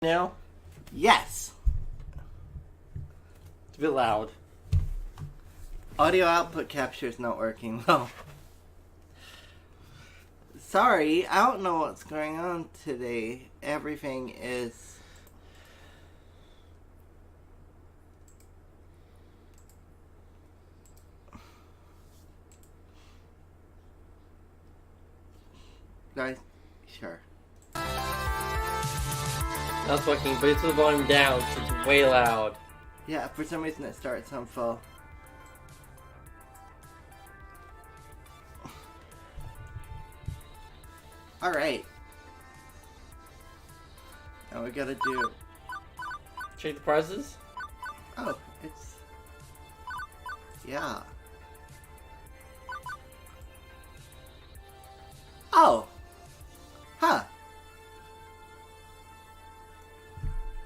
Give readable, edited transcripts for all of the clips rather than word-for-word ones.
Now? Yes. It's a bit loud. Audio output capture is not working though. Sorry, I don't know what's going on today. Everything is... Guys, sure. Now it's working, but it's the volume down, so it's way loud. Yeah, for some reason it starts on full. Alright. Now we gotta do... Check the prices? Oh, it's... Yeah. Oh! Huh.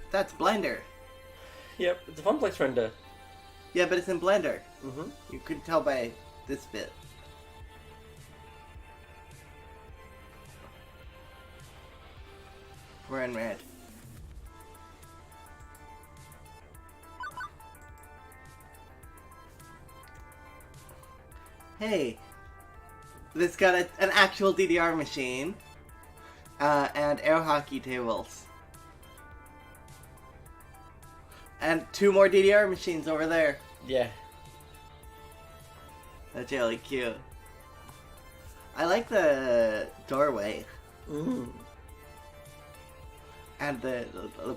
That's Blender. Yep, it's a Funplex render. Yeah, but it's in Blender. Mm-hmm. You can tell by this bit. We're in red. Hey, this got an actual DDR machine and air hockey tables. And 2 more DDR machines over there. Yeah. That's really cute. I like the doorway. Mm. And the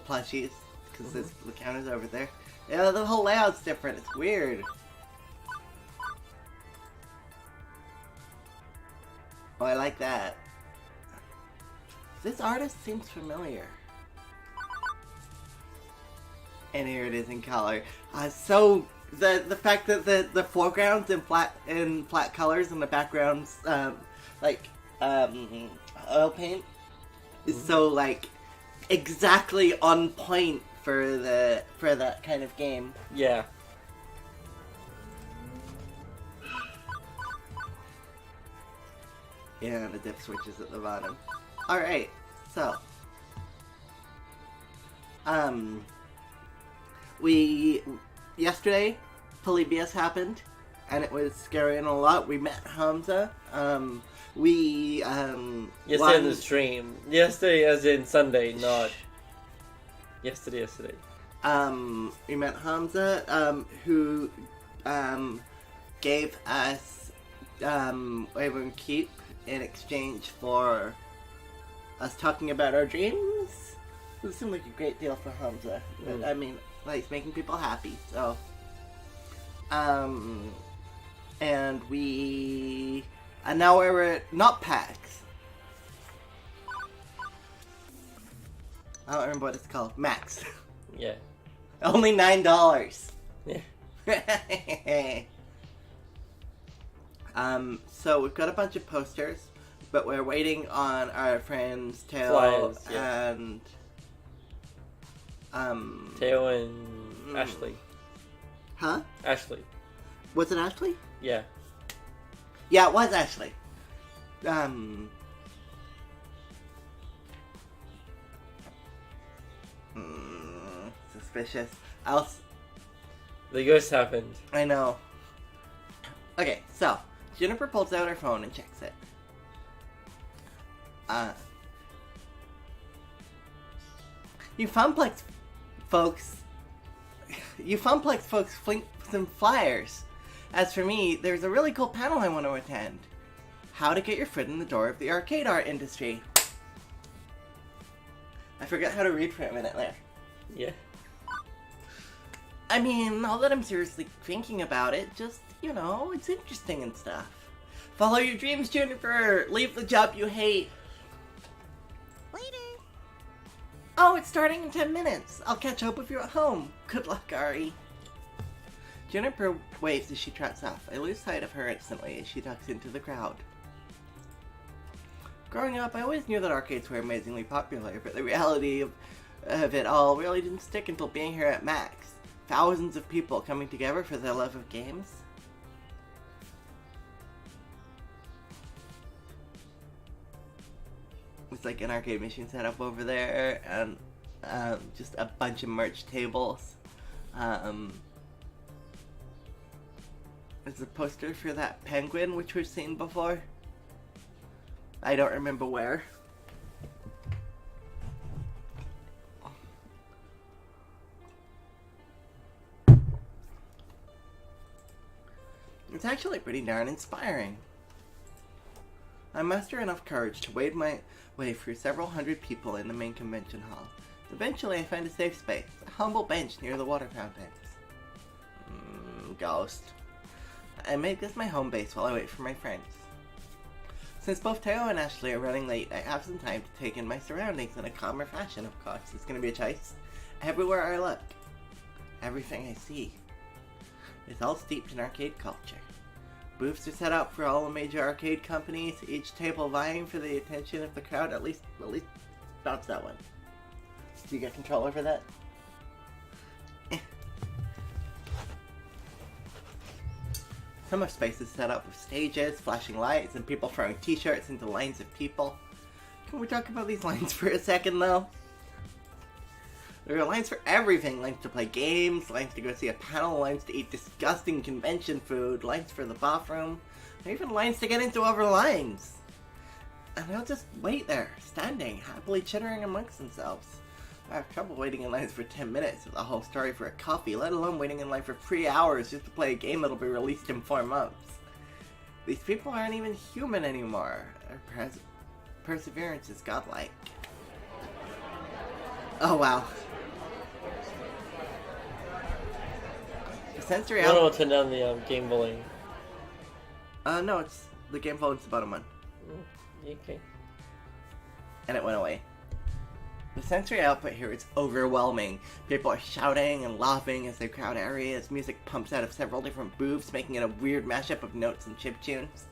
plushies, because the counter's over there. Yeah, the whole layout's different. It's weird. Oh, I like that. This artist seems familiar. And here it is in color. So the fact that the foregrounds in flat colors and the backgrounds oil paint is so like exactly on point for that kind of game. Yeah. Yeah, the dip switch is at the bottom. Alright, so yesterday Polybius happened and it was scary and a lot. We met Hamza. Yesterday in the stream. Yesterday as in Sunday, not yesterday. We met Hamza, who gave us Waiver and Keep in exchange for us talking about our dreams. It seemed like a great deal for Hamza. But, I mean, like, making people happy, so... and now we're at not PAX. I don't remember what it's called. Max. Yeah. Only $9. Yeah. So we've got a bunch of posters, but we're waiting on our friends Teo Flyers, yeah. and Teo and Ashley. Huh? Ashley. Was it Ashley? Yeah. Yeah, it was Ashley. Suspicious. The ghost happened. I know. Okay, so Jennifer pulls out her phone and checks it. You Funplex folks flink some flyers. As for me, there's a really cool panel I want to attend. How to get your foot in the door of the arcade art industry. I forgot how to read for a minute there. Yeah. I mean, now that I'm seriously thinking about it, just, you know, it's interesting and stuff. Follow your dreams, Jennifer! Leave the job you hate! Later. Oh, it's starting in 10 minutes! I'll catch up with you at home! Good luck, Ari! Jennifer waves as she trots off. I lose sight of her instantly as she ducks into the crowd. Growing up, I always knew that arcades were amazingly popular, but the reality of it all really didn't stick until being here at Max. Thousands of people coming together for their love of games. It's like an arcade machine set up over there, and Just a bunch of merch tables. There's a poster for that penguin, which we've seen before. I don't remember where. It's actually pretty darn inspiring. I muster enough courage to wade my way through several hundred people in the main convention hall. Eventually I find a safe space, a humble bench near the water fountains. Ghost. I make this my home base while I wait for my friends. Since both Teo and Ashley are running late, I have some time to take in my surroundings in a calmer fashion, of course. It's gonna be a choice. Everywhere I look, everything I see, is all steeped in arcade culture. Booths are set up for all the major arcade companies, each table vying for the attention of the crowd. At least bounce that one. Do you get control over that? Some of space is set up with stages, flashing lights, and people throwing t-shirts into lines of people. Can we talk about these lines for a second, though? There are lines for everything. Lines to play games, lines to go see a panel, lines to eat disgusting convention food, lines for the bathroom, and even lines to get into other lines. And they'll just wait there, standing, happily chittering amongst themselves. I have trouble waiting in lines for 10 minutes with a whole story for a coffee, let alone waiting in line for 3 hours just to play a game that'll be released in 4 months. These people aren't even human anymore. Their perseverance is godlike. Oh wow. The sensory I don't know what to turn down the game volume. No, it's the game volume's the bottom one. Okay. And it went away. The sensory output here is overwhelming. People are shouting and laughing as they crowd areas. Music pumps out of several different booths, making it a weird mashup of notes and chiptunes.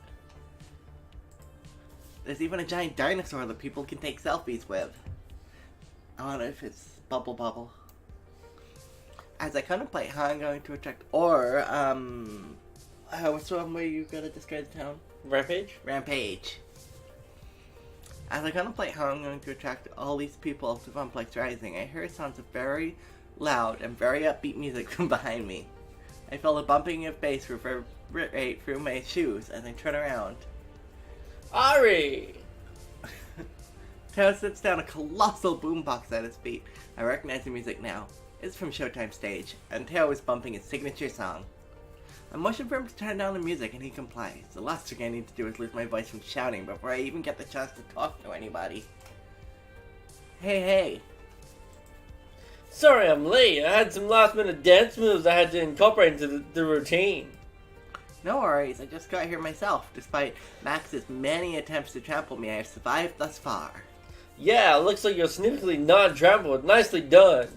There's even a giant dinosaur that people can take selfies with. I wonder if it's Bubble. As I contemplate how I'm going to attract, what's the one way you gotta describe the town? Rampage. As I contemplate how I'm going to attract all these people to Funplex Rising, I hear sounds of very loud and very upbeat music from behind me. I feel a bumping of bass reverberate through my shoes as I turn around. Ari! Teo sits down a colossal boombox at his feet. I recognize the music now. It's from Showtime Stage, and Teo is bumping his signature song. I motion for him to turn down the music, and he complies. The last thing I need to do is lose my voice from shouting before I even get the chance to talk to anybody. Hey. Sorry I'm late. I had some last minute dance moves I had to incorporate into the routine. No worries, I just got here myself. Despite Max's many attempts to trample me, I have survived thus far. Yeah, looks like you're significantly not trampled. Nicely done.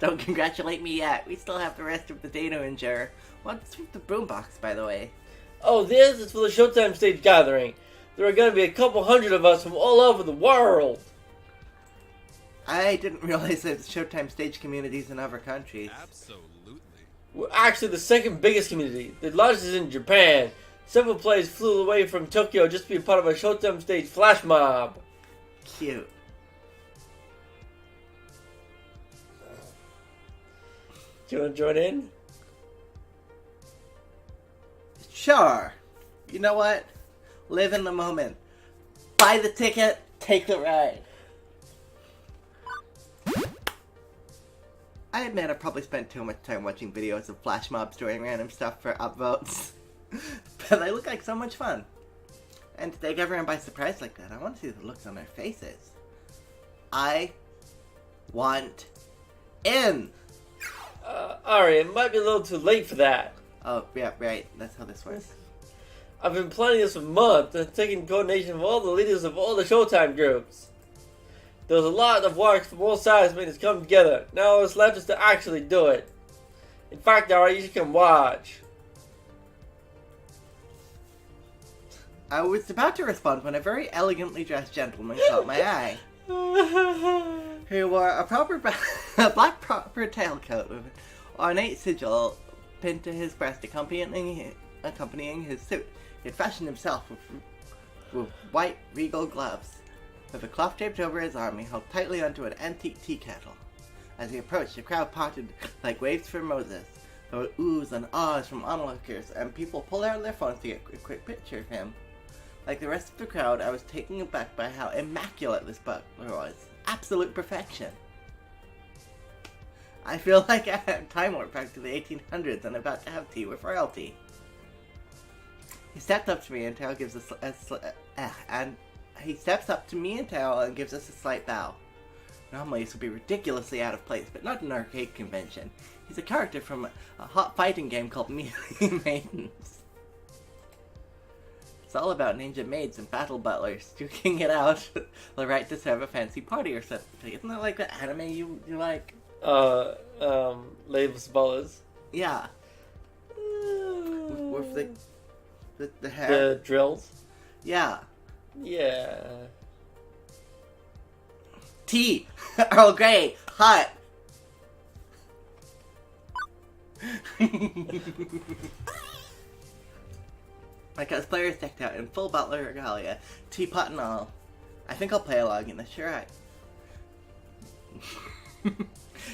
Don't congratulate me yet. We still have the rest of the day to endure. What's with the boombox, by the way? Oh, this is for the Showtime Stage gathering. There are going to be a couple hundred of us from all over the world. I didn't realize there's Showtime Stage communities in other countries. Absolutely. We're actually the second biggest community. The largest is in Japan. Several players flew away from Tokyo just to be part of a Showtime Stage flash mob. Cute. Do you want to join in? Sure. You know what? Live in the moment. Buy the ticket, take the ride. I admit I probably spent too much time watching videos of flash mobs doing random stuff for upvotes. But they look like so much fun. And to take everyone by surprise like that, I want to see the looks on their faces. I want in! Ari, it might be a little too late for that. Oh, yeah, right. That's how this works. I've been planning this for months and taking coordination from all the leaders of all the Showtime groups. There was a lot of work from all sides to make this come together. Now it's left us to actually do it. In fact, Ari, you should come watch. I was about to respond when a very elegantly dressed gentleman caught my eye. He wore a black proper tailcoat with an ornate sigil pinned to his breast, accompanying his suit. He had fashioned himself with white regal gloves. with a cloth draped over his arm, he held tightly onto an antique tea kettle. As he approached, the crowd parted like waves for Moses. There were oohs and ahs from onlookers, and people pulled out their phones to get a quick picture of him. Like the rest of the crowd, I was taken aback by how immaculate this butler was. Absolute perfection. I feel like I have time warp back to the 1800s and about to have tea with royalty. He stepped up to me and Tao gives us he steps up to me and Tao and gives us a slight bow. Normally this would be ridiculously out of place, but not an arcade convention. He's a character from a hot fighting game called Melee Maidens. It's all about ninja maids and battle butlers duking it out the right to serve a fancy party or something. Isn't that like the anime you like? Labels Ballers. Yeah. With the hair. The drills. Yeah. Yeah. Tea! Earl Grey! Hot! My cosplayer is decked out in full butler regalia, teapot and all. I think I'll play along in the sure.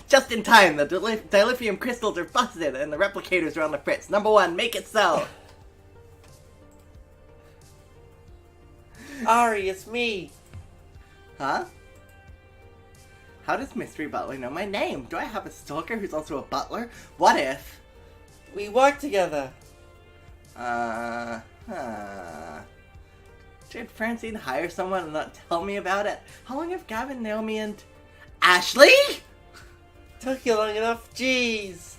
Just in time, the dilithium crystals are busted and the replicators are on the fritz. Number 1, make it so! Ari, it's me! Huh? How does Mystery Butler know my name? Do I have a stalker who's also a butler? What if? We work together! Did Francine hire someone and not tell me about it? How long have Gavin, Naomi, and... Ashley?! Took you long enough, jeez!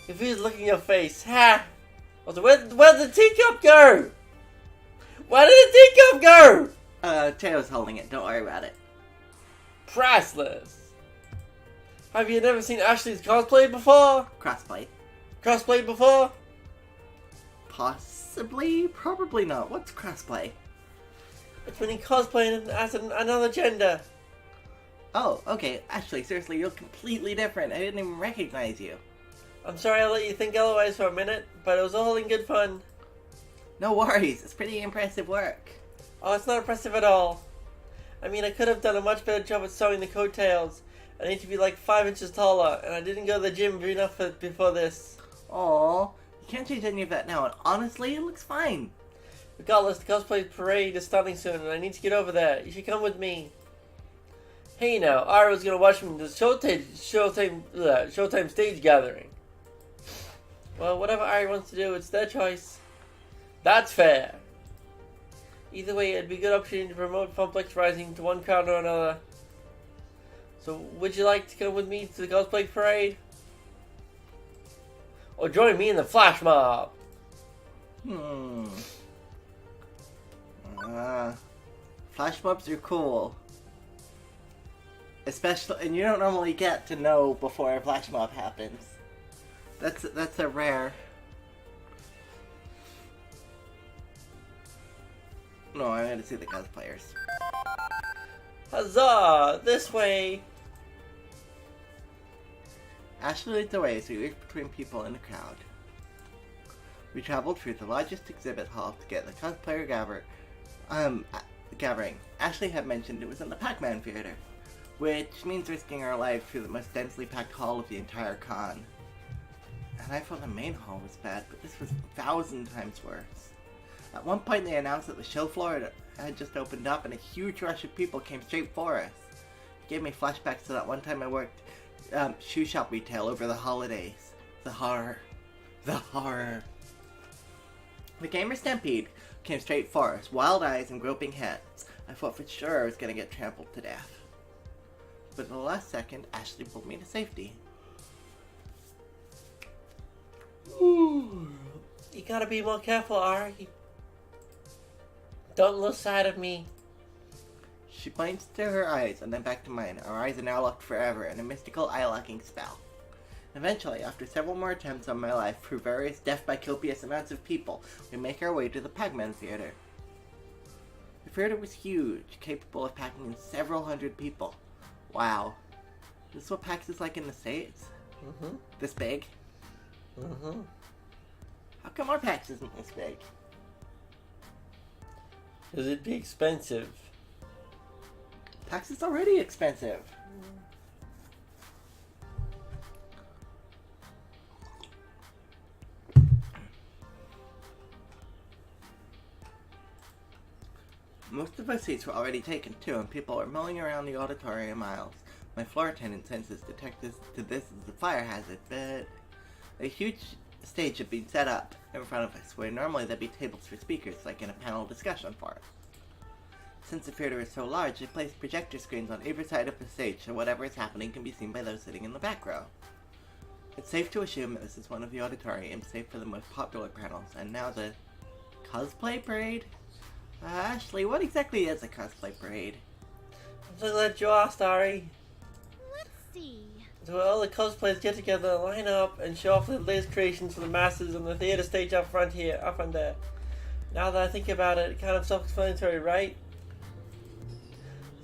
If he's looking at your face, ha! Also, where'd the teacup go? Where did the teacup go? Teo's holding it, don't worry about it. Priceless! Have you never seen Ashley's cosplay before? Crossplay. Crossplay before? Possibly? Probably not. What's crossplay? It's when you cosplay as another gender. Oh, okay. Ashley, seriously, you're completely different. I didn't even recognize you. I'm sorry I let you think otherwise for a minute, but it was all in good fun. No worries. It's pretty impressive work. Oh, it's not impressive at all. I mean, I could have done a much better job at sewing the coattails. I need to be like 5 inches taller, and I didn't go to the gym enough before this. Aww. You can't change any of that now, and honestly, it looks fine. Regardless, the cosplay parade is starting soon, and I need to get over there. You should come with me. Hey now, Ari was gonna watch me in the Showtime stage gathering. Well, whatever Ari wants to do, it's their choice. That's fair. Either way, it'd be a good opportunity to promote Funplex Rising to one crowd or another. So, would you like to come with me to the cosplay parade? Or join me in the flash mob? Flash mobs are cool. Especially, and you don't normally get to know before a flash mob happens. That's a rare. No, I had to see the cosplayers. Huzzah! This way! Ashley leads the way as we weave between people in the crowd. We traveled through the largest exhibit hall to get the cosplayer gathering. Ashley had mentioned it was in the Pac-Man theater, which means risking our lives through the most densely packed hall of the entire con. And I thought the main hall was bad, but this was 1,000 times worse. At one point they announced that the show floor had just opened up and a huge rush of people came straight for us. It gave me flashbacks to that one time I worked shoe shop retail over the holidays. The horror. The horror. The gamer stampede came straight for us, wild eyes and groping hands. I thought for sure I was gonna get trampled to death. But at the last second, Ashley pulled me to safety. Ooh. You gotta be more careful, Ari. Don't lose sight of me. She points to her eyes and then back to mine. Our eyes are now locked forever in a mystical eye-locking spell. Eventually, after several more attempts on my life through various death by copious amounts of people, we make our way to the Pac-Man Theater. The theater was huge, capable of packing in several hundred people. Wow. This is what PAX is like in the States? Mm-hmm. This big? Mm-hmm. How come our PAX isn't this big? Because it'd be expensive. PAX is already expensive. Most of the seats were already taken too, and people were milling around the auditorium aisles. My floor attendant senses detected this as a fire hazard, but a huge stage had been set up in front of us, where normally there'd be tables for speakers, like in a panel discussion forum. Since the theater is so large, they placed projector screens on either side of the stage, so whatever is happening can be seen by those sitting in the back row. It's safe to assume that this is one of the auditoriums, save for the most popular panels, and now the cosplay parade? Ashley, what exactly is a cosplay parade? I'm so glad you asked, Ari. Let's see. So where all the cosplayers get together, line up, and show off their latest creations to the masses on the theater stage up front there. Now that I think about it, kind of self-explanatory, right?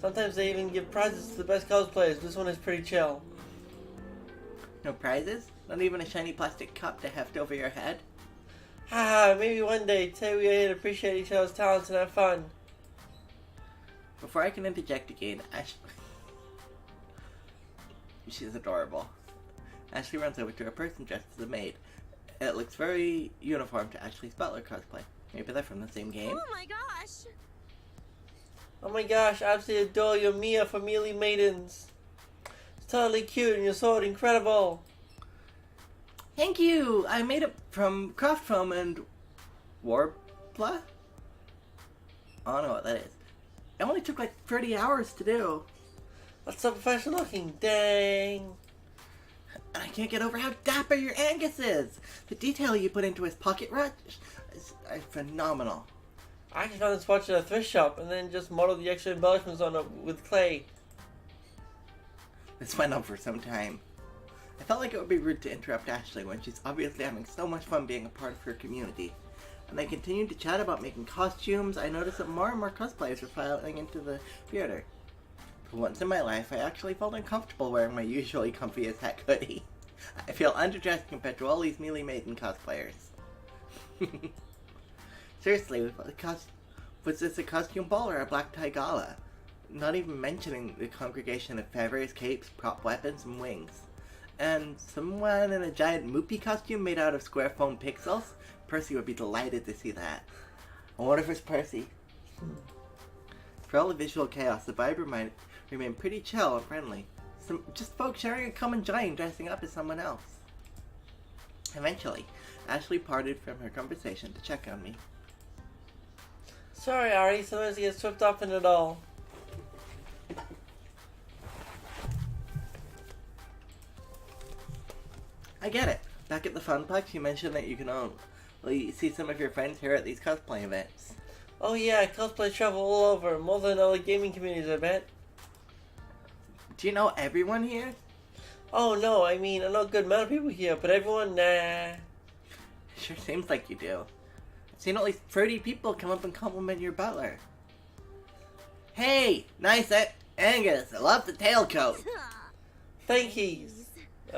Sometimes they even give prizes to the best cosplayers. This one is pretty chill. No prizes? Not even a shiny plastic cup to heft over your head? Haha, maybe one day. Today we are here to appreciate each other's talents and have fun. Before I can interject again, Ashley... She's adorable. Ashley runs over to a person dressed as a maid. It looks very uniform to Ashley's butler cosplay. Maybe they're from the same game? Oh my gosh. Oh my gosh, I absolutely adore your Mia for Mealy Maidens. It's totally cute and you're so incredible. Thank you! I made it from craft foam and... Warbler? I don't know what that is. It only took like 30 hours to do. That's so professional looking, dang. I can't get over how dapper your Angus is! The detail you put into his pocket rush is phenomenal. I actually found this watch at a thrift shop and then just modeled the extra embellishments on it with clay. This went on for some time. I felt like it would be rude to interrupt Ashley when she's obviously having so much fun being a part of her community. And they continued to chat about making costumes. I noticed that more and more cosplayers were filing into the theater. For once in my life, I actually felt uncomfortable wearing my usually comfy as heck hoodie. I feel underdressed compared to all these Mealy Maiden cosplayers. Seriously, was this a costume ball or a black tie gala? Not even mentioning the congregation of feathers, capes, prop weapons, and wings. And someone in a giant Moopy costume made out of square foam pixels? Percy would be delighted to see that. I wonder if it's Percy. For all the visual chaos, the vibe remained pretty chill and friendly. Just folks sharing a common joy and dressing up as someone else. Eventually, Ashley parted from her conversation to check on me. Sorry, Ari, sometimes I get swept up in it all. I get it. Back at the Funplex, you mentioned that you can only see some of your friends here at these cosplay events. Oh yeah, cosplay travel all over, more than other gaming communities, I bet. Do you know everyone here? Oh no, I mean, I know a good amount of people here, but everyone, nah. Sure seems like you do. I've seen at least 30 people come up and compliment your butler. Hey, nice Angus, I love the tailcoat. Thank yous.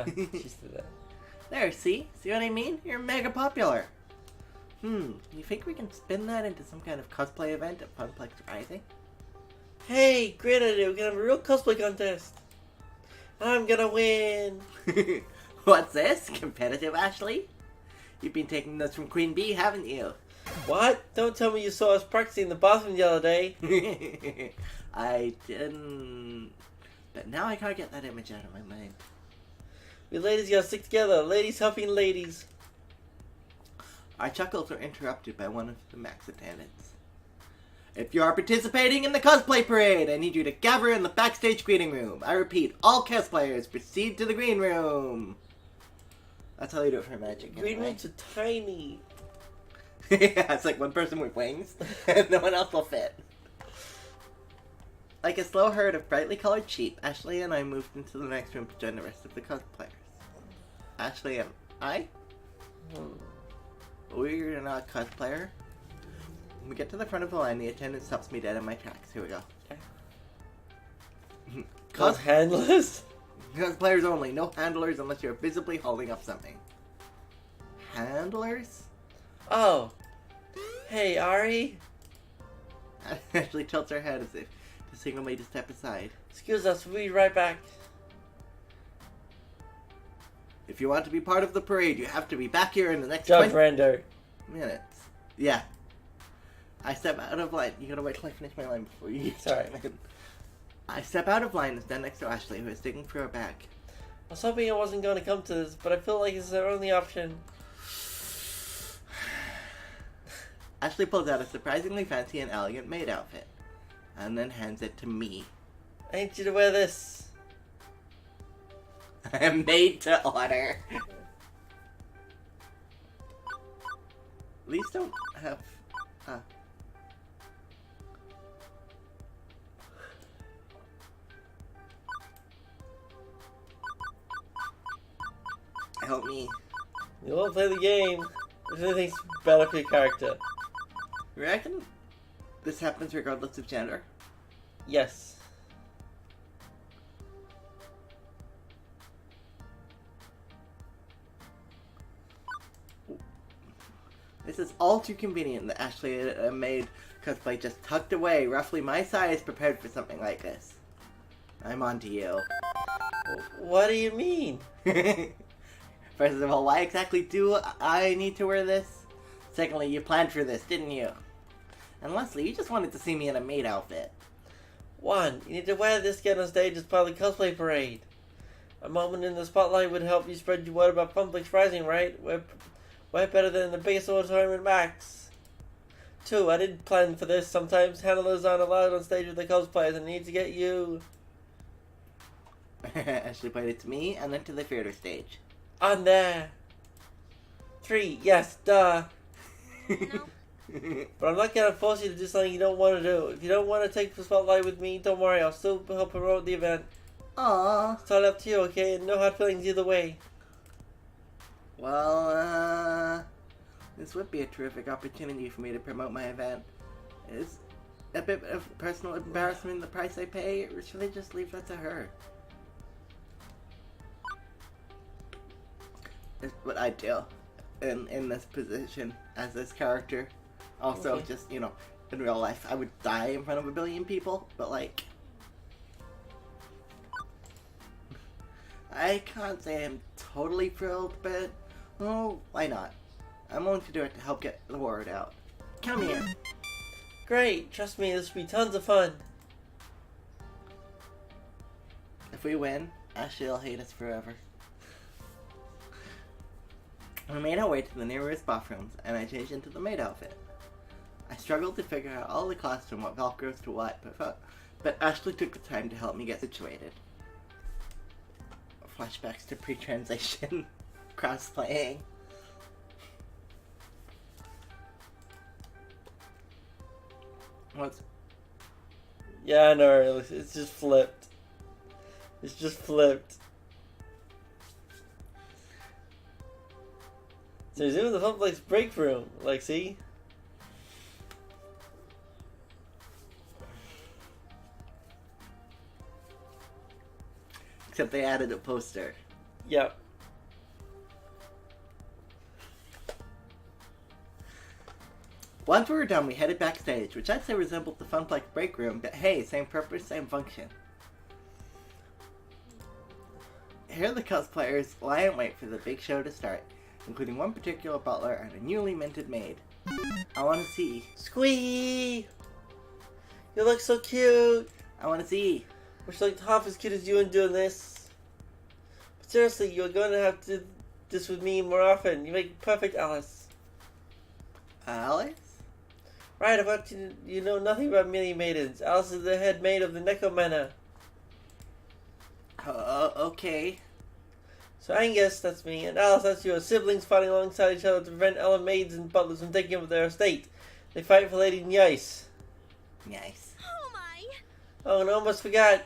She's did that. There, see? See what I mean? You're mega popular. You think we can spin that into some kind of cosplay event at Funplex Rising? Hey, great idea, we're gonna have a real cosplay contest. I'm gonna win. What's this? Competitive, Ashley? You've been taking notes from Queen Bee, haven't you? What? Don't tell me you saw us practicing in the bathroom the other day. I didn't... But now I can't get that image out of my mind. We ladies gotta stick together. Ladies helping ladies. Our chuckles were interrupted by one of the Max attendants. If you are participating in the cosplay parade, I need you to gather in the backstage greeting room. I repeat, all cosplayers proceed to the green room. That's how they do it for magic. Green rooms are tiny. Yeah, it's like one person with wings, and no one else will fit. Like a slow herd of brightly colored sheep, Ashley and I moved into the next room to join the rest of the cosplayers. Ashley and I? We're not a cosplayer. When we get to the front of the line, the attendant stops me dead in my tracks. Here we go. Cos handlers? Cosplayers only. No handlers unless you're visibly holding up something. Handlers? Oh. Hey, Ari? Ashley tilts her head as if to to signal me to step aside. Excuse us, we'll be right back. If you want to be part of the parade, you have to be back here in the next Judge 20 Render. minutes. Yeah. I step out of line. You gotta wait till I finish my line before you. Sorry. I step out of line and stand next to Ashley, who is digging for her bag. I was hoping I wasn't going to come to this, but I feel like it's our only option. Ashley pulls out a surprisingly fancy and elegant maid outfit, and then hands it to me. I need you to wear this. I am made to order. These don't have... Help me. You won't play the game. If anything's better for your character. You reckon this happens regardless of gender? Yes. This is all too convenient that Ashley and a maid cosplay just tucked away, roughly my size, prepared for something like this. I'm on to you. What do you mean? First of all, why exactly do I need to wear this? Secondly, you planned for this, didn't you? And lastly, you just wanted to see me in a maid outfit. 1. You need to wear this get on stage as part of the cosplay parade. A moment in the spotlight would help you spread your word about Funflix Rising, right? Way better than the biggest auditorium in Max. 2. I didn't plan for this. Sometimes handlers aren't allowed on stage with the cosplayers. I need to get you Ashley pointed to me and then to the theater stage. on there. 3. Yes, duh. No. But I'm not gonna force you to do something you don't want to do. If you don't want to take the spotlight with me, don't worry. I'll still help promote the event. Aww. It's all up to you, okay? And no hard feelings either way. Well, this would be a terrific opportunity for me to promote my event. Is a bit of personal embarrassment the price I pay, or should I just leave that to her? It's what I do in this position as this character. Also, Okay. just, you know, in real life, I would die in front of a billion people, but like, I can't say I'm totally thrilled, but, oh, why not? I'm willing to do it to help get the word out. Come here. Great. Trust me, this will be tons of fun. If we win, Ashley will hate us forever. We made our way to the nearest bathrooms, and I changed into the maid outfit. I struggled to figure out all the costs and what velcros to what, but Ashley took the time to help me get situated. Flashbacks to pre-translation crossplaying. What's... Yeah, I know. It's just flipped. It's just flipped. So he's in the Funflix break room, Lexi. Except they added a poster. Yep. Once we were done, we headed backstage, which I'd say resembled the Funplex break room, but hey, same purpose, same function. Here are the cosplayers lie in wait for the big show to start, including one particular butler and a newly minted maid. I want to see. Squee! You look so cute! I want to see. Wish I looked half as cute as you in doing this. But seriously, you're going to have to do this with me more often. You make perfect Alice. Alice? Right, I want you know nothing about mini maidens. Alice is the head maid of the Neko Manor. Okay. So Angus, that's me, and Alice, that's you, are siblings fighting alongside each other to prevent other maids and butlers from taking over their estate. They fight for Lady Nyce. Nice. Oh my! Oh, and I almost forgot.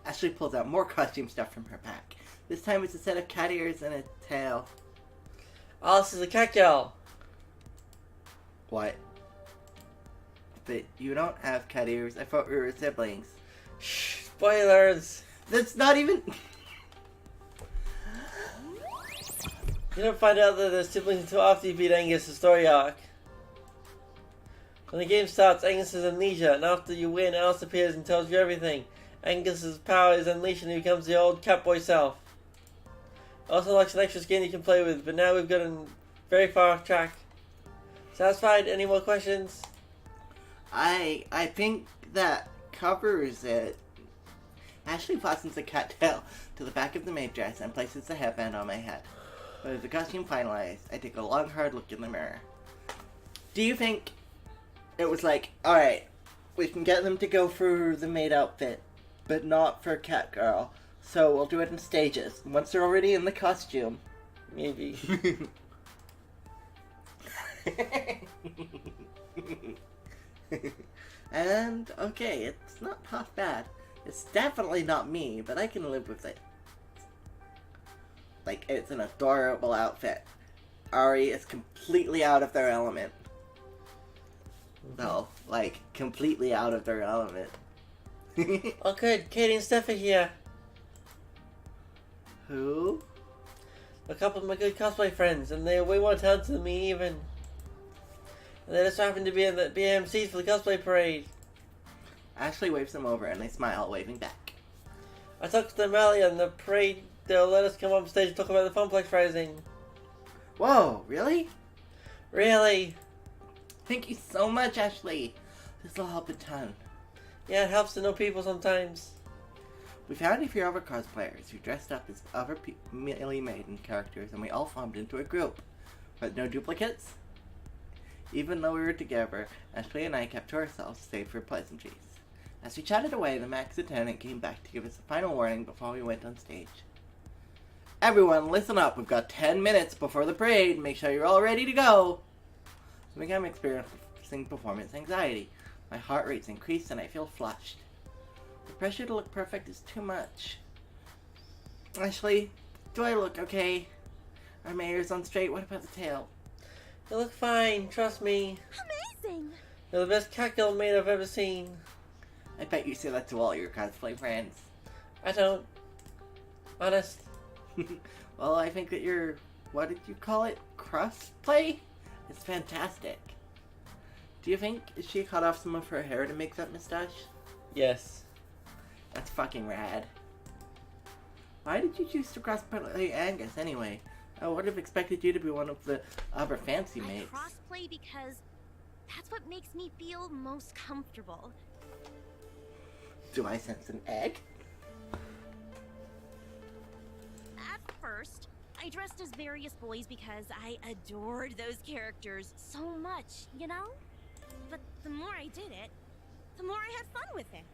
Ashley pulls out more costume stuff from her pack. This time it's a set of cat ears and a tail. Alice is a cat gal. What? But you don't have cat ears. I thought we were siblings. Shh, spoilers. That's not even... You don't find out that they're siblings until after you beat Angus' story arc. When the game starts, Angus is amnesia, and after you win, Alice appears and tells you everything. Angus's power is unleashed and he becomes the old Catboy self. Also likes an extra skin you can play with, but now we've gotten very far off track. Satisfied? Any more questions? I think that covers it. Ashley fastens the cat tail to the back of the maid dress and places the headband on my head. But as the costume finalized, I take a long, hard look in the mirror. Do you think it was like, alright, we can get them to go for the maid outfit, but not for Catgirl, so we'll do it in stages. Once they're already in the costume. Maybe. And, okay, it's not half bad. It's definitely not me, but I can live with it. Like, it's an adorable outfit. Ari is completely out of their element. No, like, completely out of their element. Oh good, Katie and Steph are here. Who? A couple of my good cosplay friends, and they're way more talented than me even. And they just happen to be in the BMCs for the cosplay parade. Ashley waves them over and they smile, waving back. I talked to them earlier and the parade, they'll let us come on stage and talk about the Funplex Rising. Whoa, really? Really? Thank you so much, Ashley. This will help a ton. Yeah, it helps to know people sometimes. We found a few other cosplayers who dressed up as other Millie Maiden characters and we all formed into a group. But no duplicates? Even though we were together, Ashley and I kept to ourselves save for pleasantries. As we chatted away, the Max attendant came back to give us a final warning before we went on stage. Everyone, listen up. We've got 10 minutes before the parade. Make sure you're all ready to go. I think I'm experiencing performance anxiety. My heart rate's increased and I feel flushed. The pressure to look perfect is too much. Ashley, do I look okay? Are my ears on straight? What about the tail? You look fine, trust me. Amazing! You're the best Catgirl maid I've ever seen. I bet you say that to all your cosplay friends. I don't. Honest. Well, I think that your, what did you call it? Crossplay? It's fantastic. Do you think she cut off some of her hair to make that mustache? Yes. That's fucking rad. Why did you choose to crossplay Angus anyway? I would have expected you to be one of the other fancy mates. I crossplay because that's what makes me feel most comfortable. Do I sense an egg? At first, I dressed as various boys because I adored those characters so much, you know? But the more I did it, the more I had fun with it.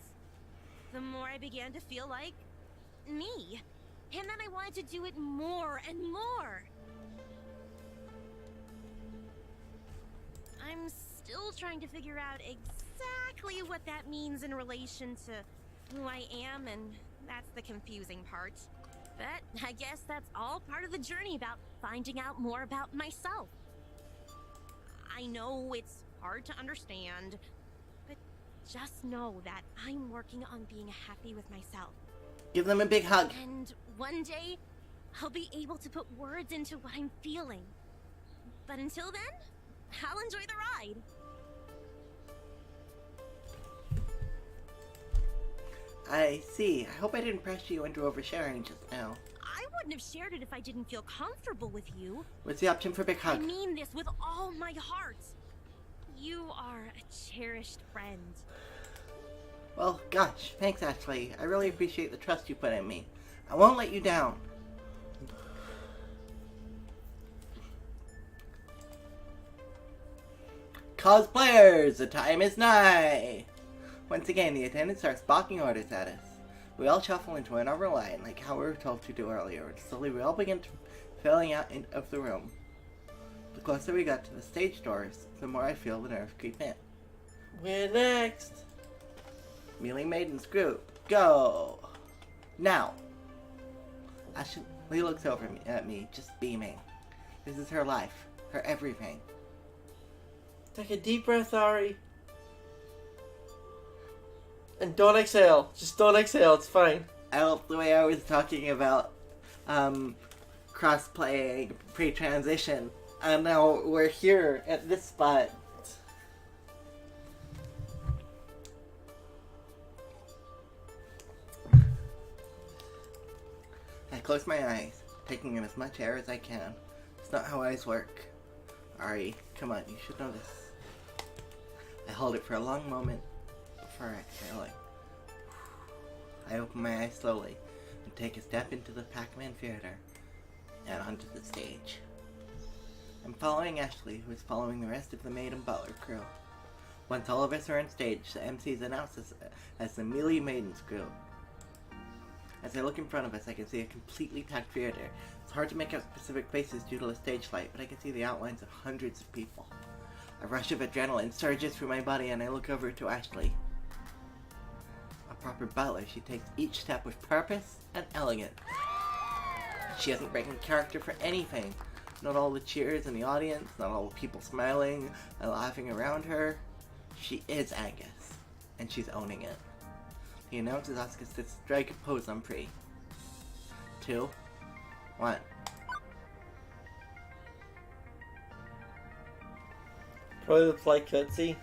The more I began to feel like me. And then I wanted to do it more and more. I'm still trying to figure out exactly what that means in relation to who I am, and that's the confusing part. But I guess that's all part of the journey about finding out more about myself. I know it's hard to understand, but just know that I'm working on being happy with myself. Give them a big hug. And one day, I'll be able to put words into what I'm feeling. But until then, I'll enjoy the ride. I see. I hope I didn't pressure you into oversharing just now. I wouldn't have shared it if I didn't feel comfortable with you. What's the option for a big I hug? mean this with all my heart. You are a cherished friend. Well, gosh, thanks Ashley. I really appreciate the trust you put in me. I won't let you down. Cosplayers, the time is nigh! Once again, the attendant starts barking orders at us. We all shuffle into another line, like how we were told to do earlier, and slowly we all begin filling out of the room. The closer we got to the stage doors, the more I feel the nerves creep in. We're next. Mealy Maiden's group, go! Now! Ashley looks over at me, just beaming. This is her life, her everything. Take a deep breath, Ari. And don't exhale. Just don't exhale, it's fine. I love the way I was talking about cross-playing pre-transition, and now we're here at this spot. close my eyes, taking in as much air as I can. It's not how eyes work. Ari, come on, you should know this. I hold it for a long moment before exhaling. I open my eyes slowly and take a step into the Pac-Man theater and onto the stage. I'm following Ashley, who is following the rest of the maid and butler crew. Once all of us are on stage, the MCs announce us as the Melee Maidens crew. As I look in front of us, I can see a completely packed theater. It's hard to make out specific faces due to the stage light, but I can see the outlines of hundreds of people. A rush of adrenaline surges through my body, and I look over to Ashley. A proper butler, she takes each step with purpose and elegance. She isn't breaking character for anything. Not all the cheers in the audience, not all the people smiling and laughing around her. She is Angus, and she's owning it. The announcers ask us to strike a pose on 3, 2, 1. Probably the flight cutscene.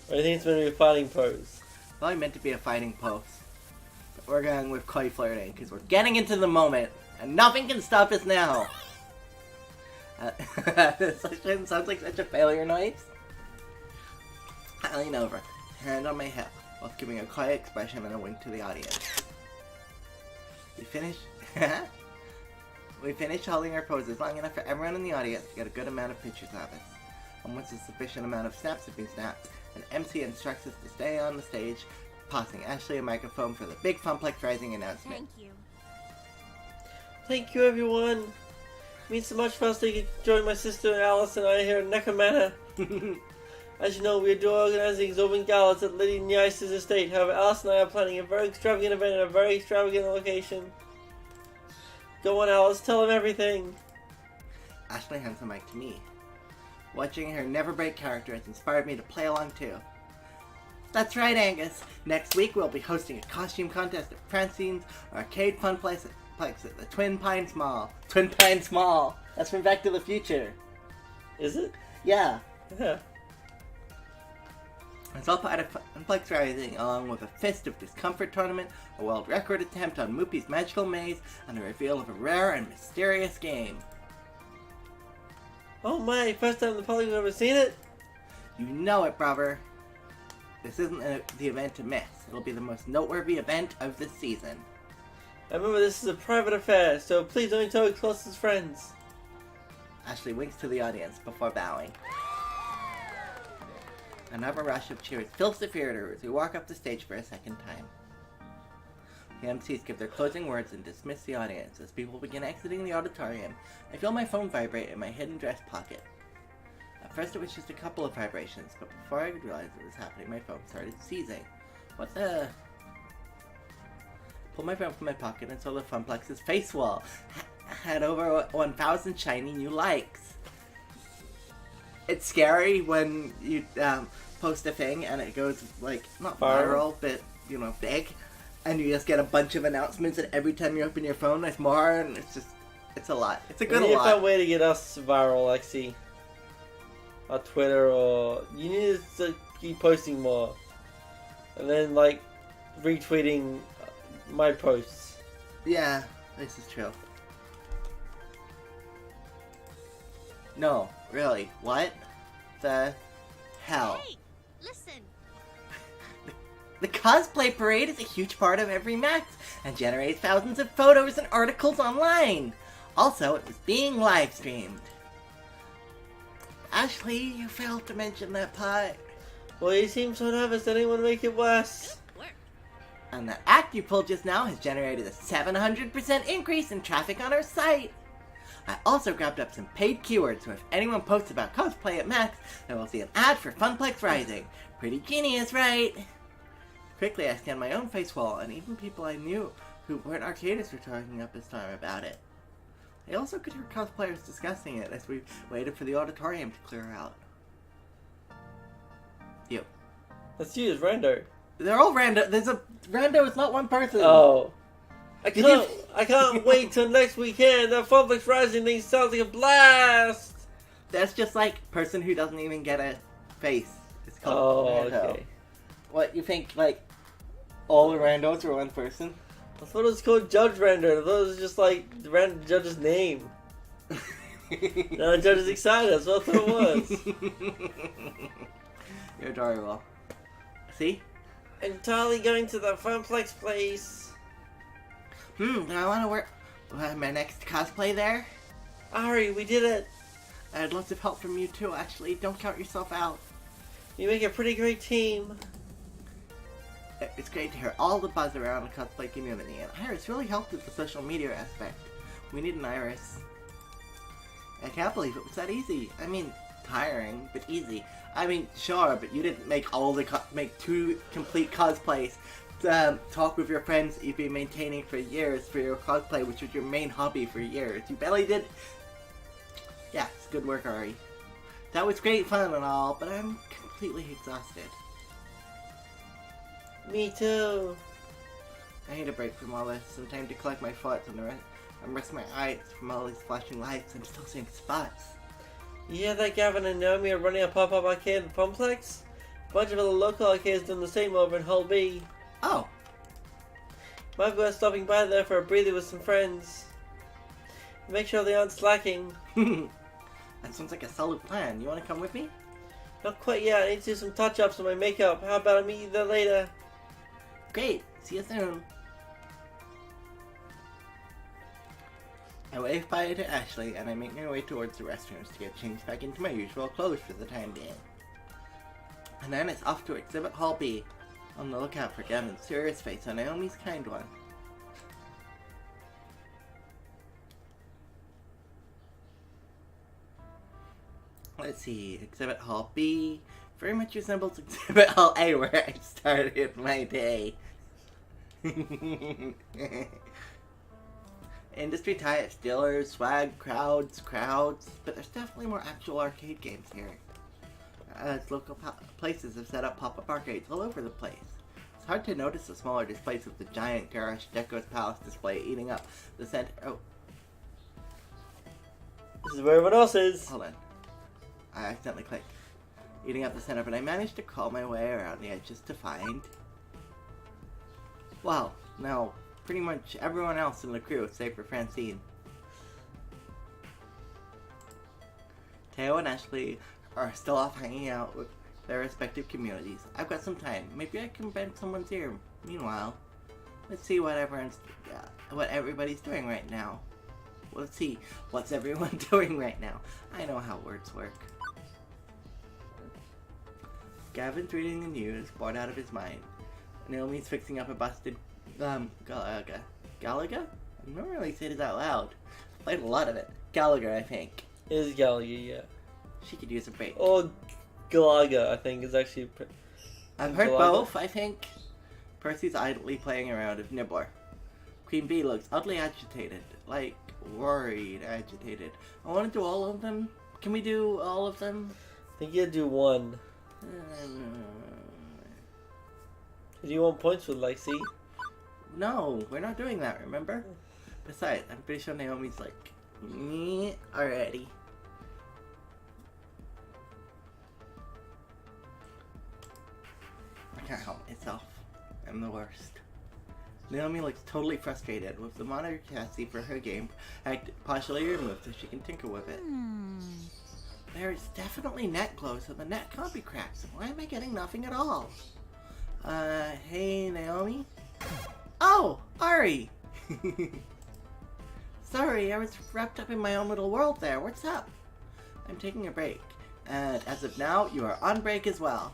Or I think it's meant to be a fighting pose. Probably meant to be a fighting pose. But we're going with koi flirting, because we're getting into the moment, and nothing can stop us now. It sounds like such a failure noise. I lean over, hand on my hip, while giving a quiet expression and a wink to the audience. We finish holding our poses long enough for everyone in the audience to get a good amount of pictures of us. And once a sufficient amount of snaps have been snapped, an MC instructs us to stay on the stage, passing Ashley a microphone for the big Funplex Rising announcement. Thank you. Thank you, everyone. It means so much for us to join my sister Alice and I here in Necker Manor. As you know, we are organizing Zobin Galas at Lady Nyice's estate. However, Alice and I are planning a very extravagant event in a very extravagant location. Go on, Alice, tell them everything. Ashley hands the mic to me. Watching her never break character has inspired me to play along too. That's right, Angus. Next week we'll be hosting a costume contest at Francine's Arcade Funplex at the Twin Pines Mall. Twin Pines Mall! That's from Back to the Future. Is it? Yeah. Yeah. It's all part of Funplex Rising, along with a Fist of Discomfort tournament, a world record attempt on Moopy's Magical Maze, and the reveal of a rare and mysterious game. Oh my, first time the public has ever seen it? You know it, brother. This isn't the event to miss. It'll be the most noteworthy event of this season. And remember, this is a private affair, so please only tell your closest friends. Ashley winks to the audience before bowing. Another rush of cheers fills the theater as we walk up the stage for a second time. The MCs give their closing words and dismiss the audience. As people begin exiting the auditorium, I feel my phone vibrate in my hidden dress pocket. At first it was just a couple of vibrations, but before I realized it was happening, my phone started seizing. What the... Pulled my phone from my pocket and saw the Funplex's face wall had over 1,000 shiny new likes. It's scary when you post a thing and it goes, like, not viral, but, you know, big. And you just get a bunch of announcements, and every time you open your phone, there's more, and it's just, it's a lot. It's a good You need lot. to find a way to get us viral, Lexi. On Twitter, or... You need to keep posting more. And then, like, retweeting my posts. Yeah, this is true. No, really, what the hell? Hey, listen. The cosplay parade is a huge part of every Max and generates thousands of photos and articles online. Also, it was being live streamed. Ashley, you failed to mention that part. Well, you seem so nervous that anyone make it worse. Good work. And the act you pulled just now has generated a 700% increase in traffic on our site. I also grabbed up some paid keywords, so if anyone posts about cosplay at Max, then we'll see an ad for Funplex Rising. Pretty genius, right? Quickly, I scanned my own face wall, and even people I knew who weren't arcadists were talking up this time about it. I also could hear cosplayers discussing it as we waited for the auditorium to clear out. You. Let's use Rando. They're all rando. Rando is not one person. Oh. I can't wait till next weekend. The Funplex Rising thing sounds like a blast. That's just like person who doesn't even get a face. It's called Oh, rando. okay. What, you think, like, All the randos are one person. I thought it was called Judge Render. I thought it was just like the random judge's name. Now the judge is excited. That's what I thought it was. You're adorable. See? I'm totally going to the Funplex place. Do I want to wear my next cosplay there? Ari, we did it. I had lots of help from you too, actually. Don't count yourself out. You make a pretty great team. It's great to hear all the buzz around the cosplay community, and Iris really helped with the social media aspect. We need an Iris. I can't believe it was that easy. I mean, tiring, but easy. I mean, sure, but you didn't make make 2 complete cosplays. Talk with your friends that you've been maintaining for years for your cosplay, which was your main hobby for years. You barely did. Yeah, it's good work, Ari. That was great fun and all, but I'm completely exhausted. Me too. I need a break from all this. Some time to collect my thoughts and rest my eyes from all these flashing lights. I'm still seeing spots. You hear that Gavin and Naomi are running a pop-up arcade in Funplex? A bunch of other local arcades doing the same over in Hull B. Oh. Might be worth stopping by there for a breather with some friends. Make sure they aren't slacking. That sounds like a solid plan. You want to come with me? Not quite yet. I need to do some touch-ups on my makeup. How about I meet you there later? Great. See you soon. I wave bye to Ashley, and I make my way towards the restrooms to get changed back into my usual clothes for the time being. And then it's off to Exhibit Hall B, on the lookout for Gavin's serious face and Naomi's kind one. Let's see, Exhibit Hall B very much resembles Exhibit Hall A, where I started my day. Industry types, dealers, swag, crowds, but there's definitely more actual arcade games here. As local places have set up pop-up arcades all over the place. It's hard to notice the smaller displays with the giant Garage Deco's Palace display eating up the center. Oh. This is where everyone else is. Hold on. I accidentally clicked. Eating up the center, but I managed to crawl my way around the edges to find... Wow, now pretty much everyone else in the crew, save for Francine. Teo and Ashley are still off hanging out with their respective communities. I've got some time. Maybe I can bend someone's ear. Meanwhile, let's see what everybody's doing right now. Well, let's see what's everyone doing right now. I know how words work. Gavin's reading the news, bored out of his mind. Naomi's fixing up a busted Galaga. Galaga? I don't really say this out loud. I played a lot of it. Gallagher, I think. It is Gallagher, yeah. She could use a break. Or Galaga, I think, is actually... I've heard both, I think. Percy's idly playing around with Nibbler. Queen Bee looks oddly agitated. Like, worried agitated. I want to do all of them. Can we do all of them? I think you'd do one. Do you want points with Lexi? No, we're not doing that, remember? Besides, I'm pretty sure Naomi's like, me already. I can't help myself. I'm the worst. Naomi looks totally frustrated with the monitor chassis for her game partially removed so she can tinker with it. There's definitely net glow, so the net can't be cracked. So why am I getting nothing at all? Hey, Naomi? Oh, Ari! Sorry, I was wrapped up in my own little world there. What's up? I'm taking a break. And as of now, you are on break as well.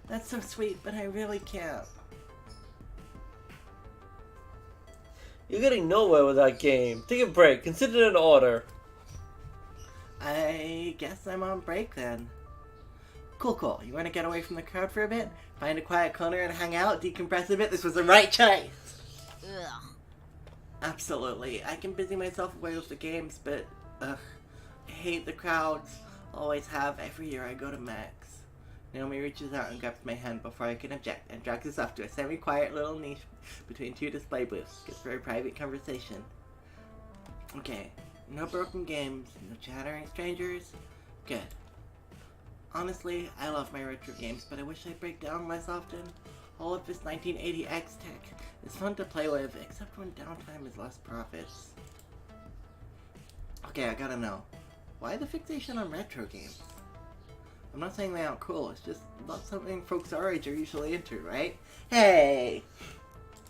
That's so sweet, but I really can't. You're getting nowhere with that game. Take a break. Consider it an order. I guess I'm on break then. Cool. You want to get away from the crowd for a bit? Find a quiet corner and hang out? Decompress a bit? This was the right choice! Ugh. Absolutely. I can busy myself away with the games, but... I hate the crowds. Always have. Every year I go to Max. Naomi reaches out and grabs my hand before I can object and drags us off to a semi-quiet little niche between 2 display booths. Good for a private conversation. Okay. No broken games, no chattering strangers. Good. Honestly, I love my retro games, but I wish I'd break down less often. All of this 1980X tech is fun to play with, except when downtime is less profits. Okay, I gotta know. Why the fixation on retro games? I'm not saying they aren't cool, it's just not something folks our age are usually into, right? Hey!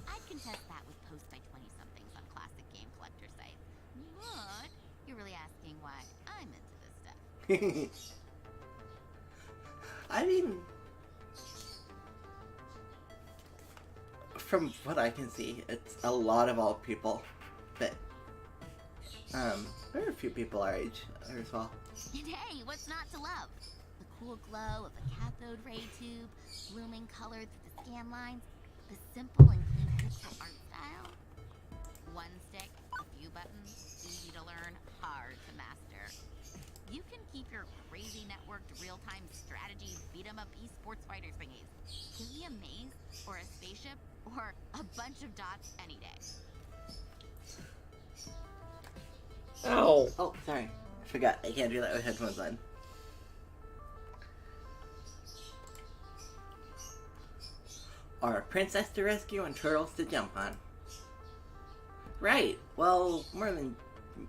I'd contest that with post by 20-somethings on classic game collector sites. But you're really asking why I'm into this stuff. I mean, from what I can see, it's a lot of old people, but there are a few people our age as well. And hey, what's not to love? The cool glow of a cathode ray tube, blooming color through the scan lines, the simple and clean pixel art style. One stick, a few buttons, easy to learn, hard to master. You can keep your crazy networked real-time strategy beat-em-up esports fighters thingies. Give me a maze, or a spaceship, or a bunch of dots any day. Ow! Oh, sorry. I forgot. I can't do that with headphones on. Or a princess to rescue and turtles to jump on. Right. Well, more than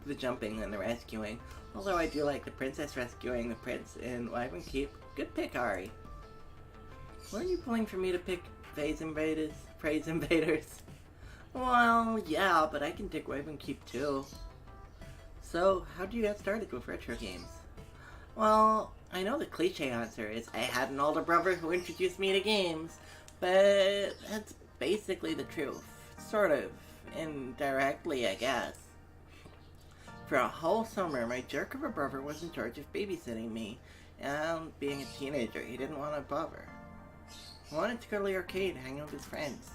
the jumping and the rescuing. Although I do like the princess rescuing the prince in Wyvern Keep. Good pick, Ari. Weren't you pulling for me to pick Praise Invaders? Well, yeah, but I can pick Wyvern Keep too. So, how did you get started with retro games? Well, I know the cliche answer is I had an older brother who introduced me to games, but that's basically the truth. Sort of. Indirectly, I guess. For a whole summer, my jerk of a brother was in charge of babysitting me, and being a teenager, he didn't want to bother. He wanted to go to the arcade and hang out with his friends.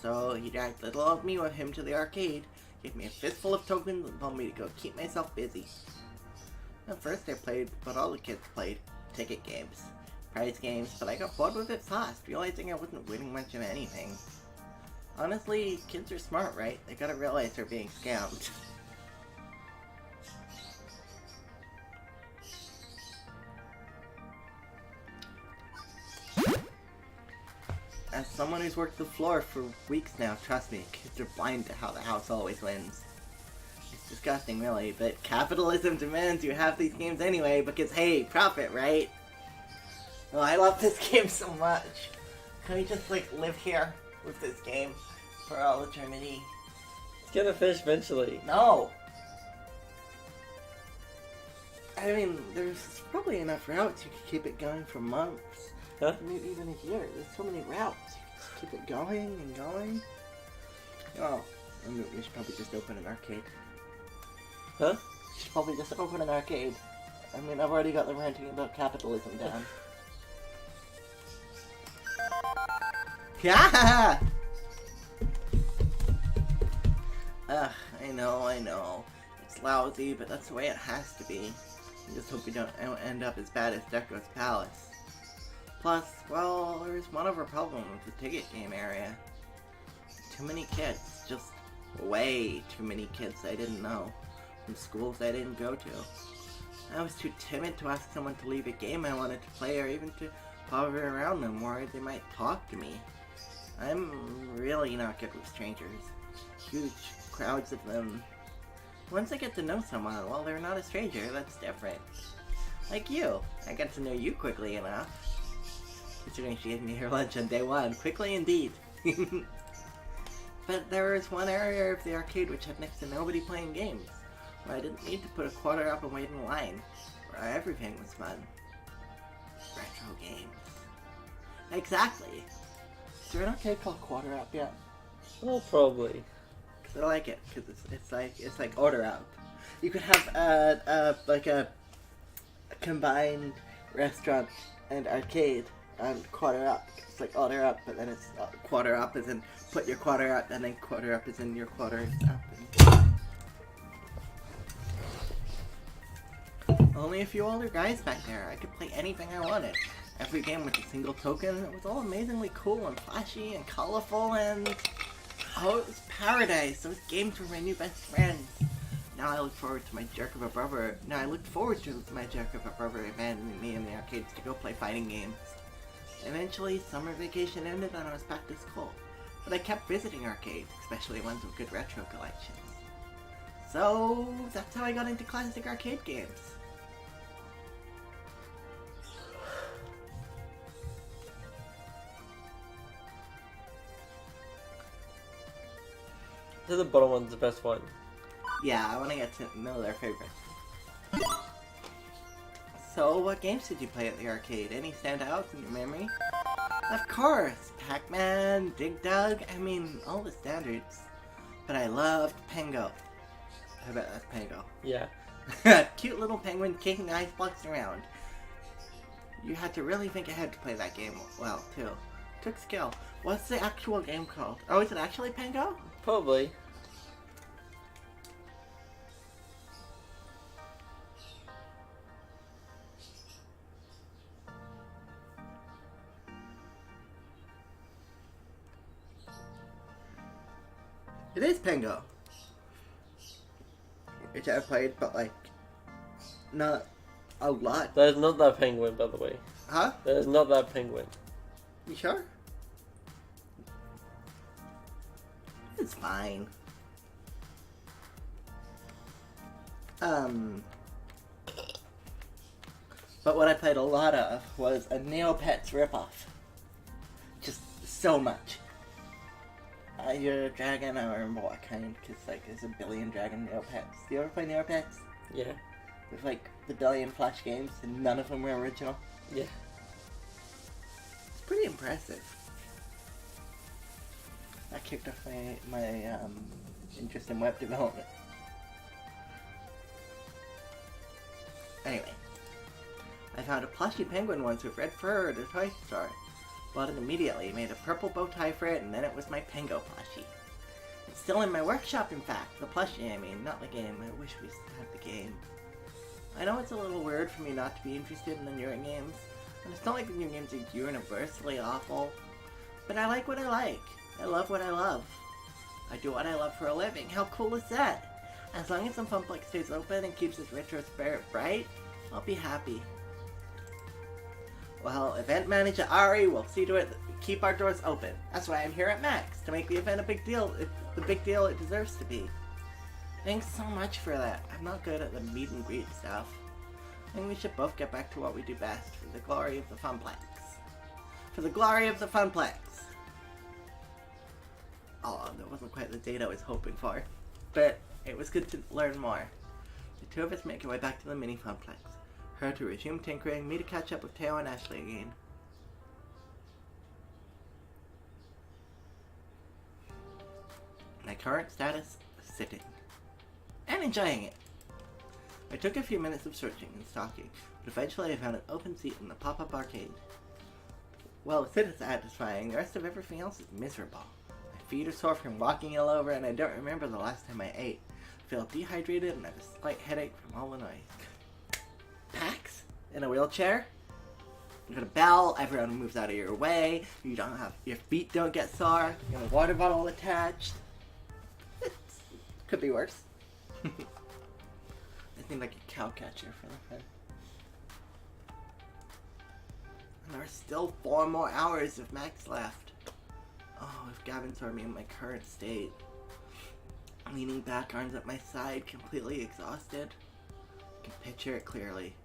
So he dragged little old me with him to the arcade, gave me a fistful of tokens, and told me to go keep myself busy. At first I played what all the kids played, ticket games, prize games, but I got bored with it fast, realizing I wasn't winning much of anything. Honestly, kids are smart, right? They gotta realize they're being scammed. As someone who's worked the floor for weeks now, trust me, kids are blind to how the house always wins. It's disgusting, really, but capitalism demands you have these games anyway because, hey, profit, right? Oh, I love this game so much. Can we just, like, live here with this game for all eternity? It's gonna finish eventually. No! I mean, there's probably enough routes you could keep it going for months. Huh? Maybe even a year. There's so many routes. You can just keep it going and going. Oh, we should probably just open an arcade. Huh? We should probably just open an arcade. I mean, I've already got the ranting about capitalism down. Yeah! Ugh, I know. It's lousy, but that's the way it has to be. I just hope we don't end up as bad as Deco's Palace. Plus, well, there's one other problem with the ticket game area. Too many kids. Just way too many kids I didn't know. From schools I didn't go to. I was too timid to ask someone to leave a game I wanted to play or even to hover around them, worried they might talk to me. I'm really not good with strangers. Huge crowds of them. Once I get to know someone, well, they're not a stranger, that's different. Like you. I got to know you quickly enough. Considering she gave me her lunch on day one. Quickly indeed. But there was one area of the arcade which had next to nobody playing games, where I didn't need to put a quarter up and wait in line, where everything was fun. Retro games. Exactly. Is there an arcade called Quarter Up yet? Oh, probably. Cause I like it, cause it's like Order Up. You could have like a combined restaurant and arcade on Quarter Up. It's like Order Up, but then it's Quarter Up as in put your quarter up, and then Quarter Up as in your quarter up. And... Only a few older guys back there. I could play anything I wanted. Every game with a single token. It was all amazingly cool and flashy and colorful and... Oh, it was paradise. Those games were my new best friends. Now I look forward to my jerk of a brother. Now I look forward to my jerk of a brother abandoning me in the arcades to go play fighting games. Eventually, summer vacation ended and I was back to school. But I kept visiting arcades, especially ones with good retro collections. So, that's how I got into classic arcade games. The bottom one's the best one. Yeah, I want to get to know their favorites. So, what games did you play at the arcade? Any standouts in your memory? Of course! Pac-Man, Dig Dug, I mean, all the standards. But I loved Pengo. I bet that's Pengo. Yeah. Cute little penguin kicking ice blocks around. You had to really think ahead to play that game well, too. Took skill. What's the actual game called? Oh, is it actually Pengo? Probably. It is Pengo. Which I've played, but like, not a lot. That is not that penguin, by the way. Huh? That is not that penguin. You sure? It's fine. But what I played a lot of was a Neopets ripoff. Just so much. You're a dragon, I don't remember what kind, because like there's a billion dragon Neopets. Do you ever play Neopets? Yeah. With like the billion Flash games, and none of them were original. Yeah. It's pretty impressive. That kicked off my interest in web development. Anyway, I found a plushy penguin once with red fur at a toy store. Bought it immediately, made a purple bow tie for it, and then it was my Pengo plushie. It's still in my workshop, in fact. The plushie, I mean, not the game. I wish we had the game. I know it's a little weird for me not to be interested in the newer games, and it's not like the new games are universally awful, but I like what I like. I love what I love. I do what I love for a living. How cool is that? As long as the Funplex stays open and keeps its retro spirit bright, I'll be happy. Well, event manager Ari will see to it that we keep our doors open. That's why I'm here at Max, to make the event a big deal, the big deal it deserves to be. Thanks so much for that. I'm not good at the meet and greet stuff. I think we should both get back to what we do best, for the glory of the Funplex. For the glory of the Funplex! Oh, that wasn't quite the date I was hoping for. But it was good to learn more. The two of us make our way back to the mini Funplex. Her to resume tinkering, me to catch up with Teo and Ashley again. My current status, sitting. And enjoying it. I took a few minutes of searching and stalking, but eventually I found an open seat in the pop-up arcade. Well, the sit is satisfying, the rest of everything else is miserable. My feet are sore from walking all over, and I don't remember the last time I ate. I feel dehydrated and have a slight headache from all the noise. Pax? In a wheelchair? You got a bell, everyone moves out of your way, you don't have, your feet don't get sore, you have a water bottle attached. It could be worse. I think like a cow catcher for the fun. And there are still 4 more hours of Max left. Oh, if Gavin saw me in my current state. Leaning back, arms at my side, completely exhausted. I can picture it clearly.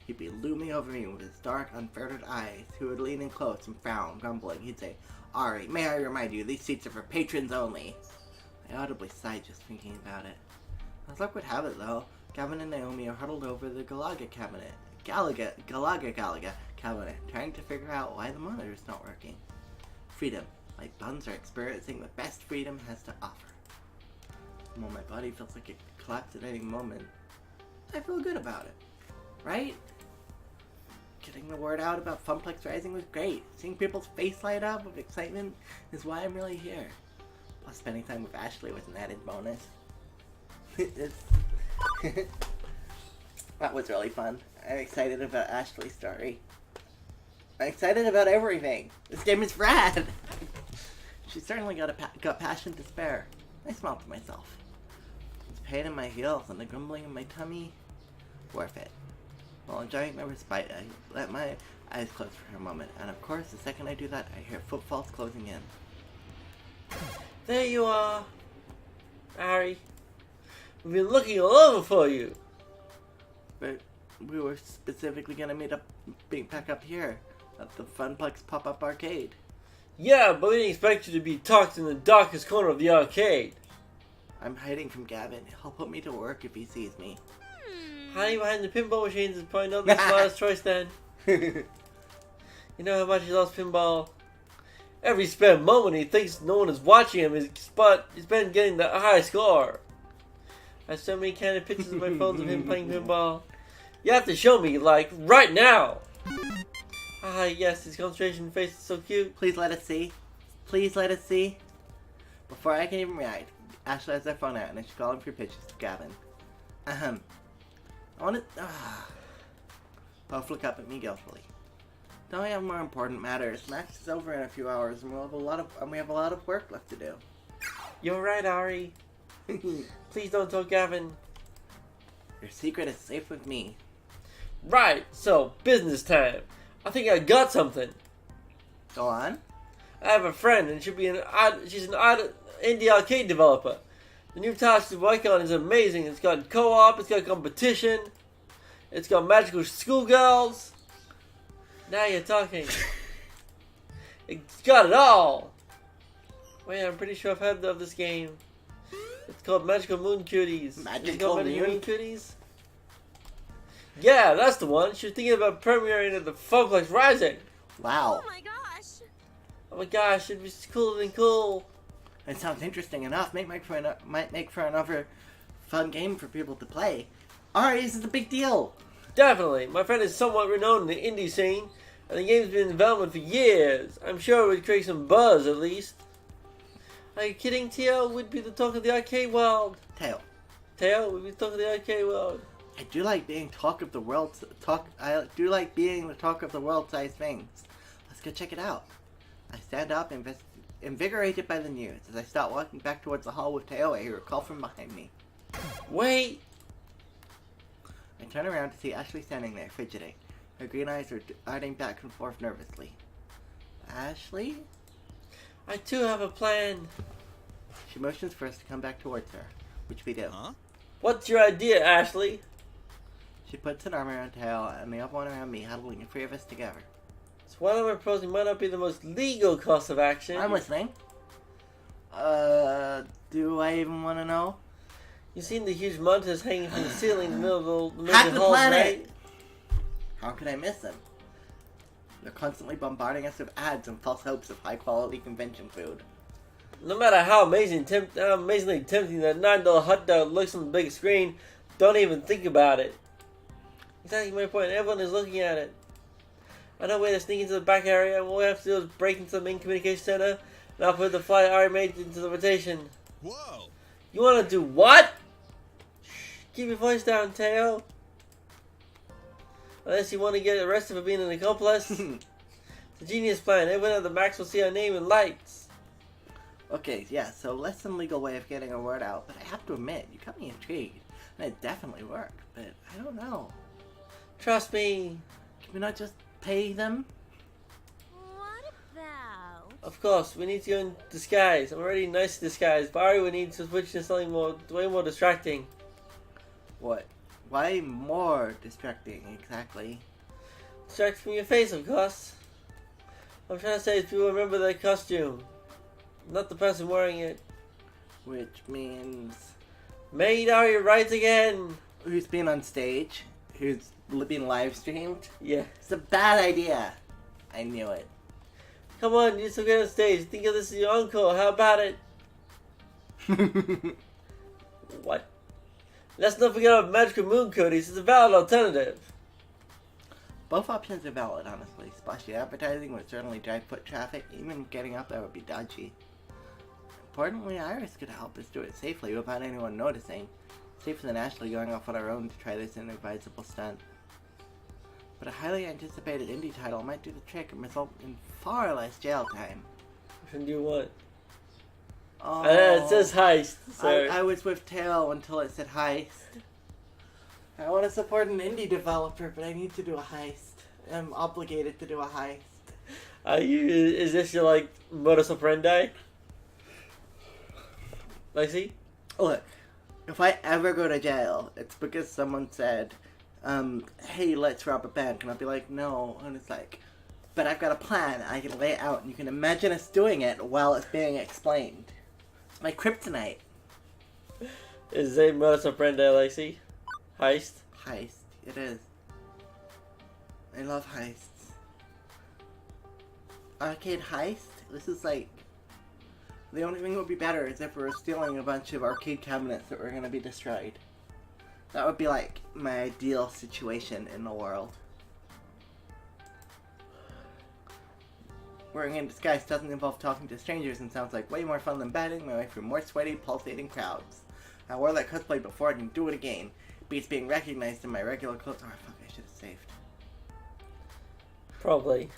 He'd be looming over me with his dark, unfettered eyes. He would lean in close and frown, grumbling. He'd say, "Ari, may I remind you, these seats are for patrons only." I audibly sighed just thinking about it. As luck would have it, though, Gavin and Naomi are huddled over the Galaga cabinet. Galaga cabinet, trying to figure out why the monitor's not working. Freedom. My buns are experiencing the best freedom has to offer. While my body feels like it could collapse at any moment, I feel good about it. Right? Getting the word out about Funplex Rising was great. Seeing people's face light up with excitement is why I'm really here. Plus, spending time with Ashley was an added bonus. That was really fun. I'm excited about Ashley's story. I'm excited about everything. This game is rad! She certainly got passion to spare. I smiled to myself. The pain in my heels and the grumbling in my tummy, worth it. While enjoying my respite, Eyes closed for a moment, and of course, the second I do that, I hear footfalls closing in. There you are, Harry. We've been looking all over for you. But we were specifically gonna meet back up here at the Funplex Pop-Up Arcade. Yeah, but we didn't expect you to be tucked in the darkest corner of the arcade. I'm hiding from Gavin. He'll put me to work if he sees me. Hiding behind the pinball machines is probably not the smartest choice then. You know how much he loves pinball? Every spare moment he thinks no one is watching him, he's been getting the high score. I have so many candid pictures on my phone of him playing pinball. You have to show me, like, right now! Ah, yes, his concentration face is so cute. Please let us see. Please let us see. Before I can even react, Ashley has her phone out and she's calling for pictures of Gavin. I want to... Both look up at me guiltily. Don't we have more important matters? Max is over in a few hours and we have a lot of work left to do. You're right, Ari. Please don't tell Gavin. Your secret is safe with me. Right, so, business time. I think I got something. Go on. I have a friend, and she's an indie arcade developer. The new task to work on is amazing. It's got co-op, it's got competition, it's got magical schoolgirls. Now you're talking. It's got it all. Wait, I'm pretty sure I've heard of this game. It's called Magical Moon Cuties. Magical Moon Cuties? Yeah, that's the one. She was thinking about premiering at the Funplex Rising. Wow. Oh my gosh! Oh my gosh, it'd be cooler than cool. It sounds interesting enough. Might make for another fun game for people to play. Alright, this is a big deal. Definitely. My friend is somewhat renowned in the indie scene, and the game's been in development for years. I'm sure it would create some buzz, at least. Are you kidding, Teo? We'd be the talk of the arcade world. Teo, we'd be the talk of the arcade world. I do like being talk of the world. I do like being the talk of the world-sized things. Let's go check it out. I stand up, invigorated by the news. As I start walking back towards the hall with Teo, I hear a call from behind me. Wait! I turn around to see Ashley standing there, fidgeting. Her green eyes are darting back and forth nervously. Ashley? I too have a plan. She motions for us to come back towards her, which we do. Huh? What's your idea, Ashley? She puts an arm around Teo and the other one around me, huddling the three of us together. So what I'm proposing might not be the most legal course of action. I'm listening. Do I even want to know? You've seen the huge monitors hanging from the ceiling in the middle of the Hack the hall, planet! right? How could I miss them? They're constantly bombarding us with ads and false hopes of high-quality convention food. No matter how amazingly tempting that $9 hot dog looks on the big screen, don't even think about it. Exactly my point. Everyone is looking at it. I know a way to sneak into the back area, and all we have to do is break into the main communication center, and I'll put the flyer Ari made into the rotation. Whoa! You want to do what? Shh, keep your voice down, Teo. Unless you want to get arrested for being an accomplice. It's a genius plan. Everyone at the Max will see our name in lights. Okay, yeah, so less than legal way of getting a word out, but I have to admit, you got me intrigued. And it definitely worked, but I don't know. Trust me. Can we not just pay them? What about? Of course, we need to go in disguise. I'm already nice disguised, but Ari would need to switch to something way more distracting. What? Why more distracting, exactly? Distract from your face, of course. I'm trying to say is people remember their costume, not the person wearing it. Which means... Made Ari right again! Who's been on stage? Who's being live streamed? Yeah. It's a bad idea. I knew it. Come on, you're so good on stage. Think of this as your encore. How about it? What? Let's not forget about Magical Moon Codies. It's a valid alternative. Both options are valid, honestly. Splashy advertising would certainly drive foot traffic. Even getting up there would be dodgy. Importantly, Iris could help us do it safely without anyone noticing. Safer than Ashley going off on our own to try this inadvisable stunt. But a highly anticipated indie title might do the trick and result in far less jail time. Which one do you want? Oh, It says heist. So I was with Tail until it said heist. I want to support an indie developer, but I need to do a heist. am obligated to do a heist. Is this your, like, modus operandi? Lexi? Look, if I ever go to jail, it's because someone said, hey, let's rob a bank. And I'll be like, no. And it's like, but I've got a plan. I can lay it out. And you can imagine us doing it while it's being explained. It's my kryptonite. Is it modus operandi, Lexi? Heist? Heist. It is. I love heists. Arcade heist? This is like... The only thing that would be better is if we were stealing a bunch of arcade cabinets that were going to be destroyed. That would be like my ideal situation in the world. Wearing in disguise doesn't involve talking to strangers and sounds like way more fun than batting my way through more sweaty, pulsating crowds. I wore that cosplay before, I can do it again. Beats being recognized in my regular clothes. Oh, fuck, I should have saved. Probably.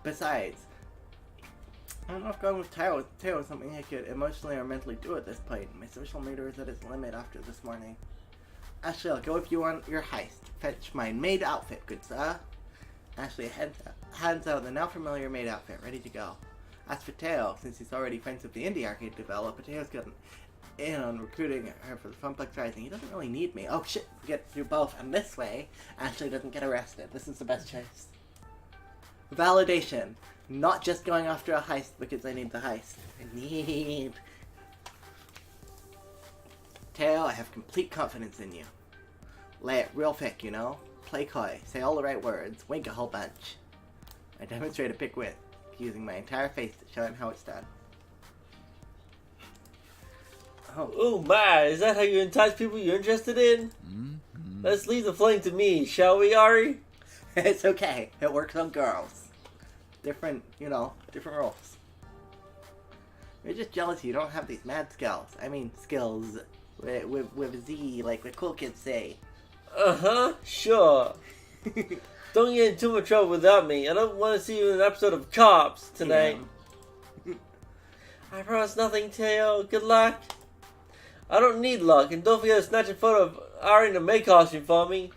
Besides, I don't know if going with Tao is something I could emotionally or mentally do at this point. My social meter is at its limit after this morning. Ashley, I'll go with you on your heist. Fetch my maid outfit, good sir. Ashley hands out the now familiar maid outfit, ready to go. As for Tao, since he's already friends with the indie arcade developer, Tao's gotten in on recruiting her for the Funplex Rising. He doesn't really need me. Oh shit, we get to do both. And this way, Ashley doesn't get arrested. This is the best choice. Validation. Not just going after a heist because I need the heist. I need... Tao, I have complete confidence in you. Lay it real thick, you know? Play coy. Say all the right words. Wink a whole bunch. I demonstrate a big wit, using my entire face to show him how it's done. Oh my, is that how you entice people you're interested in? Mm-hmm. Let's leave the fling to me, shall we, Ari? It's okay. It works on girls. Different, you know, different roles. You're just jealous you don't have these mad skills. I mean, skills. With a Z, like the cool kids say. Uh-huh, sure. Don't get in too much trouble without me. I don't want to see you in an episode of Cops tonight. Yeah. I promise nothing, Teo. Good luck. I don't need luck, and don't forget to snatch a photo of Ari in a May costume for me.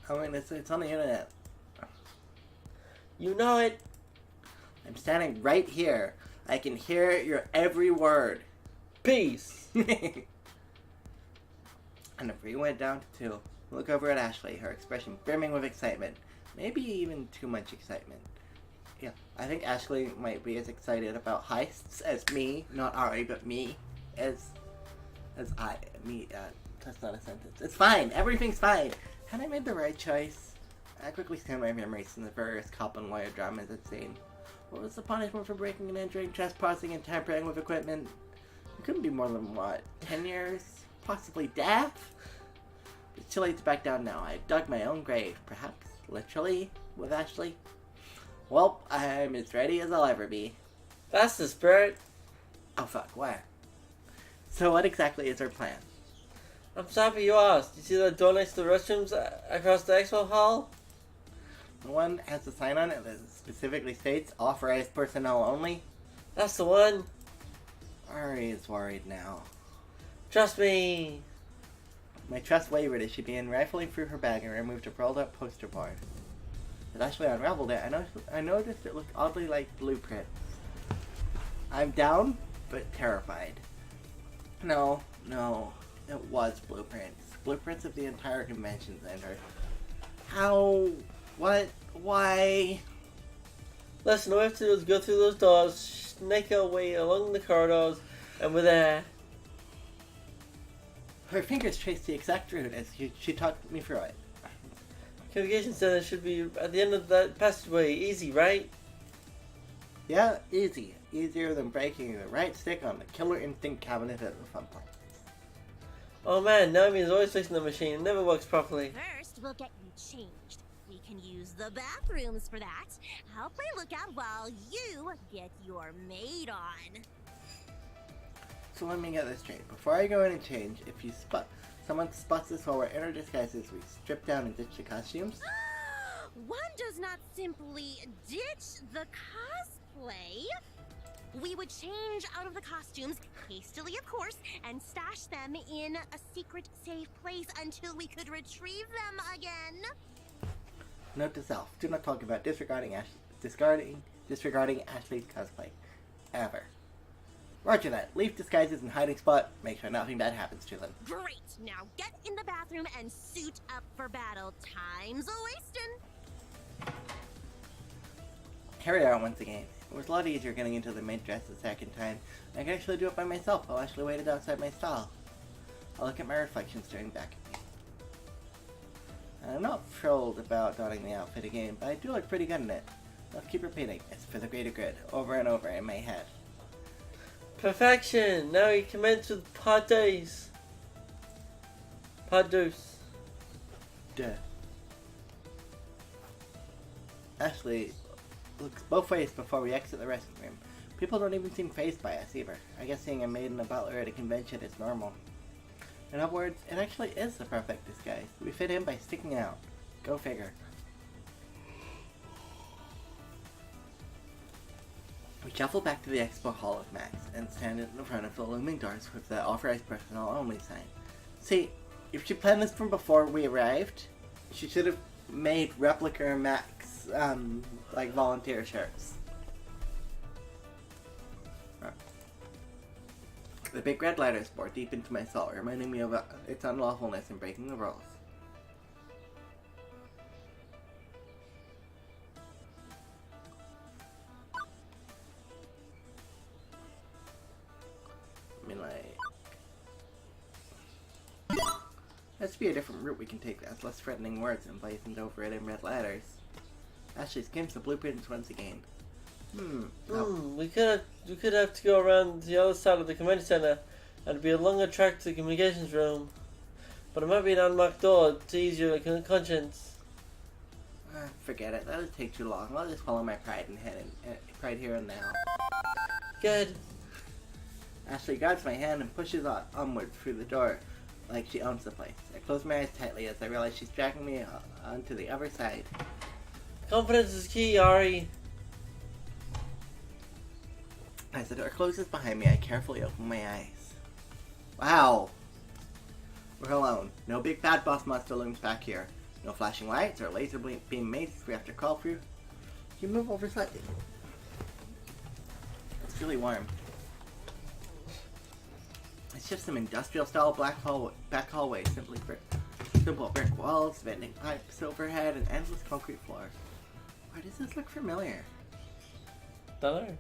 I mean, it's on the internet. You know it. I'm standing right here. I can hear your every word. Peace. And if we went down to 2, look over at Ashley, her expression brimming with excitement. Maybe even too much excitement. Yeah, I think Ashley might be as excited about heists as me, not Ari, but me, as me, that's not a sentence. It's fine, everything's fine. Had I made the right choice? I quickly scanned my memories from the various cop and lawyer dramas I'd seen. What was the punishment for breaking and entering, trespassing, and tampering with equipment? It couldn't be more than, what, 10 years? Possibly death? It's too late to back down now. I dug my own grave, perhaps literally, with Ashley. Well, I'm as ready as I'll ever be. That's the spirit. Oh fuck, what? So what exactly is our plan? I'm so happy you asked. You see that door next to the restrooms across the expo hall? The one has a sign on it that specifically states, authorized personnel only? That's the one. Ari is worried now. Trust me. My trust wavered as she began rifling through her bag and removed a rolled up poster board. As Ashley unraveled it, I noticed it looked oddly like blueprints. I'm down, but terrified. No, it was blueprints. Blueprints of the entire convention center. How? What? Why? Listen, all we have to do is go through those doors, snake our way along the corridors, and we're there. Her fingers traced the exact route as she talked me through it. Communication center should be at the end of that passageway. Easy, right? Yeah, easy. Easier than breaking the right stick on the Killer Instinct cabinet at the Funplex. Oh man, Naomi is always fixing the machine. It never works properly. First, we'll get you changed. We can use the bathrooms for that. I'll play lookout while you get your maid on. So let me get this straight. Before I go in and change, if someone spots us while we're in our disguises, we strip down and ditch the costumes? One does not simply ditch the cosplay. We would change out of the costumes, hastily of course, and stash them in a secret safe place until we could retrieve them again. Note to self: do not talk about disregarding Ashley's cosplay, ever. Roger that. Leave disguises in hiding spot. Make sure nothing bad happens to them. Great! Now get in the bathroom and suit up for battle. Time's a-wasting. Here we are once again. It was a lot easier getting into the maid dress the second time. I could actually do it by myself while Ashley waited outside my stall. I'll look at my reflection staring back at me. I'm not thrilled about donning the outfit again, but I do look pretty good in it. I'll keep repeating, it's for the greater good, over and over in my head. Perfection! Now we commence with parties. Pardos. Duh. Ashley looks both ways before we exit the restroom room. People don't even seem fazed by us either. I guess seeing a maid and a butler at a convention is normal. In other words, it actually is the perfect disguise. We fit in by sticking out. Go figure. We shuffle back to the expo hall with Max and stand in front of the looming doors with the authorized personnel only sign. See, if she planned this from before we arrived, she should have made replica Max, like volunteer shirts. The big red letters bore deep into my soul, reminding me of its unlawfulness in breaking the rules. I mean, like... There should be a different route we can take that has less threatening words emblazoned over it in red letters. Ashley skims the blueprints once again. We could have to go around the other side of the convention center and it'd be a longer trek to the communications room. But it might be an unlocked door to ease your conscience. Forget it. That would take too long. I'll just follow my pride and head in, pride here and now. Good. Ashley grabs my hand and pushes onward through the door like she owns the place. I close my eyes tightly as I realize she's dragging me onto the other side. Confidence is key, Ari. As the door closes behind me, I carefully open my eyes. Wow! We're alone. No big bad boss monster looms back here. No flashing lights or laser beam mazes we have to crawl through. You move over slightly. It's really warm. It's just some industrial style back hallway, simple brick walls, venting pipes overhead, and endless concrete floor. Why does this look familiar? Don't know.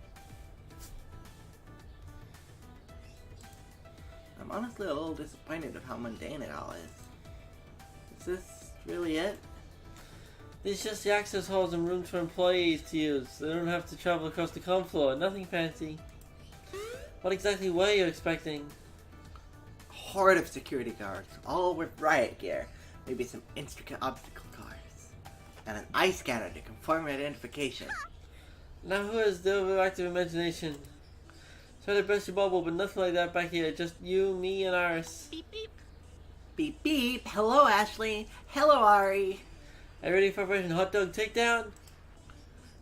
I'm honestly a little disappointed with how mundane it all is. Is this really it? These are just the access halls and rooms for employees to use. They don't have to travel across the com floor. Nothing fancy. What exactly were you expecting? A horde of security guards, all with riot gear. Maybe some intricate obstacle cars. And an eye scanner to confirm identification. Now who has the overactive imagination? Try to burst your bubble, but nothing like that back here. Just you, me, and Iris. Beep beep. Beep beep. Hello, Ashley. Hello, Ari. Are you ready for Operation Hot Dog Takedown?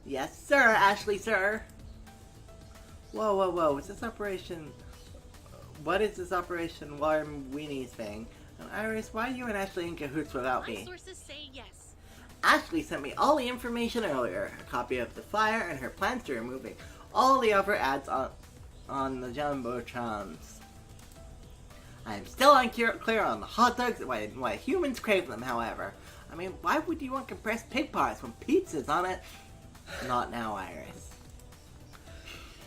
Yes, sir, Ashley, sir. Whoa, whoa, whoa. Is this operation... What is this Operation Warm Weenies thing? And Iris, why are you and Ashley in cahoots without My me? sources say yes. Ashley sent me all the information earlier. A copy of the flyer and her plans to removing all the other ads on the Jumbotrons. I am still unclear on the hot dogs and why humans crave them, however. I mean, why would you want compressed pig pies when pizza's on it? Not now, Iris.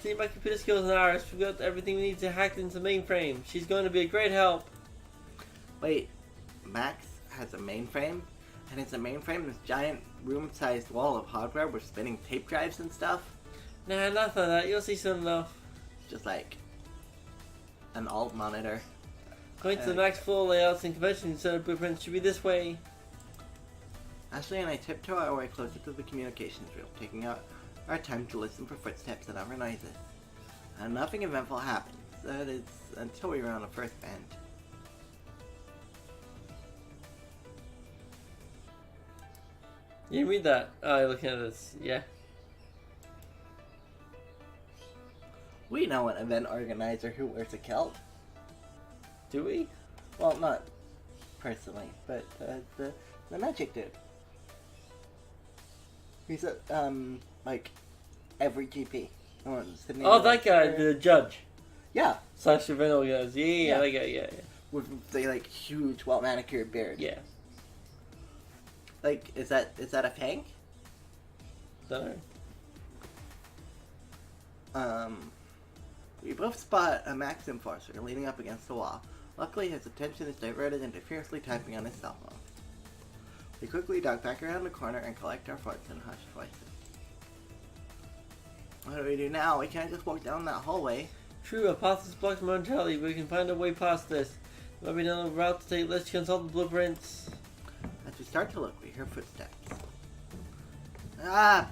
See my computer skills and Iris. We've got everything we need to hack into the mainframe. She's going to be a great help. Wait, Max has a mainframe? And is the mainframe this giant room-sized wall of hardware with spinning tape drives and stuff? Nah, nothing like that. You'll see soon though. Just like an alt monitor. Going to the max floor layouts and convention center blueprints should be this way. Ashley and I tiptoe our way closer to the communications room, taking out our time to listen for footsteps and other noises. And nothing eventful happens. That is, until we round the first bend. You read that? Oh, you're looking at this. Yeah. We know an event organizer who wears a kilt. Do we? Well, not personally, but the magic dude. He's at, like, every GP. Oh, that guy, the judge. Yeah. Slash Savino guys. Yeah, that guy, yeah. With the, like, huge, well-manicured beard. Yeah. Like, is that a fang? Don't know. We both spot a Max enforcer leaning up against the wall. Luckily, his attention is diverted into fiercely typing on his cell phone. We quickly duck back around the corner and collect our forks in hushed voices. What do we do now? We can't just walk down that hallway. True, a path is blocked momentarily, but we can find a way past this. Let me know the route to take. Let's consult the blueprints. As we start to look, we hear footsteps. Ah!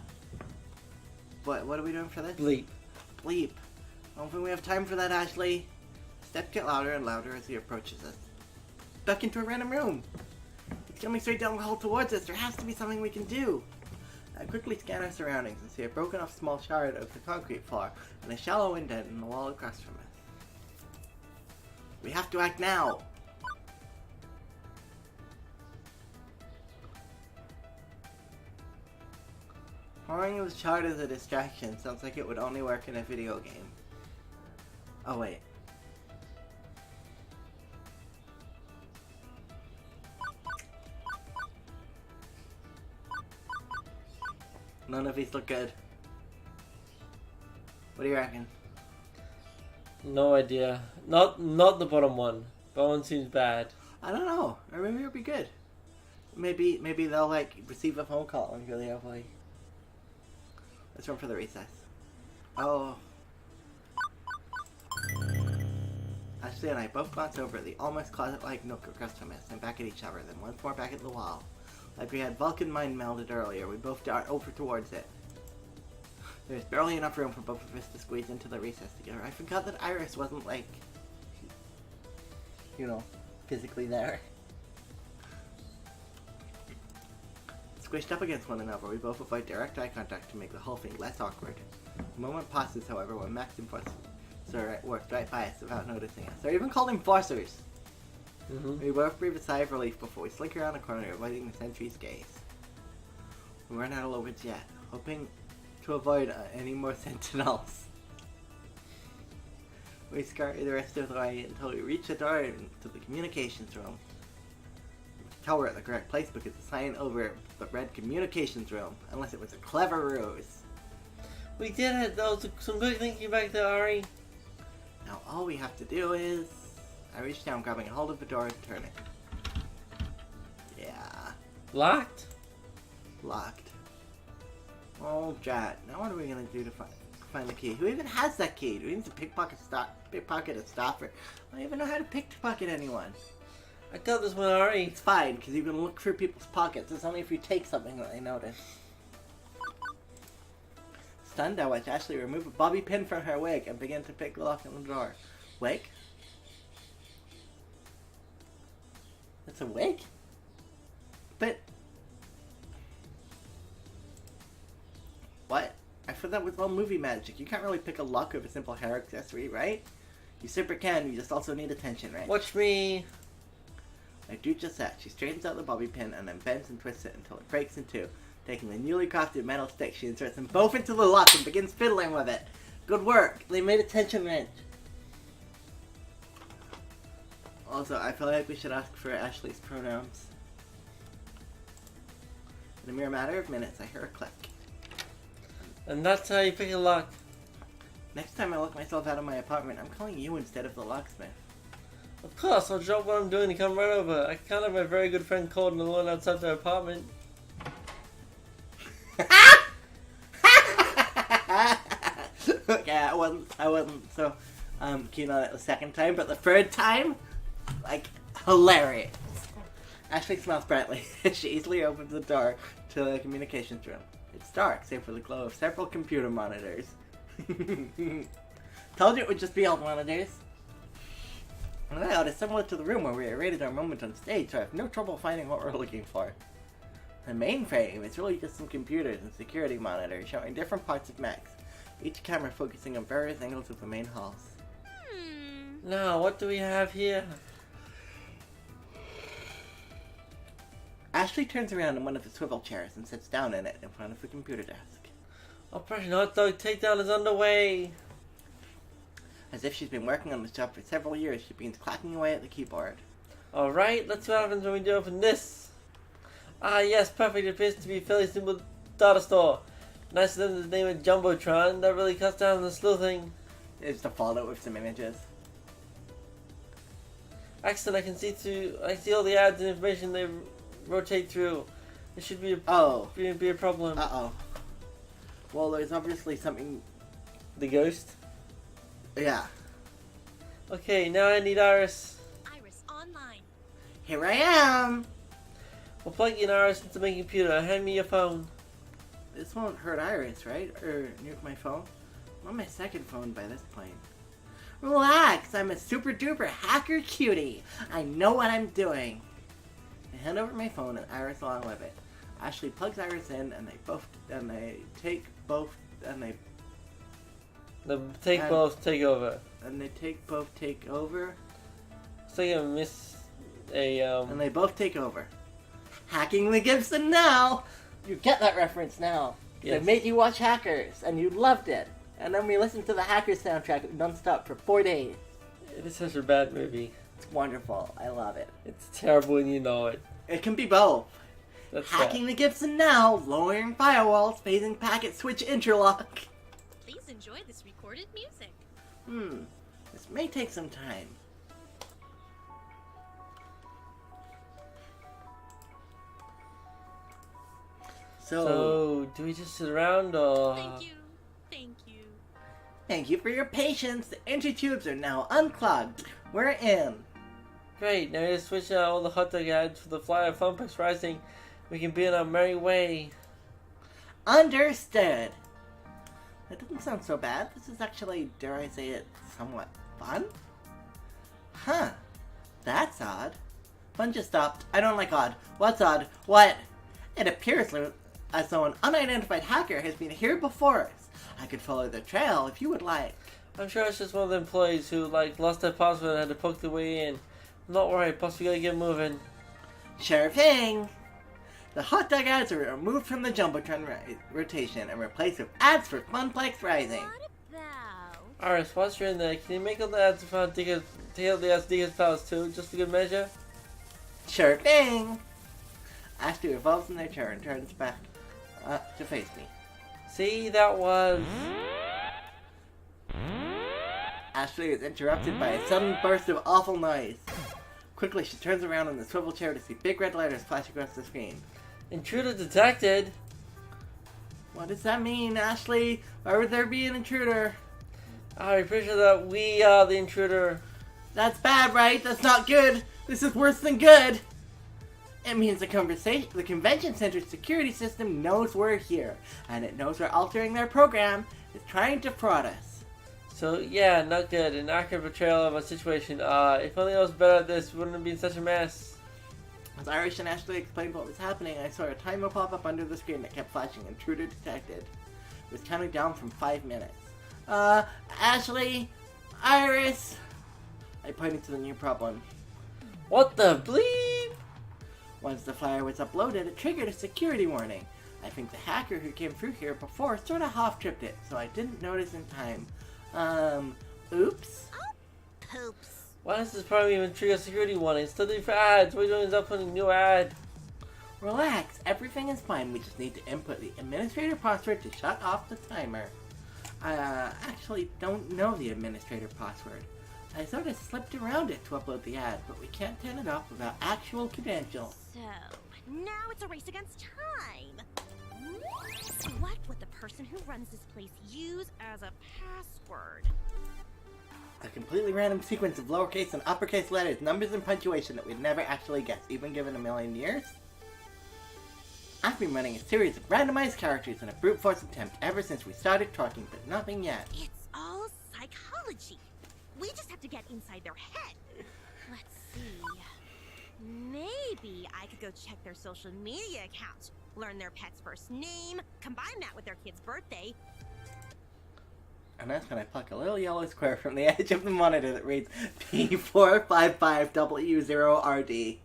What are we doing for this? Bleep. Bleep. I don't think we have time for that, Ashley. Steps get louder and louder as he approaches us. Duck into a random room. It's coming straight down the hall towards us. There has to be something we can do. I quickly scan our surroundings and see a broken off small shard of the concrete floor and a shallow indent in the wall across from us. We have to act now. Pouring the shard as a distraction sounds like it would only work in a video game. Oh wait. None of these look good. What do you reckon? No idea. Not the bottom one. That one seems bad. I don't know. Or maybe it'll be good. Maybe they'll like receive a phone call and really hopefully. Let's run for the recess. Oh. Ashley and I both glance over at the almost closet-like nook across from us and back at each other, then once more back at the wall. Like we had Vulcan mind melded earlier, we both dart over towards it. There's barely enough room for both of us to squeeze into the recess together. I forgot that Iris wasn't like, you know, physically there. Squished up against one another, we both avoid direct eye contact to make the whole thing less awkward. A moment passes, however, when Max Enforcer worked right by us without noticing us. They're even called enforcers! We both breathe a sigh of relief before we slink around the corner, avoiding the sentry's gaze. We weren't out of Lowood yet, hoping to avoid any more sentinels. We scurry the rest of the way until we reach the door to the communications room. Tell we're at the correct place because the sign over the red communications room, unless it was a clever ruse. We did it! That was some good thinking back there, Ari. Now all we have to do is... I reach down, grabbing a hold of the door and turn it. Yeah. Locked? Locked. Oh, Drat. Now what are we gonna do to find the key? Who even has that key? Do we need to pickpocket a stopper? I don't even know how to pickpocket anyone. I got this one, Ari. It's fine, because you can look through people's pockets. It's only if you take something that they notice. Stunned, I watch Ashley remove a bobby pin from her wig and begin to pick the lock on the door. Wig? It's a wig? But... What? I thought that was all movie magic. You can't really pick a lock with a simple hair accessory, right? You super can, you just also need attention, right? Watch me. I do just that. She straightens out the bobby pin and then bends and twists it until it breaks in two. Taking the newly crafted metal stick, she inserts them both into the lock and begins fiddling with it. Good work. They made a tension wrench. Also, I feel like we should ask for Ashley's pronouns. In a mere matter of minutes, I hear a click. And that's how you pick a lock. Next time I lock myself out of my apartment, I'm calling you instead of the locksmith. Of course, I'll drop what I'm doing and come right over. I can't have my very good friend cold and alone outside their apartment. Okay, I wasn't so keen on it the second time, but the third time, like, hilarious. Ashley smiles brightly as she easily opens the door to the communications room. It's dark, save for the glow of several computer monitors. Told you it would just be old monitors. The layout is similar to the room where we rated our moment on stage, so I have no trouble finding what we're looking for. The mainframe is really just some computers and security monitors showing different parts of Max, each camera focusing on various angles of the main halls. Now, what do we have here? Ashley turns around in one of the swivel chairs and sits down in it in front of the computer desk. Operation Hot Dog Takedown is underway. As if she's been working on this job for several years, she begins clacking away at the keyboard. Alright, let's see what happens when we do open this. Ah yes, perfect. It appears to be a fairly simple data store. Nice of them to name it Jumbotron. That really cuts down on the sleuthing. It's the follow with some images. Excellent, I see all the ads and information they rotate through. It should be a problem. Uh-oh. Well, there's obviously something... The ghost? Yeah. Okay, now I need Iris. Iris online. Here I am! We'll plug in Iris into my computer. Hand me your phone. This won't hurt Iris, right? Or nuke my phone? I'm on my second phone by this point. Relax, I'm a super duper hacker cutie. I know what I'm doing. I hand over my phone and Iris along with it. Ashley plugs Iris in and they take both take over. So you miss a And they both take over. Hacking the Gibson now! You get that reference now. Yes. They made you watch Hackers and you loved it. And then we listened to the Hackers soundtrack non-stop for 4 days. It is such a bad movie. It's wonderful. I love it. It's terrible and you know it. It can be both. That's Hacking the Gibson now, lowering firewalls, phasing packet switch interlock. Please enjoy this recorded music. This may take some time. So, do we just sit around or... Thank you. Thank you. Thank you for your patience. The entry tubes are now unclogged. We're in. Great, now we just switch out all the hot dog ads for the flyer Funplex Rising. We can be on our merry way. Understood. That doesn't sound so bad. This is actually, dare I say it, somewhat fun? Huh. That's odd. Fun just stopped. I don't like odd. What's odd? What? It appears as though an unidentified hacker has been here before us. I could follow the trail if you would like. I'm sure it's just one of the employees who, lost their password and had to poke their way in. I'm not worried, plus we gotta get moving. Sure thing. The hot dog ads are removed from the Jumbotron rotation and replaced with ads for Funplex Rising. What about... Iris, whilst you're in there, can you make all the ads for take out the ads Deacon's Palace too, just for good measure? Sure thing. Ashley revolves in their chair and turns back to face me. See, that was... Ashley is interrupted by a sudden burst of awful noise. Quickly, she turns around in the swivel chair to see big red letters flash across the screen. Intruder detected. What does that mean, Ashley? Why would there be an intruder? I'm pretty sure that we are the intruder. That's bad, right? That's not good. This is worse than good. It means the convention center's security system knows we're here, and it knows we're altering their program. It's trying to fraud us. So yeah, not good. An accurate portrayal of a situation. If only I was better at this, we wouldn't have been such a mess. As Irish and Ashley explained what was happening, I saw a timer pop up under the screen that kept flashing. Intruder detected. It was counting down from 5 minutes. Ashley, Iris. I pointed to the new problem. What the bleep? Once the flyer was uploaded, it triggered a security warning. I think the hacker who came through here before sort of half-tripped it, so I didn't notice in time. Oops. Poops. Why does this probably even trigger a security warning? It's still for ads. What are you doing is uploading a new ad. Relax, everything is fine. We just need to input the administrator password to shut off the timer. I actually don't know the administrator password. I sort of slipped around it to upload the ad, but we can't turn it off without actual credentials. So, now it's a race against time. What would the person who runs this place use as a password? A completely random sequence of lowercase and uppercase letters, numbers, and punctuation that we'd never actually guess, even given a million years. I've been running a series of randomized characters in a brute force attempt ever since we started talking, but nothing yet. It's all psychology. We just have to get inside their head. Let's see. Maybe I could go check their social media accounts, learn their pet's first name, combine that with their kid's birthday. And that's when I pluck a little yellow square from the edge of the monitor that reads P455W0RD.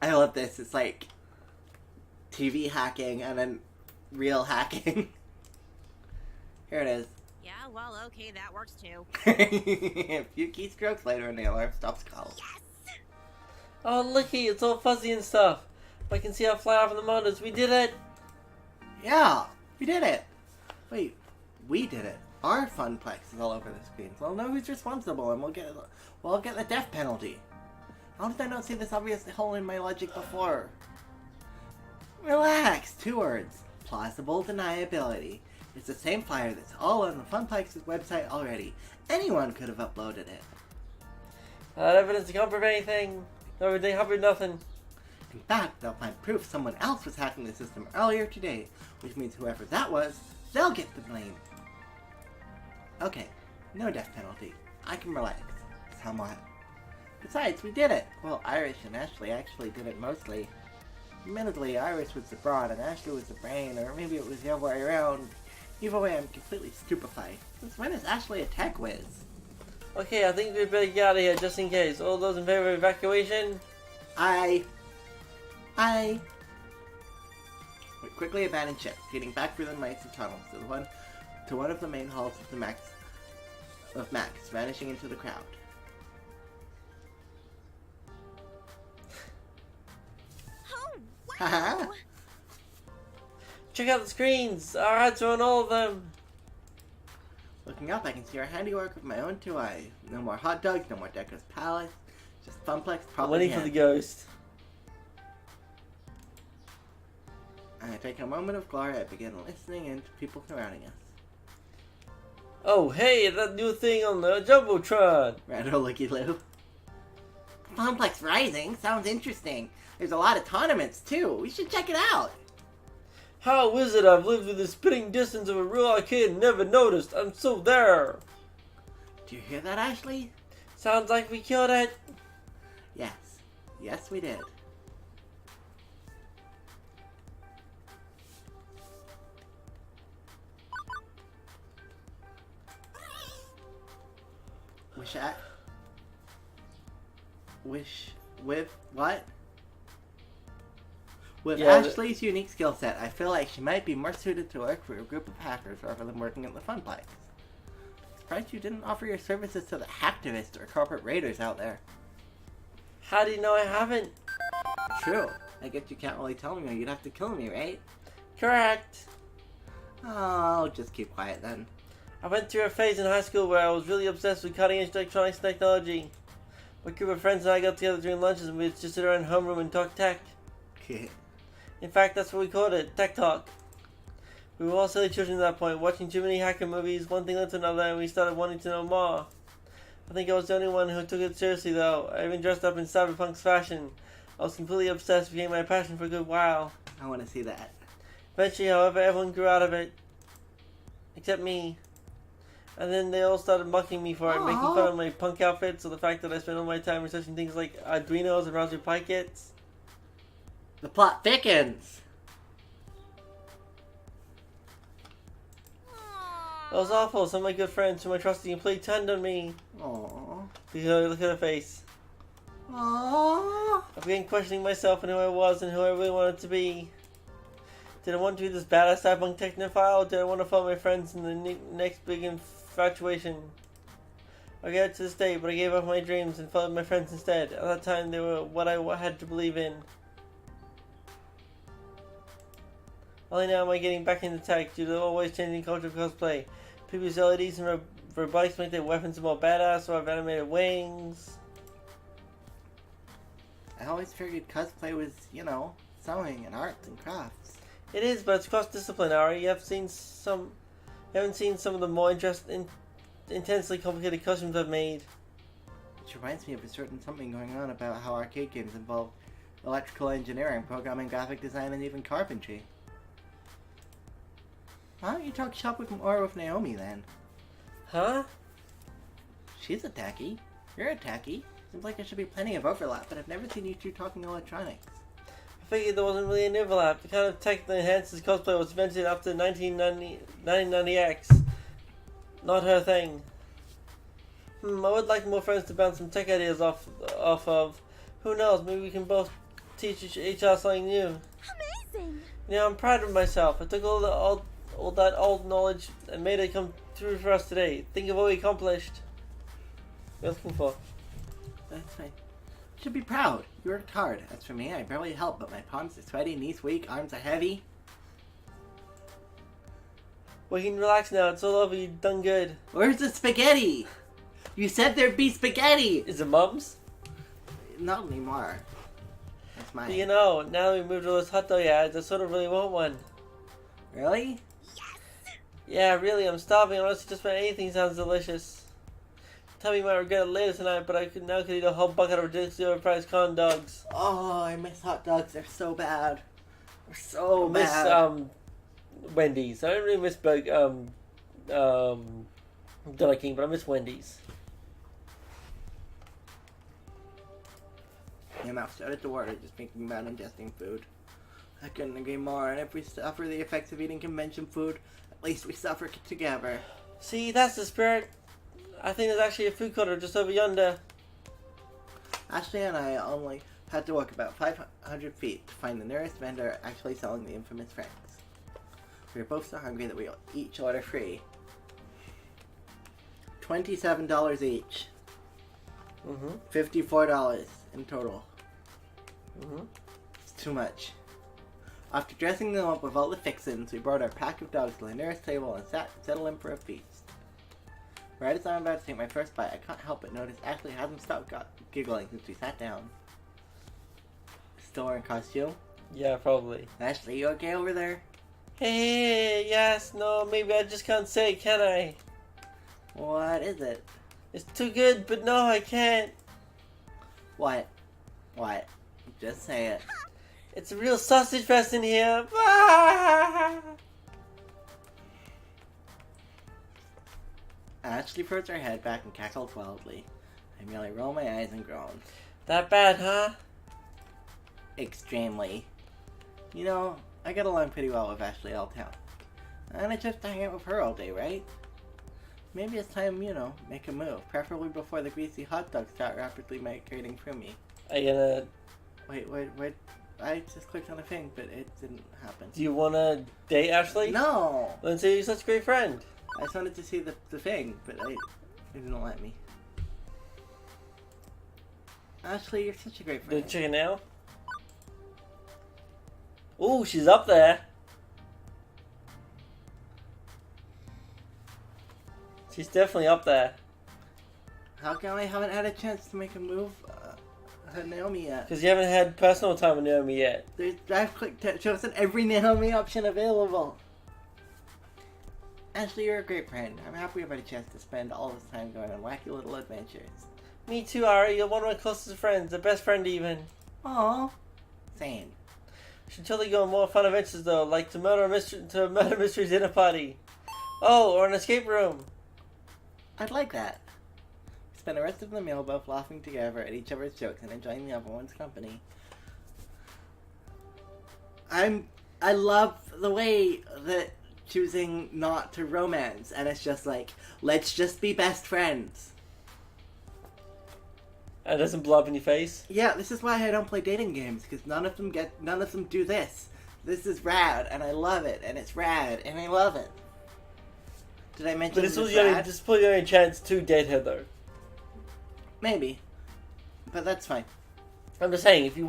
I love this. It's like TV hacking and then real hacking. Here it is. Yeah, well, okay, that works too. A few keystrokes later and the alarm stops calling. Yes! Oh, looky, it's all fuzzy and stuff. I can see how fly off in the mountains. We did it! Yeah, we did it. Wait, we did it. Our funplex is all over the screen. So I'll know who's responsible and we'll get the death penalty. How did I not see this obvious hole in my logic before? Relax. 2 words. Plausible deniability. It's the same flyer that's all on the Funplex's website already. Anyone could have uploaded it. Evidence to come prove anything. No, they covered nothing. In fact, they'll find proof someone else was hacking the system earlier today, which means whoever that was, they'll get the blame. Okay, no death penalty. I can relax. Somewhat. Besides, we did it! Well, Irish and Ashley actually did it mostly. Admittedly, Irish was the brawn and Ashley was the brain, or maybe it was the other way around. Either way, I'm completely stupefied. Since when is Ashley a tech whiz? Okay, I think we better get out of here just in case. All those in favor of evacuation? Aye. We quickly abandoned ship, getting back through the nights of tunnels to one of the main halls of Max, vanishing into the crowd. Oh, Haha. wow! Check out the screens! Our ads are on all of them! Looking up, I can see our handiwork with my own 2 eyes. No more hot dogs, no more Deco's Palace, just Funplex I'm waiting for the ghost. I take a moment of glory. I begin listening in to people surrounding us. Oh, hey, that new thing on the Jumbotron! Randall Looky Loo. Funplex Rising sounds interesting. There's a lot of tournaments too. We should check it out. How is it I've lived within the spitting distance of a real arcade and never noticed? I'm so there! Do you hear that, Ashley? Sounds like we killed it! Yes. Yes, we did. With what? With Ashley's unique skill set, I feel like she might be more suited to work for a group of hackers rather than working at the Funplex. Surprised you didn't offer your services to the hacktivists or corporate raiders out there. How do you know I haven't? True. I guess you can't really tell me or you'd have to kill me, right? Correct. Oh, I'll just keep quiet then. I went through a phase in high school where I was really obsessed with cutting-edge electronics technology. My group of friends and I got together during lunches and we'd just sit around homeroom and talk tech. In fact, that's what we called it, Tech Talk. We were all silly children at that point, watching too many hacker movies, one thing led to another, and we started wanting to know more. I think I was the only one who took it seriously though. I even dressed up in cyberpunk's fashion. I was completely obsessed, became my passion for a good while. I want to see that. Eventually, however, everyone grew out of it. Except me. And then they all started mocking me for it, making fun of my punk outfits or the fact that I spent all my time researching things like Arduinos and Raspberry Pi kits. The plot thickens! That was awful. Some of my good friends whom I trusted completely turned on me. Aww. Look at her face. Aww. I began questioning myself and who I was and who I really wanted to be. Did I want to be this badass cyberpunk technophile, or did I want to follow my friends in the next big infatuation? I got to this day, but I gave up my dreams and followed my friends instead. At that time, they were what I had to believe in. Only now am I getting back into tech due to the always changing culture of cosplay. People use LEDs and robotics make their weapons more badass, or have animated wings. I always figured cosplay was, you know, sewing and arts and crafts. It is, but it's cross-disciplinary. You haven't seen some of the more intensely complicated costumes I've made. Which reminds me of a certain something going on about how arcade games involve electrical engineering, programming, graphic design, and even carpentry. Why don't you talk shop more with Naomi then? Huh? She's a techie. You're a techie. Seems like there should be plenty of overlap, but I've never seen you two talking electronics. I figured there wasn't really an overlap. The kind of tech that enhances cosplay was invented after 1990X. Not her thing. I would like more friends to bounce some tech ideas off of. Who knows, maybe we can both teach each other something new. Amazing! You know, I'm proud of myself. I took all that old knowledge and made it come true for us today. Think of what we accomplished. What are you looking for? That's fine. You should be proud. You worked hard. As for me, I barely helped, but my palms are sweaty, knees weak, arms are heavy. Well, you can relax now. It's all over. You've done good. Where's the spaghetti? You said there'd be spaghetti! Is it Mum's? Not anymore. That's mine. But you know, now that we moved to those hot dog ads, I sort of really want one. Really? Yeah, really, I'm starving. Honestly, just about anything sounds delicious. Tell me you might regret it later tonight, but I could eat a whole bucket of ridiculously overpriced corn dogs. Oh, I miss hot dogs. They're so bad. They're so I miss, bad. Wendy's. I don't really miss Burger King, but I miss Wendy's. My mouth started to water just thinking about ingesting food. I couldn't agree more, and if we suffer the effects of eating convention food, at least we suffer together. See, that's the spirit. I think there's actually a food court just over yonder. Ashley and I only had to walk about 500 feet to find the nearest vendor actually selling the infamous franks. We were both so hungry that we each ordered free. $27 each. $54 in total. It's too much. After dressing them up with all the fixins, we brought our pack of dogs to the nearest table and settled in for a feast. Right as I'm about to take my first bite, I can't help but notice Ashley hasn't stopped giggling since we sat down. Still wearing costume? Yeah, probably. Ashley, you okay over there? Hey, yes, no, maybe I just can't say, can I? What is it? It's too good, but no, I can't. What? What? Just say it. It's a real sausage fest in here. Ah! Ashley throws her head back and cackles wildly. I merely roll my eyes and groan. That bad, huh? Extremely. You know, I get along pretty well with Ashley all town. And I just hang out with her all day, right? Maybe it's time, make a move. Preferably before the greasy hot dogs start rapidly migrating through me. Are you gonna... Wait. I just clicked on a thing, but it didn't happen. Do you wanna date Ashley? No! Then say you're such a great friend. I just wanted to see the thing, but it didn't let me. Ashley, you're such a great friend. The chicken now? Ooh, she's up there. She's definitely up there. How come I haven't had a chance to make a move to Naomi yet? Because you haven't had personal time with Naomi yet. I've chosen every Naomi option available. Ashley, you're a great friend. I'm happy I've had a chance to spend all this time going on wacky little adventures. Me too, Ari. You're one of my closest friends. The best friend, even. Aww. Same. Should totally go on more fun adventures, though, like to murder mystery dinner party. Oh, or an escape room. I'd like that. We spend the rest of the meal both laughing together at each other's jokes and enjoying the other one's company. I love the way that choosing not to romance, and it's just like, let's just be best friends. And it doesn't blow up in your face? Yeah, this is why I don't play dating games, because none of them do this. This is rad, and I love it, and it's rad, and I love it. Did I mention But this was rad? probably your only chance to date her, though. Maybe. But that's fine. I'm just saying, if you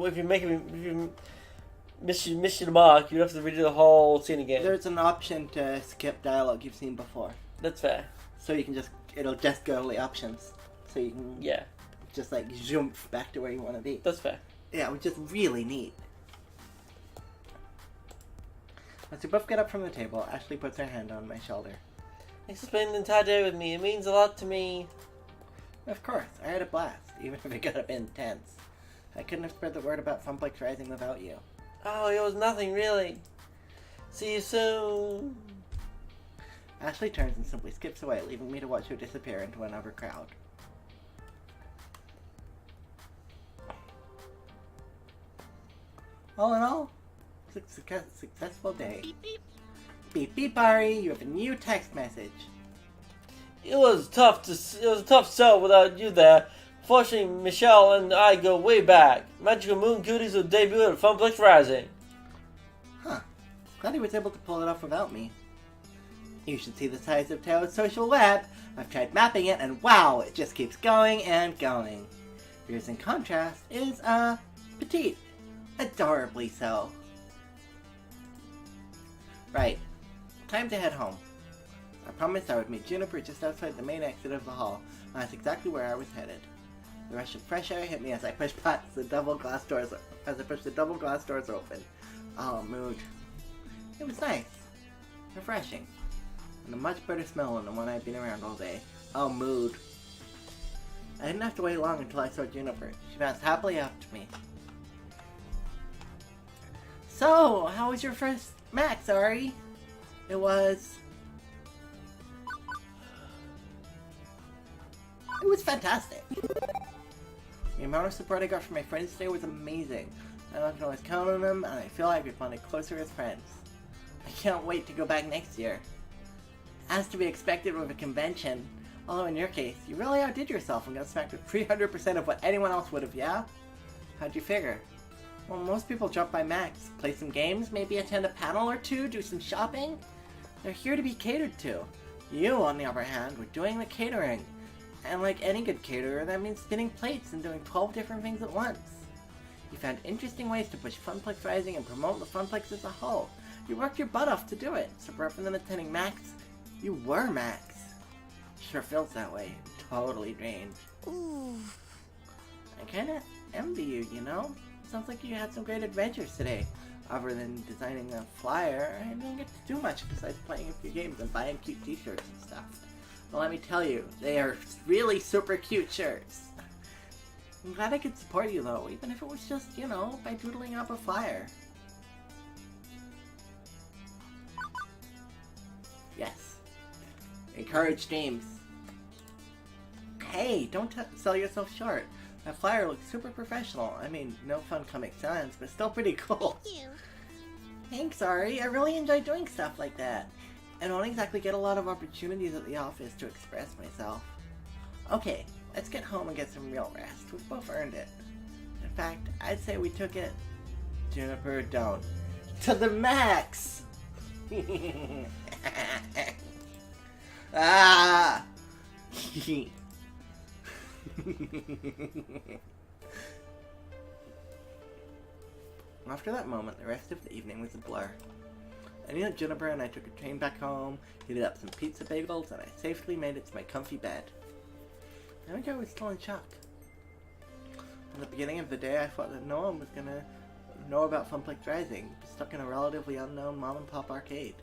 miss your mark, you have to redo the whole scene again. There's an option to skip dialogue you've seen before. That's fair. So you can it'll just go to the options. So you can just like jump back to where you want to be. That's fair. Yeah, which is really neat. As we both get up from the table, Ashley puts her hand on my shoulder. Thanks for spending the entire day with me. It means a lot to me. Of course, I had a blast, even if it got a bit intense. I couldn't have spread the word about Funplex Rising without you. Oh, it was nothing, really. See you soon. Ashley turns and simply skips away, leaving me to watch her disappear into another crowd. All in all, successful day. Beep beep. Beep beep, Ari, you have a new text message. It was a tough sell without you there. Fortunately, Michelle and I go way back. Magical Moon Goodies will debut at Funplex Rising. Huh. Glad he was able to pull it off without me. You should see the size of Tao's social web. I've tried mapping it, and wow, it just keeps going and going. Yours, in contrast, is, petite. Adorably so. Right. Time to head home. I promised I would meet Juniper just outside the main exit of the hall, and that's exactly where I was headed. The rush of fresh air hit me as I pushed past the double glass doors open. Oh, mood. It was nice. Refreshing. And a much better smell than the one I'd been around all day. Oh, mood. I didn't have to wait long until I saw Juniper. She bounced happily after me. So, how was your first Max, Ari? It was fantastic. The amount of support I got from my friends today was amazing. I can always count on them, and I feel like we've bonded closer as friends. I can't wait to go back next year. As to be expected with a convention, although in your case, you really outdid yourself and got smacked with 300% of what anyone else would have, yeah? How'd you figure? Well, most people drop by Max, play some games, maybe attend a panel or two, do some shopping. They're here to be catered to. You, on the other hand, were doing the catering. And like any good caterer, that means spinning plates and doing 12 different things at once. You found interesting ways to push Funplex Rising and promote the Funplex as a whole. You worked your butt off to do it, so rather than attending Max, you were Max. Sure feels that way. Totally drained. Ooh. I kinda envy you, you know? Sounds like you had some great adventures today. Other than designing a flyer, I didn't get to do much besides playing a few games and buying cute t-shirts and stuff. But let me tell you, they are really super cute shirts. I'm glad I could support you though, even if it was just, you know, by doodling up a flyer. Yes. Encourage dreams. Hey, don't sell yourself short. That flyer looks super professional. I mean, no fun Comic Sans, but still pretty cool. Thank you. Thanks, Ari. I really enjoy doing stuff like that. I don't exactly get a lot of opportunities at the office to express myself. Okay, let's get home and get some real rest. We've both earned it. In fact, I'd say we took it, Juniper, don't, to the max! Ah! After that moment, the rest of the evening was a blur. I knew that Juniper and I took a train back home, heated up some pizza bagels, and I safely made it to my comfy bed. I think I was still in shock. At the beginning of the day, I thought that no one was gonna know about Funplex Rising, stuck in a relatively unknown mom-and-pop arcade.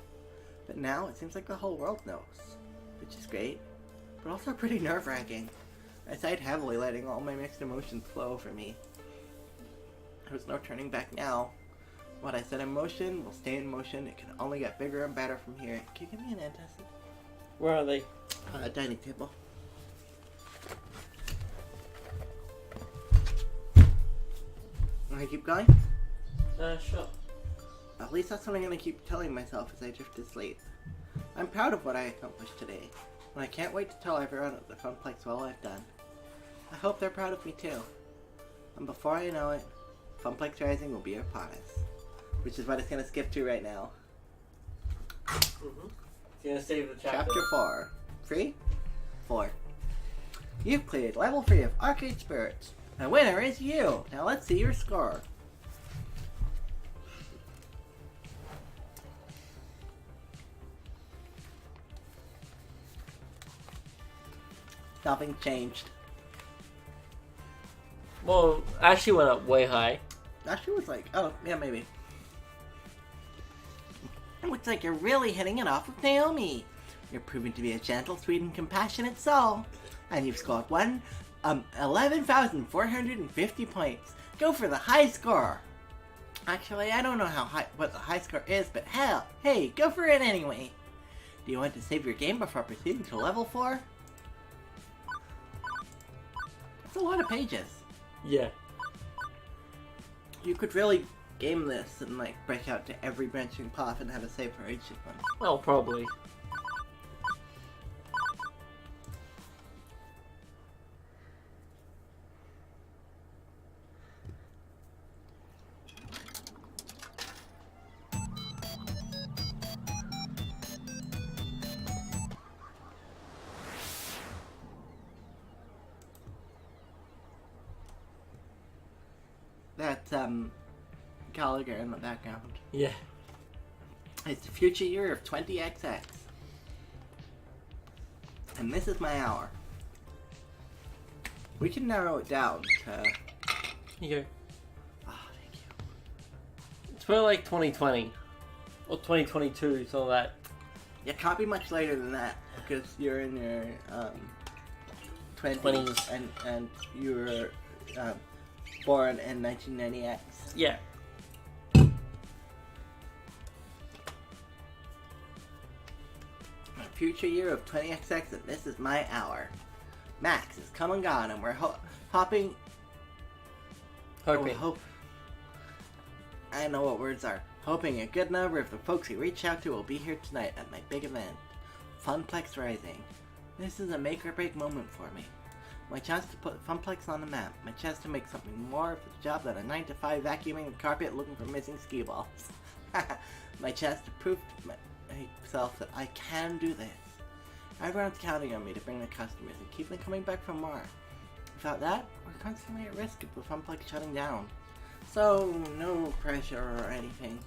But now, it seems like the whole world knows, which is great, but also pretty nerve-wracking. I sighed heavily, letting all my mixed emotions flow over me. There was no turning back now. What I set in motion will stay in motion. It can only get bigger and better from here. Can you give me an antacid? Where are they? Dining table. Want to keep going? Sure. At least that's what I'm going to keep telling myself as I drift to sleep. I'm proud of what I accomplished today, and I can't wait to tell everyone at the Funplex all I've done. I hope they're proud of me too. And before I know it, Funplex Rising will be upon us. Which is what it's going to skip to right now. Mm-hmm. It's going to save the chapter. Chapter 4. 3? 4. You've cleared level 3 of Arcade Spirits. The winner is you. Now let's see your score. Nothing changed. Well, Ashley went up way high. Ashley was like, oh, yeah, maybe. It looks like you're really hitting it off with Naomi. You're proving to be a gentle, sweet, and compassionate soul. And you've scored 11,450 points. Go for the high score. Actually, I don't know what the high score is, but hell, hey, go for it anyway. Do you want to save your game before proceeding to level 4? That's a lot of pages. Yeah. You could really game this and like break out to every branching path and have a save for each of them. Well, probably. That's Gallagher in the background. Yeah. It's the future year of 20XX. And this is my hour. We can narrow it down to... Here you go. Oh, thank you. It's probably like 2020. Or 2022, so that. It can't be much later than that, because you're in your 20s, 20s. and you were born in 1990X. Yeah. Future year of 20XX, and this is my hour. Max is come and gone, and we're hopping. Hoping. I know what words are. Hoping a good number of the folks we reach out to will be here tonight at my big event, Funplex Rising. This is a make or break moment for me. My chance to put Funplex on the map. My chance to make something more of the job than a 9-to-5 vacuuming the carpet looking for missing ski balls. My chance to prove to myself that I can do this. Everyone's counting on me to bring the customers and keep them coming back for more. Without that, we're constantly at risk of the Funplex shutting down. So, no pressure or anything.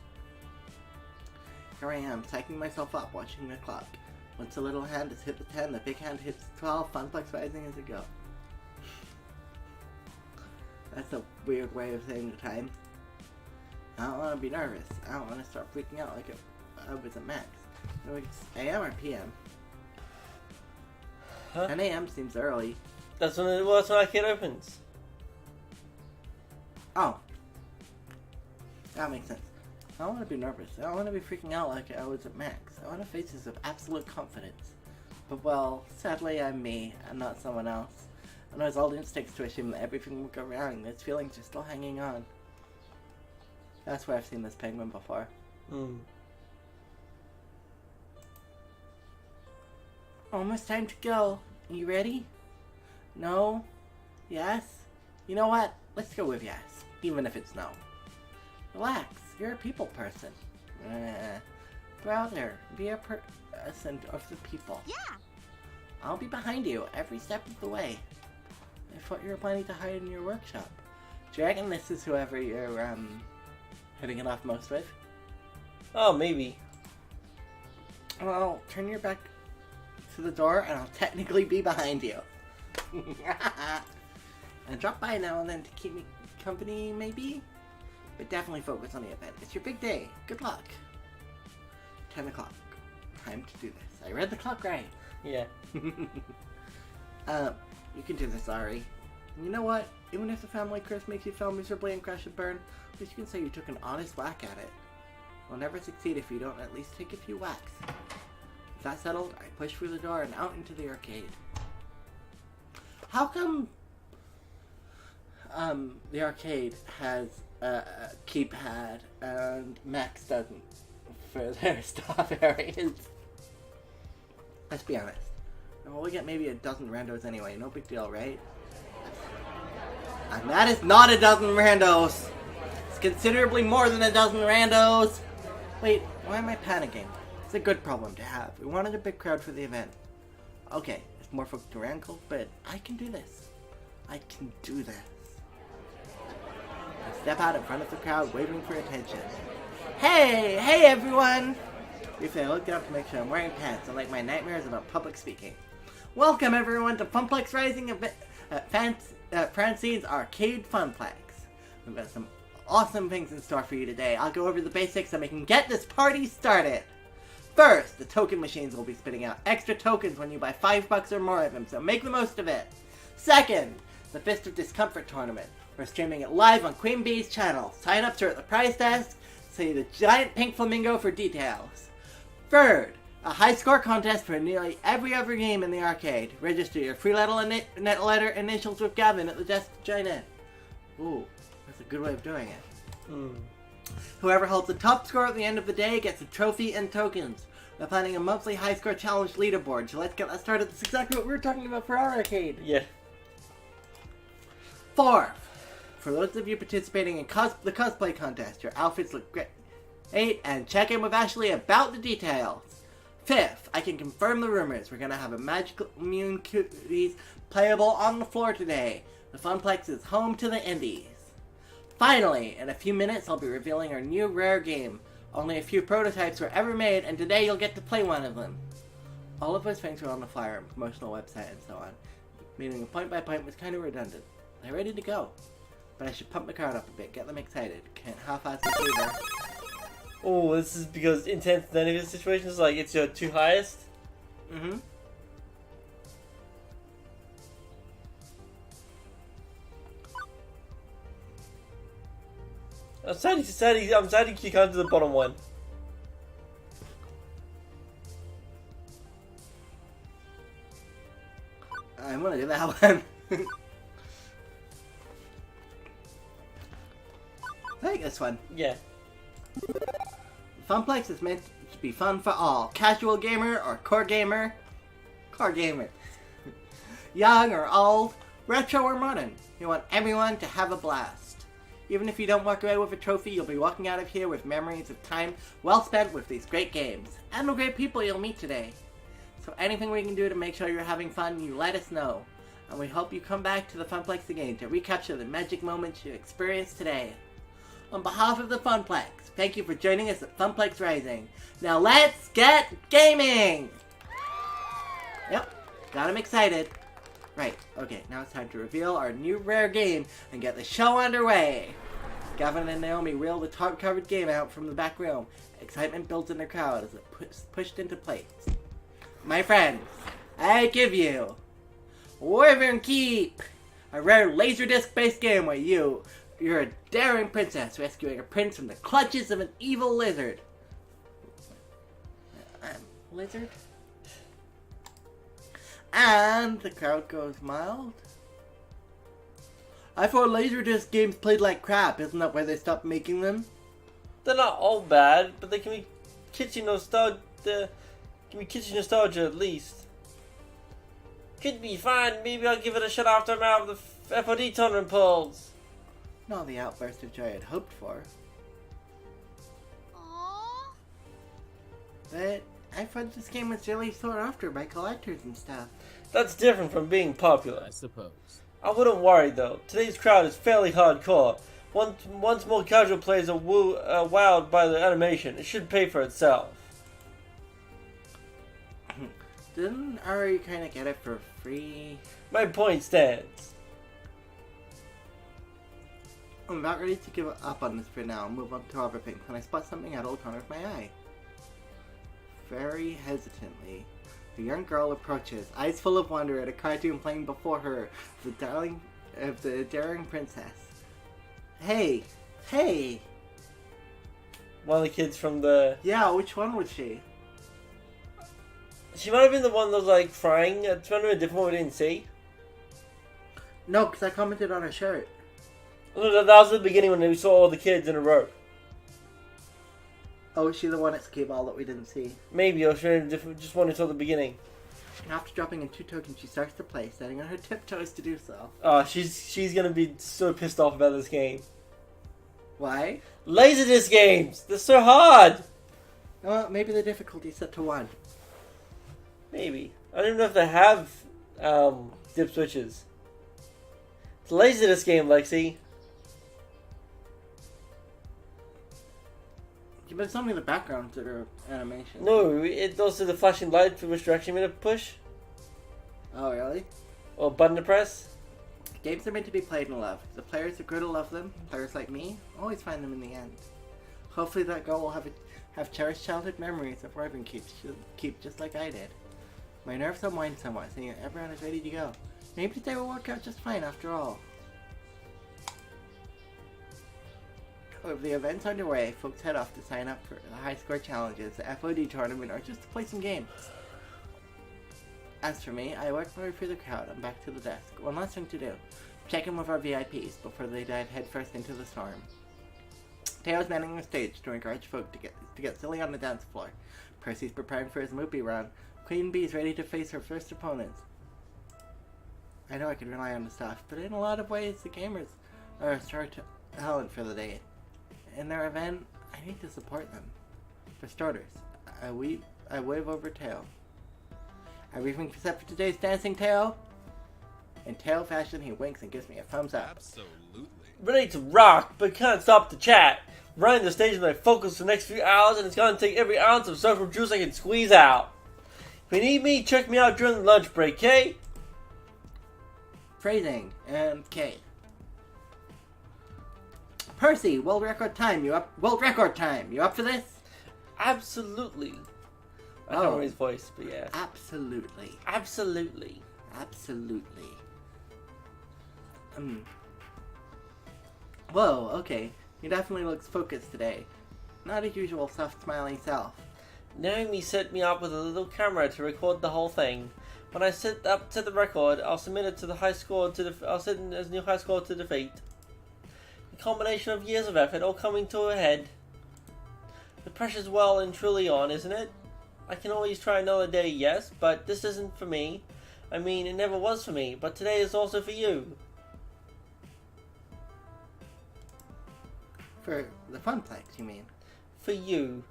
Here I am, psyching myself up, watching the clock. Once the little hand has hit the 10, the big hand hits the 12, Funplex Rising is a go. That's a weird way of saying the time. I don't want to be nervous. I don't want to start freaking out like I was at Max. So it's AM or PM? Huh? 10 AM seems early. That's when the arcade opens. Oh. That makes sense. I don't want to be nervous. I don't want to be freaking out like I was at Max. I want to face this with absolute confidence. But well, sadly I'm me, and not someone else. I know it's all instincts to assume that everything will go wrong. Those feelings are still hanging on. That's where I've seen this penguin before. Almost time to go. Are you ready? No? Yes? You know what? Let's go with yes, even if it's no. Relax, you're a people person. Brother, be a person of the people. Yeah. I'll be behind you every step of the way. I thought you were planning to hide in your workshop. Do you reckon this is whoever you're, hitting it off most with? Oh, maybe. Well, turn your back to the door and I'll technically be behind you. And drop by now and then to keep me company, maybe? But definitely focus on the event. It's your big day. Good luck. 10 o'clock. Time to do this. I read the clock right. Yeah. You can do this, Ari. And you know what? Even if the family curse makes you fail miserably and crash and burn, at least you can say you took an honest whack at it. You'll never succeed if you don't at least take a few whacks. With that settled, I push through the door and out into the arcade. How come the arcade has a keypad and Max doesn't for their stop areas? Let's be honest. Well, we get maybe a dozen randos anyway, no big deal, right? And that is not a dozen randos! It's considerably more than a dozen randos! Wait, why am I panicking? It's a good problem to have. We wanted a big crowd for the event. Okay, it's more folks to wrangle, but I can do this. I can do this. I step out in front of the crowd, waving for attention. Hey! Hey everyone! Briefly, I look down to make sure I'm wearing pants, unlike my nightmares about public speaking. Welcome everyone to Funplex Rising at Francine's Arcade Funplex. We've got some awesome things in store for you today. I'll go over the basics so we can get this party started. First, the token machines will be spitting out extra tokens when you buy $5 or more of them, so make the most of it. Second, the Fist of Discomfort tournament. We're streaming it live on Queen Bee's channel. Sign-ups are at the prize desk. See the giant pink flamingo for details. Third, a high score contest for nearly every other game in the arcade. Register your free letter initials with Gavin at the desk to join in. Ooh, that's a good way of doing it. Whoever holds the top score at the end of the day gets a trophy and tokens. We're planning a monthly high score challenge leaderboard, so let's get that started. That's exactly what we were talking about for our arcade. Yeah. Fourth, for those of you participating in the cosplay contest, your outfits look great. And check in with Ashley about the details. Fifth, I can confirm the rumors. We're going to have a magical immune cuties playable on the floor today. The Funplex is home to the indies. Finally, in a few minutes I'll be revealing our new rare game. Only a few prototypes were ever made, and today you'll get to play one of them. All of those things are on the flyer and promotional website and so on, meaning a point by point was kind of redundant. They're ready to go, but I should pump the crowd up a bit, get them excited. Can't half-ass this either. Oh, this is because intense negative situations, like it's your 2 highest? Mm-hmm. I'm sad you can't do the bottom one. I'm gonna do that one. I like this one. Yeah. Funplex is meant to be fun for all. Casual gamer or core gamer. Core gamer. Young or old. Retro or modern. You want everyone to have a blast. Even if you don't walk away with a trophy, you'll be walking out of here with memories of time well spent with these great games. And the great people you'll meet today. So anything we can do to make sure you're having fun, you let us know. And we hope you come back to the Funplex again to recapture the magic moments you experienced today. On behalf of the Funplex, thank you for joining us at Funplex Rising. Now let's get gaming! Yep, got him excited. Right, okay, now it's time to reveal our new rare game and get the show underway. Gavin and Naomi reel the tarp-covered game out from the back room. Excitement builds in the crowd as it pushed into place. My friends, I give you Wyvern Keep, a rare Laserdisc-based game where you're a daring princess rescuing a prince from the clutches of an evil lizard. Lizard? And the crowd goes mild. I thought Laserdisc games played like crap. Isn't that why they stopped making them? They're not all bad, but they can be kitschy nostalgia. At least. Could be fine. Maybe I'll give it a shot after I'm out of the FOD tournament polls. Not the outburst of joy I'd hoped for. Aww. But I thought this game was really sought after by collectors and stuff. That's different from being popular. I suppose. I wouldn't worry though. Today's crowd is fairly hardcore. Once more casual players are wowed by the animation, it should pay for itself. Didn't Ari kind of get it for free? My point stands. I'm not ready to give up on this for now and move on to other things when I spot something out of the corner of my eye. Very hesitantly, the young girl approaches, eyes full of wonder at a cartoon playing before her, the daring princess. Hey! Hey! One of the kids from the... Yeah, which one was she? She might have been the one that was like crying. It's might have been a different one we didn't see. No, because I commented on her shirt. No, that was at the beginning when we saw all the kids in a row. Oh, is she the one at skee ball that we didn't see? Maybe, or she just one until the beginning. After dropping in 2 tokens, she starts to play, standing on her tiptoes to do so. Oh, she's gonna be so pissed off about this game. Why? Laserdisc games! They're so hard! Well, maybe the difficulty is set to 1. Maybe. I don't even know if they have dip switches. It's a Laserdisc game, Lexi. Yeah, but it's only the backgrounds that are animation. No, it's also the flashing light for which direction you're gonna push. Oh, really? Or button to press. Games are meant to be played and loved. The players who grow to love them, players like me, always find them in the end. Hopefully that girl will have cherished childhood memories of Wyvern Keep just like I did. My nerves unwind somewhat, seeing that everyone is ready to go. Maybe today will work out just fine after all. With the events underway, folks head off to sign up for the high score challenges, the FOD tournament, or just to play some games. As for me, I work my way through the crowd and back to the desk. One last thing to do. Check in with our VIPs before they dive headfirst into the storm. Teo's manning the stage to encourage folk to get silly on the dance floor. Percy's preparing for his movie run. Queen Bee's ready to face her first opponents. I know I can rely on the staff, but in a lot of ways the gamers are a star talent for the day. In their event, I need to support them. For starters, I wave over Teo. Everything set for today's dancing, Teo? In Teo fashion, he winks and gives me a thumbs up. Absolutely. ready to rock, but can't stop to chat. Running the stage is my focus for the next few hours, and it's gonna take every ounce of social juice I can squeeze out. If you need me, check me out during the lunch break, okay? Phrasing and K. Percy, world record time. You up? World record time. You up for this? Absolutely. I don't know his voice, but yeah. Absolutely. Absolutely. Absolutely. Whoa, okay. He definitely looks focused today. Not his usual soft, smiling self. Naomi set me up with a little camera to record the whole thing. When I set the record, I'll submit it to the high score I'll set it as new high score to defeat. A combination of years of effort all coming to a head. The pressure's well and truly on, isn't it? I can always try another day, yes, but this isn't for me. I mean, it never was for me, but today is also for you. For the Funplex, you mean? For you.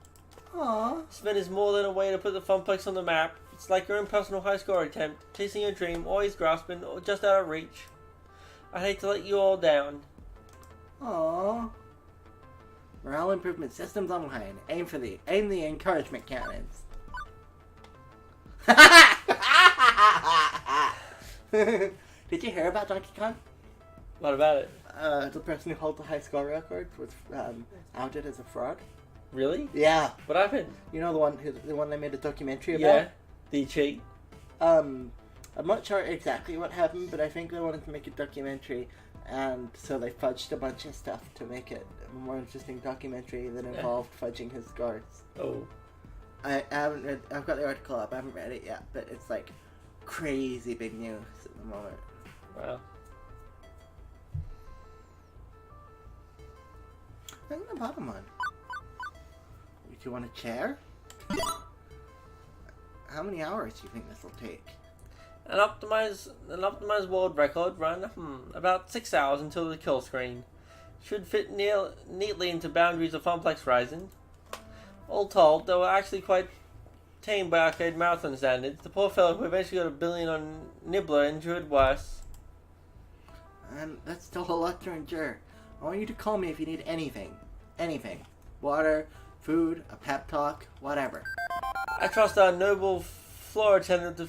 Aww. Spin is more than a way to put the Funplex on the map. It's like your own personal high score attempt, chasing your dream, always grasping, or just out of reach. I'd hate to let you all down. Aww. Morale improvement systems online. Aim the encouragement cannons. Did you hear about Donkey Kong? What about it? The person who held the high score record was outed as a fraud. Really? Yeah. What happened? You know the one they made a documentary about? Yeah. Did he cheat? I'm not sure exactly what happened, but I think they wanted to make a documentary, and so they fudged a bunch of stuff to make it a more interesting documentary that involved fudging his scores. Oh. I haven't read. I've got the article up. I haven't read it yet, but it's like crazy big news at the moment. Wow. Look at the bottom one. Do you want a chair? How many hours do you think this will take? An optimized world record run, about 6 hours until the kill screen. Should fit neatly into boundaries of Funplex Rising. All told, they were actually quite tame by arcade marathon standards. The poor fellow who eventually got a billion on Nibbler endured worse. And that's still a lot to endure. I want you to call me if you need anything. Anything. Water, food, a pep talk, whatever. I trust our noble floor attendant to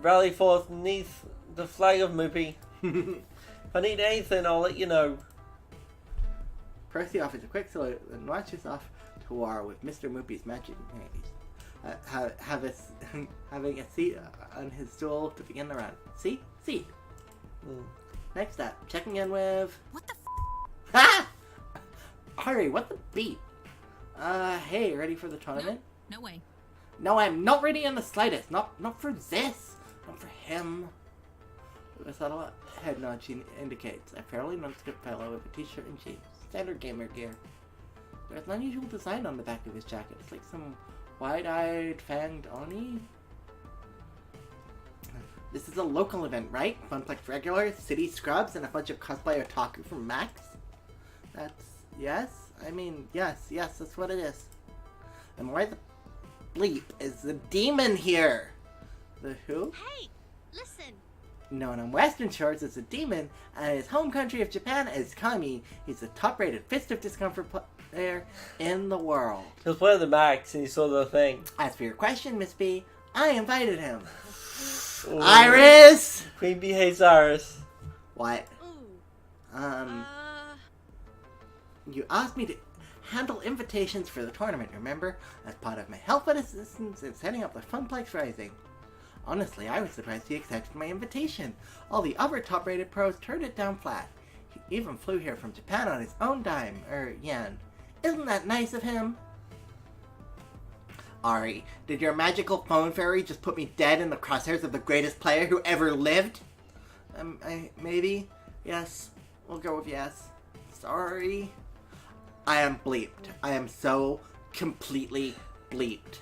rally forth beneath the flag of Moopy. If I need anything, I'll let you know. Percy offers a quick salute and marches off to war with Mr. Moopy's magic maze. Having a seat on his stool to begin the run. Seat? Next up, checking in with... What the Ha! Ari, what the beep? Hey, ready for the tournament? No way. No, I'm not ready in the slightest. Not for this. Not for him. With a subtle head nod, she indicates a fairly nondescript fellow with a t-shirt and jeans. Standard gamer gear. There's an unusual design on the back of his jacket. It's like some wide-eyed, fanged Oni. This is a local event, right? Funplex regulars, city scrubs, and a bunch of cosplay otaku from Max? That's... yes? I mean, yes, that's what it is. And why the bleep is the demon here? The who? Hey, listen. Known on Western Shores as the demon, and his home country of Japan as Kami, he's the top-rated Fist of Discomfort player in the world. He was playing the Max and he saw the thing. As for your question, Miss B, I invited him. Ooh. Iris! Queen Bee hates Iris. What? Ooh. You asked me to handle invitations for the tournament, remember? As part of my help and assistance in setting up the Funplex Rising. Honestly, I was surprised he accepted my invitation. All the other top-rated pros turned it down flat. He even flew here from Japan on his own dime, yen. Isn't that nice of him? Ari, did your magical phone fairy just put me dead in the crosshairs of the greatest player who ever lived? Maybe? Yes. We'll go with yes. Sorry. I am bleeped. I am so completely bleeped.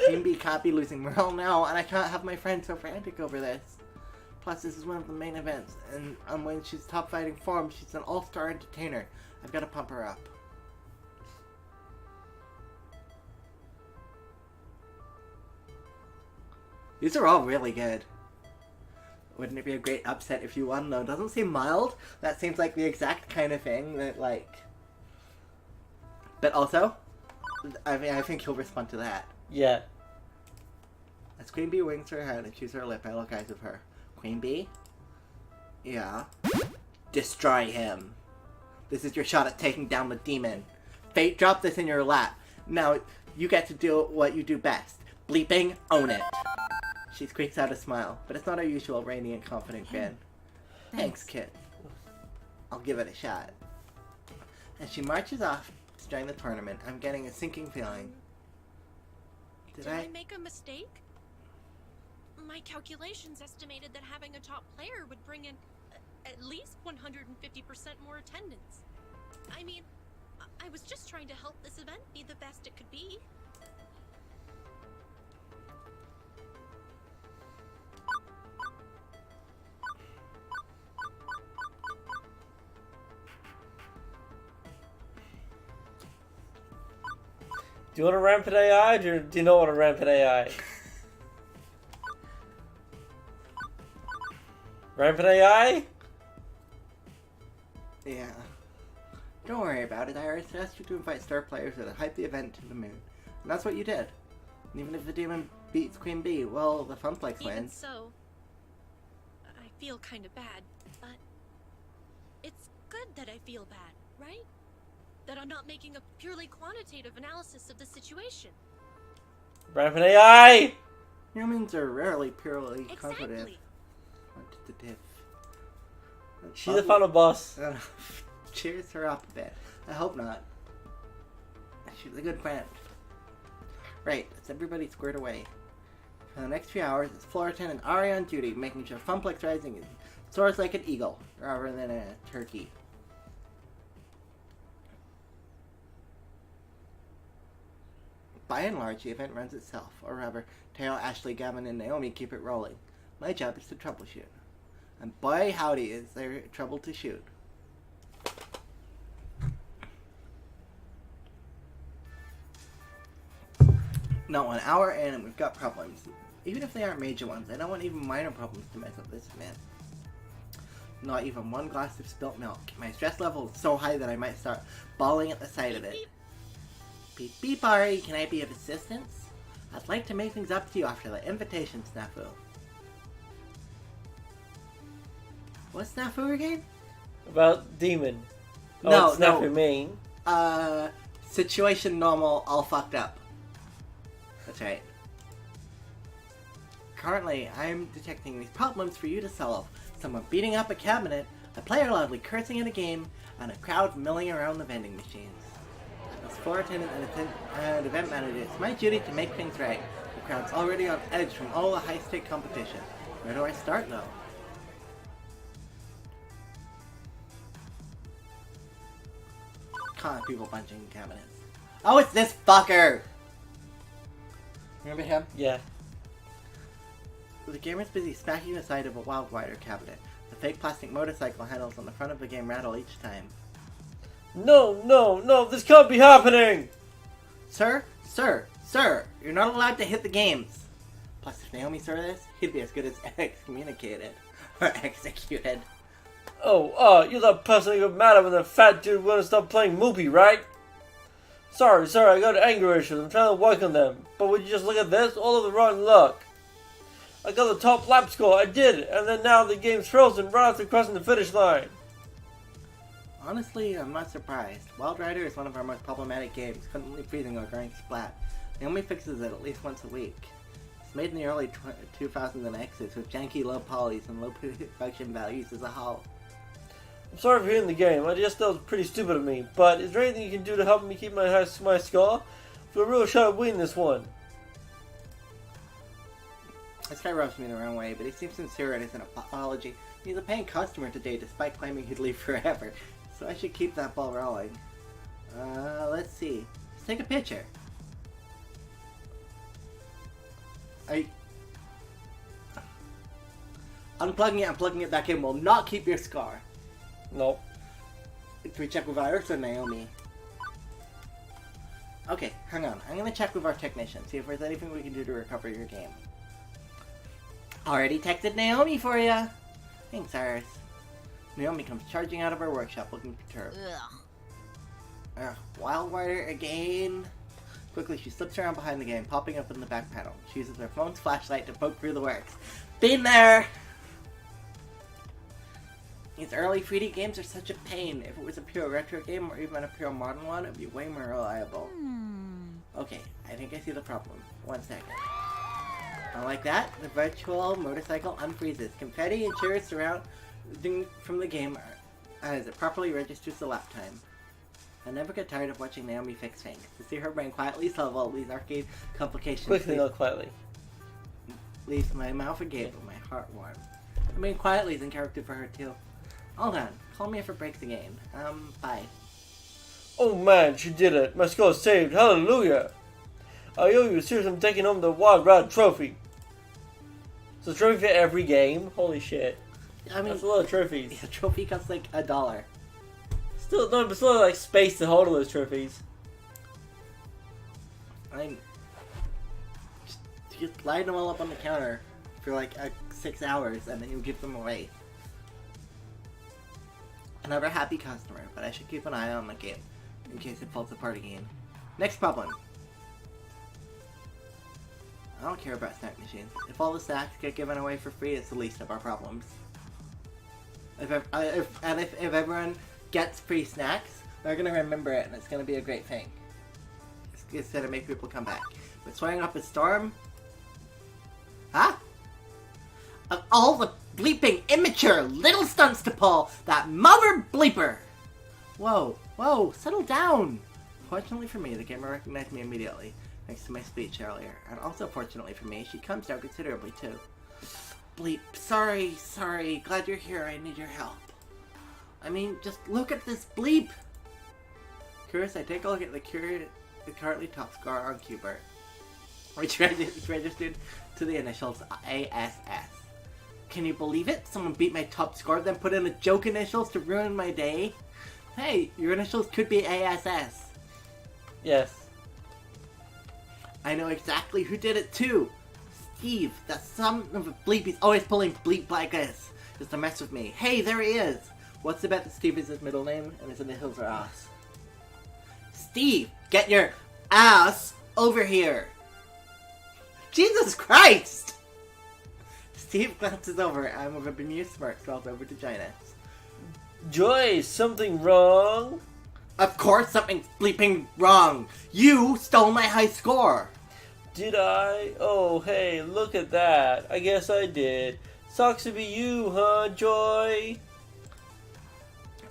Team B can't be losing morale now, and I can't have my friend so frantic over this. Plus, this is one of the main events, and when she's top fighting form, she's an all-star entertainer. I've got to pump her up. These are all really good. Wouldn't it be a great upset if you won, though? Doesn't seem mild. That seems like the exact kind of thing that, like... But also, I mean, I think he'll respond to that. Yeah. As Queen Bee winks her head and chews her lip, I look eyes of her. Queen Bee? Yeah. Destroy him. This is your shot at taking down the demon. Fate dropped this in your lap. Now, you get to do what you do best. Bleeping, own it. She squeaks out a smile, but it's not her usual radiant, confident grin. Thanks, kid. I'll give it a shot. As she marches off to join the tournament, I'm getting a sinking feeling. Did I make a mistake? My calculations estimated that having a top player would bring in at least 150% more attendance. I mean, I was just trying to help this event be the best it could be. Do you want a rampant AI, or do you not want a rampant AI? Rampant AI? Yeah. Don't worry about it. I already asked you to invite star players to hype the event to the moon. And that's what you did. And even if the demon beats Queen Bee, well, the Funplex Even wins. so, I feel kind of bad, but it's good that I feel bad, right? That I'm not making a purely quantitative analysis of the situation. Rampant AI! Humans are rarely purely quantitative. Exactly. Quantitative. She's the final boss. Cheers her up a bit. I hope not. She's a good friend. Right, let's everybody squared away. For the next few hours, it's floor attendant Ari on duty, making sure Funplex Rising soars like an eagle, rather than a turkey. By and large, the event runs itself, or rather, Teo, Ashley, Gavin, and Naomi keep it rolling. My job is to troubleshoot. And boy howdy is there trouble to shoot. Not 1 hour in and we've got problems. Even if they aren't major ones, I don't want even minor problems to mess up this event. Not even one glass of spilt milk. My stress level is so high that I might start bawling at the sight of it. Beep beep Ari, can I be of assistance? I'd like to make things up to you after the invitation snafu. What's snafu again? About demon. Oh, No, it's not no. for me. Situation normal, all fucked up. That's right. Currently, I'm detecting these problems for you to solve. Someone beating up a cabinet, a player loudly cursing at a game, and a crowd milling around the vending machines. As floor attendant and event manager, it's my duty to make things right. The crowd's already on edge from all the high-stake competition. Where do I start, though? Con people punching cabinets. Oh, it's this fucker! Remember him? Yeah. The gamer's busy smacking the side of a Wild Rider cabinet. The fake plastic motorcycle handles on the front of the game rattle each time. No, no, no, this can't be happening! Sir, you're not allowed to hit the games. Plus, if Naomi saw this, he'd be as good as excommunicated. Or executed. Oh, you're that person who got mad when the fat dude wouldn't stop playing Moopy, right? Sorry, I got anger issues. I'm trying to work on them. But would you just look at this? All of the rotten luck. I got the top lap score, I did it, and then now the game's frozen right after crossing the finish line. Honestly, I'm not surprised. Wild Rider is one of our most problematic games, constantly freezing or going splat. Naomi fixes it at least once a week. It's made in the early 2000s with janky low polys and low production values as a whole. I'm sorry for hitting the game, I just thought it was pretty stupid of me, but is there anything you can do to help me keep my score? For a real shot at winning this one. This guy rubs me the wrong way, but he seems sincere in his apology. He's a paying customer today despite claiming he'd leave forever, so I should keep that ball rolling. Let's see. Let's take a picture. Unplugging it and plugging it back in will not keep your scar. Nope. Can we check with Iris or Naomi? Okay, hang on. I'm gonna check with our technician, see if there's anything we can do to recover your game. Already texted Naomi for ya. Thanks, Iris. Naomi comes charging out of her workshop looking perturbed. Ugh. Wild Rider again. Quickly, she slips around behind the game, popping up in the back panel. She uses her phone's flashlight to poke through the works. Been there! These early 3D games are such a pain. If it was a pure retro game or even a pure modern one, it would be way more reliable. Okay, I think I see the problem. 1 second. Unlike that, the virtual motorcycle unfreezes. Confetti and cheers surrounding from the game as it properly registers the lap time. I never get tired of watching Naomi fix things. To see her brain quietly solve all these arcade complications Quickly, not quietly. leaves my mouth agape and my heart warm. I mean, quietly is in character for her too. Hold on, call me if it breaks again. Bye. Oh man, she did it. My score saved. Hallelujah. I owe you serious. I'm taking home the Wild Ride trophy. So trophy for every game? Holy shit. I mean, That's a lot of trophies. a trophy costs like $1. Still, no, but still like space to hold all those trophies. I'm just line them all up on the counter for like 6 hours and then you give them away. Another happy customer, but I should keep an eye on the game in case it falls apart again. Next problem. I don't care about snack machines. If all the snacks get given away for free, it's the least of our problems. If everyone gets free snacks, they're gonna remember it and it's gonna be a great thing. It's gonna make people come back. But swearing up a storm? Huh? Of all the bleeping immature little stunts to pull, that mother bleeper! Whoa, settle down! Fortunately for me, the camera recognized me immediately, thanks to my speech earlier. And also fortunately for me, she comes down considerably too. Bleep, sorry, glad you're here, I need your help. I mean, just look at this bleep! Curious, I take a look at the currently top score on Qbert, which registered to the initials ASS. Can you believe it? Someone beat my top score, then put in a joke initials to ruin my day? Hey, your initials could be ASS. Yes. I know exactly who did it too. Steve, that son of a bleep, he's always pulling bleep like this, just to mess with me. Hey, there he is. What's the bet that Steve is his middle name and his initials are ass? Steve, get your ass over here. Jesus Christ! Steve glances over and with a bemused smirk scrolls over to Gina. Joy, something wrong? Of course something's bleeping wrong. You stole my high score. Did I? Oh, hey, look at that. I guess I did. Sucks to be you, huh, Joy?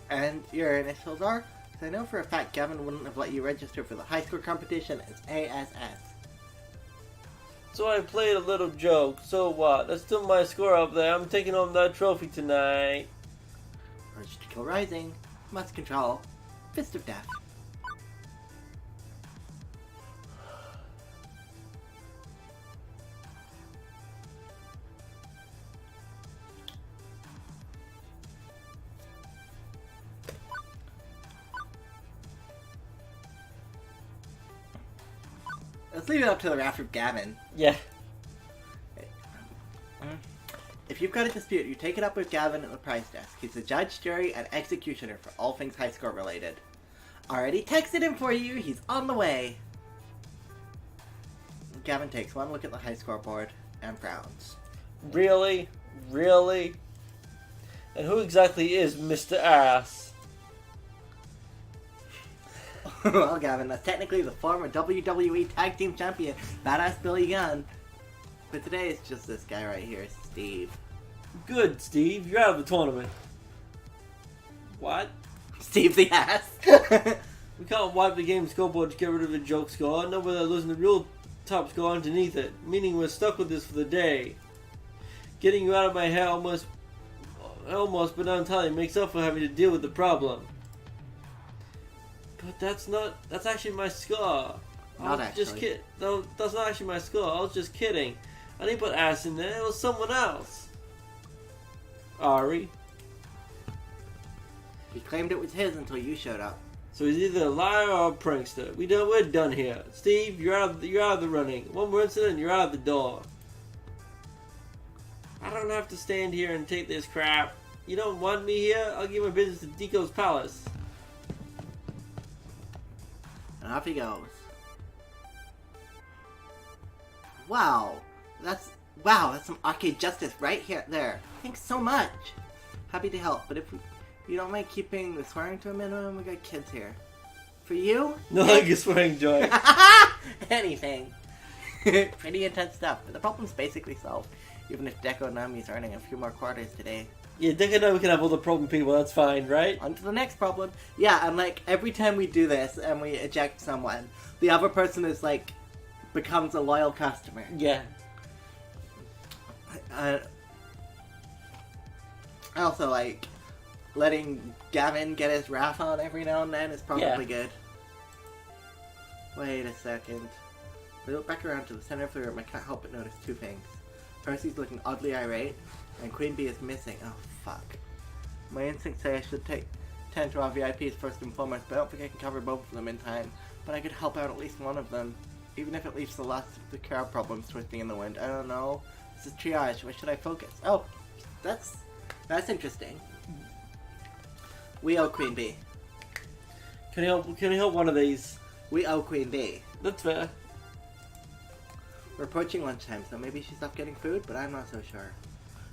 And your initials are? Because I know for a fact Gavin wouldn't have let you register for the high score competition as ASS. So I played a little joke. So what? That's still my score up there. I'm taking home that trophy tonight. Urge to kill rising. Must control. Fist of death. Let's leave it up to the wrath of Gavin. Yeah. If you've got a dispute, you take it up with Gavin at the prize desk. He's the judge, jury, and executioner for all things high score related. Already texted him for you. He's on the way. Gavin takes one look at the high score board and frowns. Really? Really? And who exactly is Mr. Ass? Well, Gavin, that's technically the former WWE Tag Team Champion, Badass Billy Gunn. But today it's just this guy right here, Steve. Good, Steve. You're out of the tournament. What? Steve the ass. We can't wipe the game scoreboard to get rid of the joke score. No, but they're losing the real top score underneath it. Meaning we're stuck with this for the day. Getting you out of my hair almost, but not entirely makes up for having to deal with the problem. But that's actually my score. Not actually. Just kid. No, that's not actually my score. I was just kidding. I didn't put ass in there. It was someone else. Ari. He claimed it was his until you showed up. So he's either a liar or a prankster. We're done here. Steve, you're out of the running. One more incident, you're out of the door. I don't have to stand here and take this crap. You don't want me here? I'll give my business to Deco's palace. And off he goes. Wow, that's some arcade justice right here, there. Thanks so much. Happy to help, but if you don't mind keeping the swearing to a minimum, we got kids here. For you? No, like a swearing joy. Anything. Pretty intense stuff, but the problem's basically solved. Even if Deco Nami's earning a few more quarters today. Yeah, Deco Nami can have all the problem people, that's fine, right? On to the next problem. Yeah, and like, every time we do this and we eject someone, the other person is like, becomes a loyal customer. Yeah. Also, like, letting Gavin get his wrath on every now and then is probably good. Wait a second. We look back around to the center of the room, I can't help but notice two things. Percy's looking oddly irate, and Queen Bee is missing. Oh, fuck. My instincts say I should tend to our VIPs first and foremost, but I don't think I can cover both of them in time. But I could help out at least one of them, even if it leaves the last of the crowd problems twisting in the wind. I don't know. This is triage. Where should I focus? Oh, that's interesting. We owe Queen Bee. Can you help one of these? We owe Queen Bee. That's fair. We're approaching lunchtime, so maybe she's off getting food, but I'm not so sure.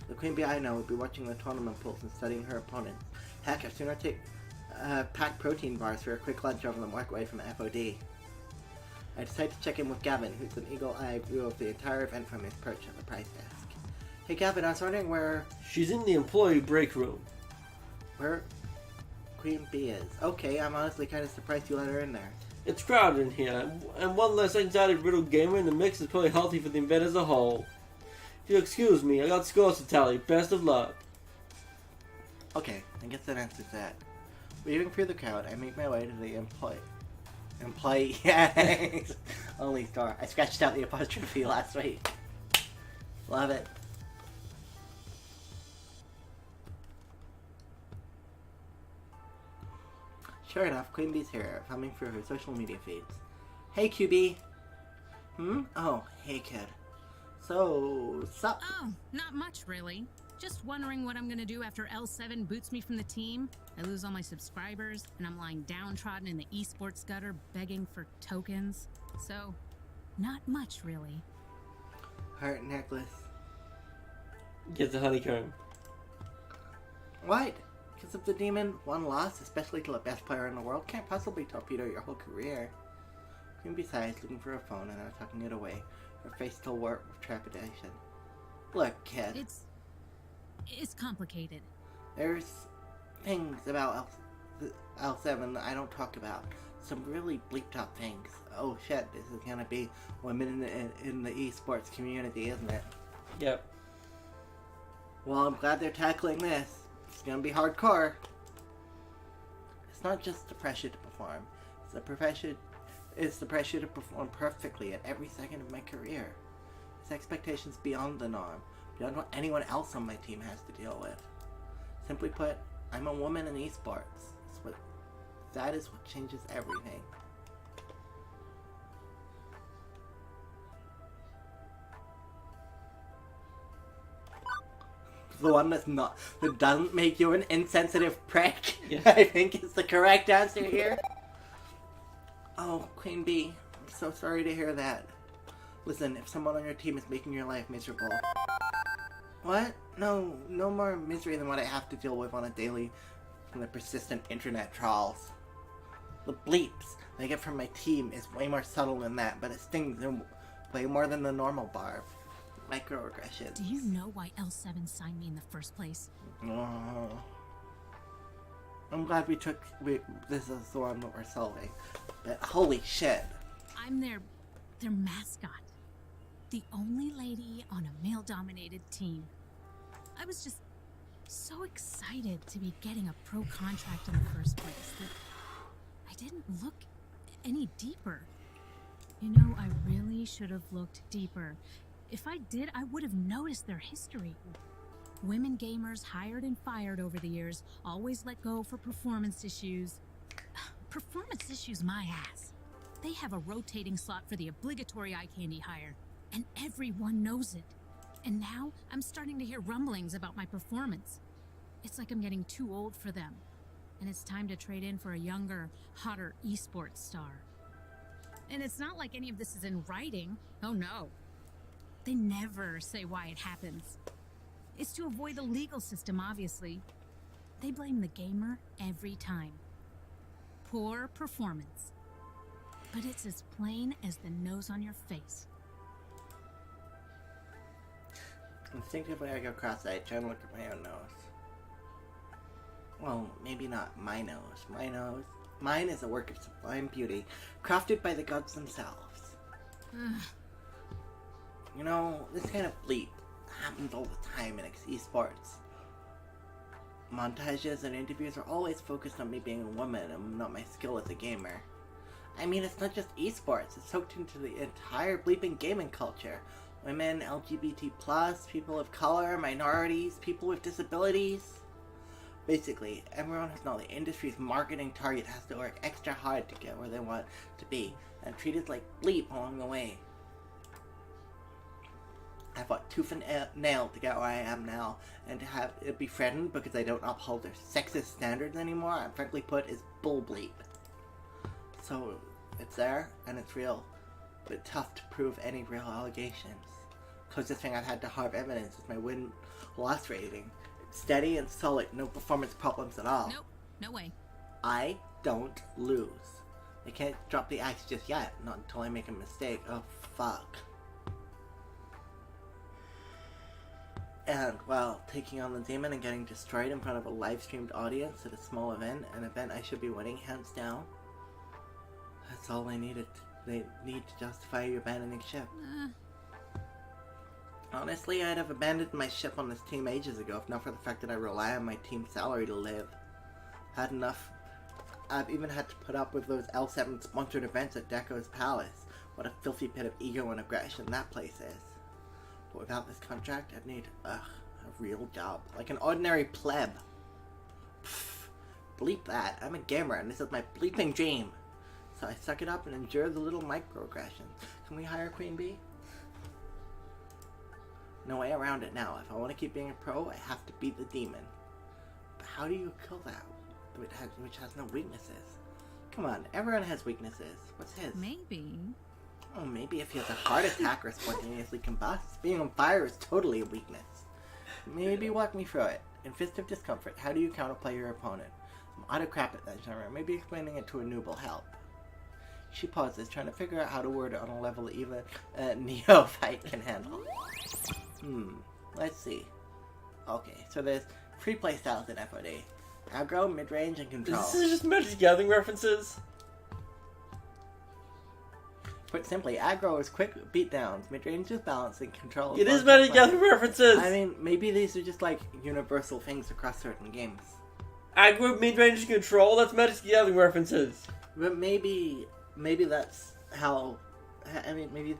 The Queen Bee I know would be watching the tournament pools and studying her opponents. Heck, I'd sooner take pack protein bars for a quick lunch over than walk away from FOD. I decide to check in with Gavin, who's an eagle-eyed view of the entire event from his perch at the prize desk. Hey Gavin, I was wondering where She's in the employee break room. Queen Bee is. Okay, I'm honestly kind of surprised you let her in there. It's crowded in here, and one less anxiety-riddled gamer in the mix is probably healthy for the event as a whole. If you'll excuse me, I got scores to tally. Best of luck. Okay, I guess that answers that. Weaving through the crowd, I make my way to the employee only store. I scratched out the apostrophe last week. Love it. Sure enough, Queen Bee's here, thumbing through her social media feeds. Hey, QB! Oh, hey, kid. So, sup? Oh, not much, really. Just wondering what I'm gonna do after L7 boots me from the team. I lose all my subscribers, and I'm lying downtrodden in the esports gutter begging for tokens. So, not much, really. Heart necklace. Get the honeycomb. What? Because of the demon, one loss, especially to the best player in the world, can't possibly torpedo your whole career. Queen besides looking for a phone and not tucking it away, her face still worked with trepidation. Look, kid. It's complicated. There's things about L7 that I don't talk about. Some really bleeped out things. Oh shit, this is gonna be women in the esports community, isn't it? Yep. Well, I'm glad they're tackling this. It's gonna be hardcore. It's not just the pressure to perform. It's the pressure to perform perfectly at every second of my career. It's expectations beyond the norm, beyond what anyone else on my team has to deal with. Simply put, I'm a woman in esports. That is what changes everything. The one that doesn't make you an insensitive prick, Yeah. I think is the correct answer here. Oh, Queen Bee, I'm so sorry to hear that. Listen, if someone on your team is making your life miserable... What? No more misery than what I have to deal with on a daily from the persistent internet trolls. The bleeps I get from my team is way more subtle than that, but it stings way more than the normal barb. Microaggressions. Do you know why L7 signed me in the first place? Oh. I'm glad this is the one that we're solving. But holy shit. I'm their mascot. The only lady on a male-dominated team. I was just so excited to be getting a pro contract in the first place that I didn't look any deeper. You know, I really should have looked deeper. If I did, I would have noticed their history. Women gamers hired and fired over the years, always let go for performance issues. Performance issues, my ass. They have a rotating slot for the obligatory eye candy hire, and everyone knows it. And now I'm starting to hear rumblings about my performance. It's like I'm getting too old for them. And it's time to trade in for a younger, hotter esports star. And it's not like any of this is in writing. Oh no. They never say why it happens. It's to avoid the legal system, obviously. They blame the gamer every time. Poor performance. But it's as plain as the nose on your face. Instinctively, I go cross-eyed, trying to look at my own nose. Well, maybe not my nose. My nose. Mine is a work of sublime beauty, crafted by the gods themselves. You know, this kind of bleep happens all the time in esports. Montages and interviews are always focused on me being a woman and not my skill as a gamer. I mean, it's not just esports, it's soaked into the entire bleeping gaming culture. Women, LGBT+, people of color, minorities, people with disabilities. Basically, everyone who's not the industry's marketing target has to work extra hard to get where they want to be, and treated like bleep along the way. I fought tooth and nail to get where I am now, and to have it be threatened because I don't uphold their sexist standards anymore, I'm frankly put, is bull bleep. So, it's there, and it's real, but tough to prove any real allegations. Closest thing I've had to hard evidence is my win-loss rating. Steady and solid, no performance problems at all. Nope, no way. I don't lose. I can't drop the axe just yet, not until I make a mistake. Oh, fuck. And, well, taking on the demon and getting destroyed in front of a live-streamed audience at a small event, an event I should be winning, hands down. That's all they needed. They need to justify you abandoning ship. Honestly, I'd have abandoned my ship on this team ages ago, if not for the fact that I rely on my team's salary to live. Had enough. I've even had to put up with those L7 sponsored events at Deco's Palace. What a filthy pit of ego and aggression that place is. But without this contract, I'd need, a real job. Like an ordinary pleb. Pfft, bleep that. I'm a gamer and this is my bleeping dream. So I suck it up and endure the little microaggressions. Can we hire Queen Bee? No way around it now. If I want to keep being a pro, I have to beat the demon. But how do you kill that? Which has no weaknesses. Come on, everyone has weaknesses. What's his? Maybe. Oh, maybe if he has a heart attack or spontaneously combusts. Being on fire is totally a weakness. Maybe walk me through it. In Fist of Discomfort, how do you counterplay your opponent? I'm out of crap at that genre. Maybe explaining it to a noob will help. She pauses, trying to figure out how to word it on a level that even a neophyte can handle. Let's see. Okay, so there's 3 playstyles in FOD. Aggro, mid-range, and control. This is just Magic Gathering references. Put simply, aggro is quick beatdowns, mid-range is balance, and control It is Magic Gathering references. I mean, maybe these are just like universal things across certain games. Aggro, mid-range, and control, that's Magic Gathering references. But maybe that's how, I mean, maybe,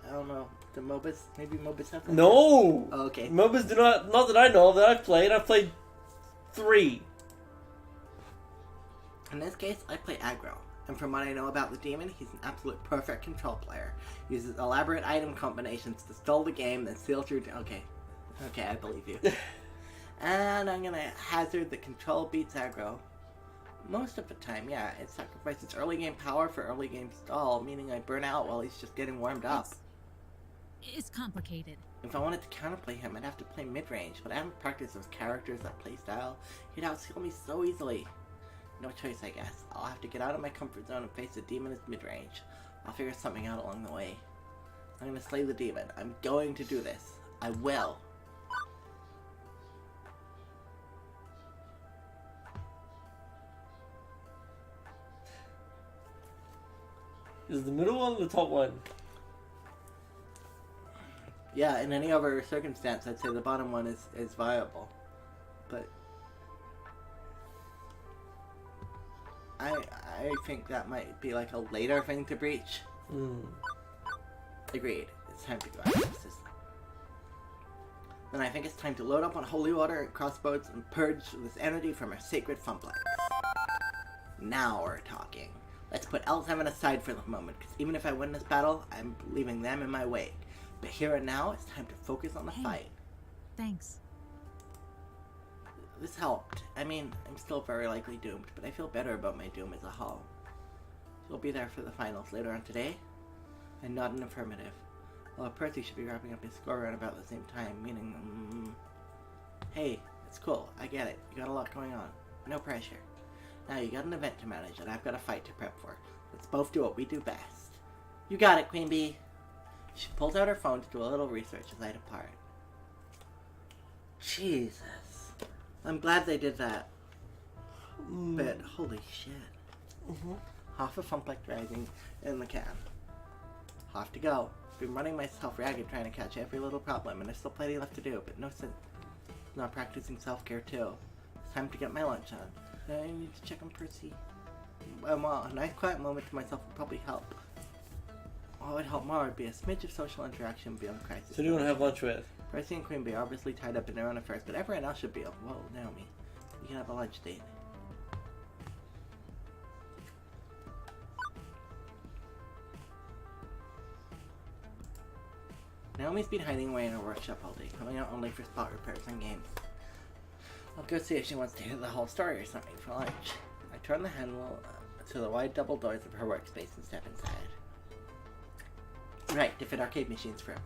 I don't know, the MOBAs, maybe MOBAs have that? No! Oh, okay. MOBAs do not that I know of that I've played 3. In this case, I play aggro. And from what I know about the demon, he's an absolute perfect control player. He uses elaborate item combinations to stall the game, then seal through... Okay, I believe you. And I'm gonna hazard the control beats aggro. Most of the time, yeah, it sacrifices early game power for early game stall, meaning I burn out while he's just getting warmed up. It's complicated. If I wanted to counterplay him, I'd have to play mid-range, but I haven't practiced those characters, that playstyle. He'd outskill me so easily. No choice, I guess. I'll have to get out of my comfort zone and face the demon as mid-range. I'll figure something out along the way. I'm gonna slay the demon. I'm going to do this. I will. Is the middle one or the top one? Yeah, in any other circumstance, I'd say the bottom one is viable. But I think that might be like a later thing to breach. Agreed. It's time to go after the system. Then I think it's time to load up on holy water and crossbows and purge this entity from our sacred fumblex. Now we're talking. Let's put L7 aside for the moment, because even if I win this battle, I'm leaving them in my wake. But here and now, it's time to focus on the Hey. fight. Thanks. This helped. I mean, I'm still very likely doomed, but I feel better about my doom as a whole. You'll be there for the finals later on today? And not an affirmative. Although Percy should be wrapping up his score around about the same time, meaning, hey, it's cool, I get it. You got a lot going on. No pressure. Now you got an event to manage, and I've got a fight to prep for. Let's both do what we do best. You got it, Queen Bee. She pulls out her phone to do a little research as I depart. Jesus. I'm glad they did that. But holy shit. Half a Funklex Rising in the can. Half to go. Been running myself ragged trying to catch every little problem, and there's still plenty left to do, but no sense not practicing self-care too. It's time to get my lunch on. I need to check on Percy. Well, a nice quiet moment to myself would probably help. What would help more would be a smidge of social interaction beyond crisis. So who do you want to have lunch with? Percy and Queen Bee are obviously tied up in their own affairs, but everyone else should be able. Whoa, Naomi. We can have a lunch date. Naomi's been hiding away in her workshop all day, coming out only for spot repairs and games. I'll go see if she wants to hear the whole story or something for lunch. I turn the handle to the wide double doors of her workspace and step inside. Right, to fit arcade machines for him.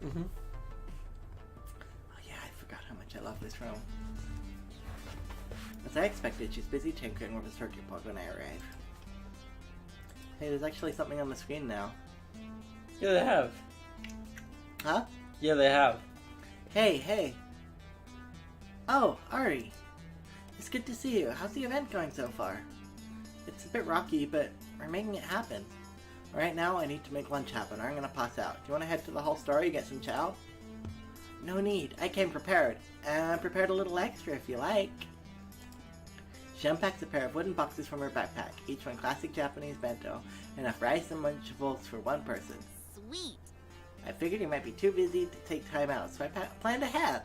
Mm-hmm. Oh yeah, I forgot how much I love this room. As I expected, she's busy tinkering with a circuit board when I arrive. Hey, there's actually something on the screen now. Yeah, they have. Huh? Yeah, they have. Hey. Oh, Ari. It's good to see you. How's the event going so far? It's a bit rocky, but we're making it happen. Right now, I need to make lunch happen, or I'm gonna pass out. Do you want to head to the whole story, get some chow? No need. I came prepared. And I prepared a little extra if you like. She unpacks a pair of wooden boxes from her backpack, each one classic Japanese bento, enough rice and Lunchables for one person. Sweet. I figured you might be too busy to take time out, so I planned ahead.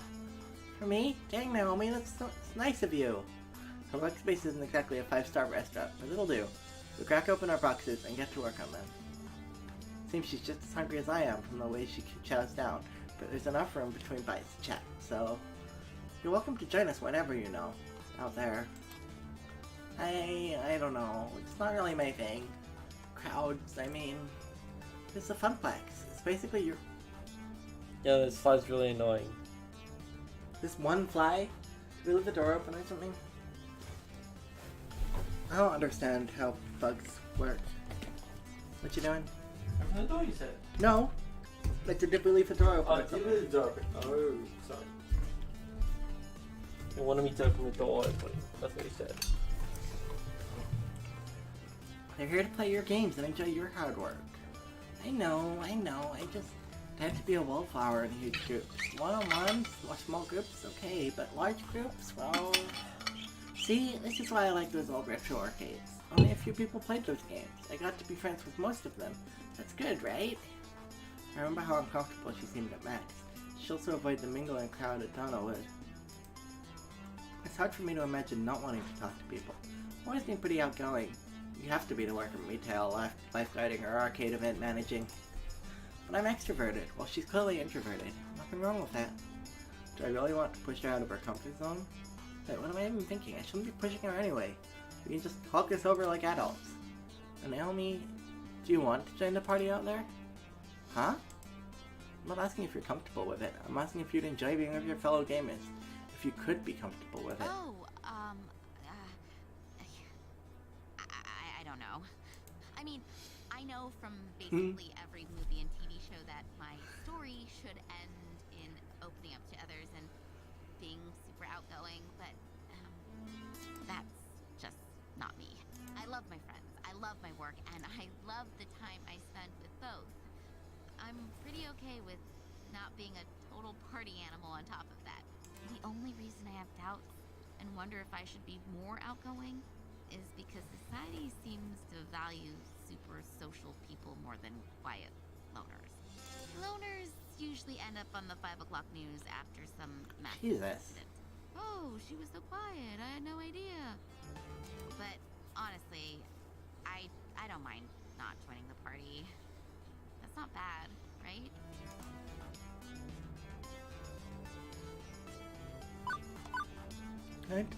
For me? Dang, Naomi, that's nice of you. Her workspace isn't exactly a 5-star restaurant, but it'll do. We'll crack open our boxes and get to work on them. Seems she's just as hungry as I am from the way she chows down, but there's enough room between bites to chat, so you're welcome to join us whenever you know, out there. I don't know, it's not really my thing. Crowds, I mean, it's a funplex. It's basically your... Yeah, this fly's really annoying. This one fly? Did we leave the door open or something? I don't understand how bugs work. What you doing? Open the door, you said. No! Like, did we leave the door open Oh, or you something? leave the door open. Oh, sorry. You wanted me to open the door open. That's what you said. They're here to play your games and enjoy your hard work. I know. I have to be a wallflower in huge groups. One-on-ones, or small groups, okay, but large groups, well... See, this is why I like those old retro arcades. Only a few people played those games. I got to be friends with most of them. That's good, right? I remember how uncomfortable she seemed at Max. She also avoided the mingling crowd at Donna would. It's hard for me to imagine not wanting to talk to people. I've always been pretty outgoing. You have to be to work in retail, lifeguarding, or arcade event managing. But I'm extroverted, while she's clearly introverted. Nothing wrong with that. Do I really want to push her out of her comfort zone? Wait, what am I even thinking? I shouldn't be pushing her anyway. We can just talk this over like adults. And Naomi, do you want to join the party out there? Huh? I'm not asking if you're comfortable with it. I'm asking if you'd enjoy being with your fellow gamers. If you could be comfortable with it. Oh, I don't know. I mean, I know from basically every movie and TV show that my story should end in opening up to others and being super outgoing, but that's just not me. I love my friends, I love my work, and I love the time I spend with both. I'm pretty okay with not being a total party animal on top of that. The only reason I have doubts and wonder if I should be more outgoing is because society seems to value super social people more than quiet loners. Loners usually end up on the 5 o'clock news after some massive Jesus. incident. Oh, she was so quiet, I had no idea. But honestly, I don't mind not joining the party. That's not bad, right?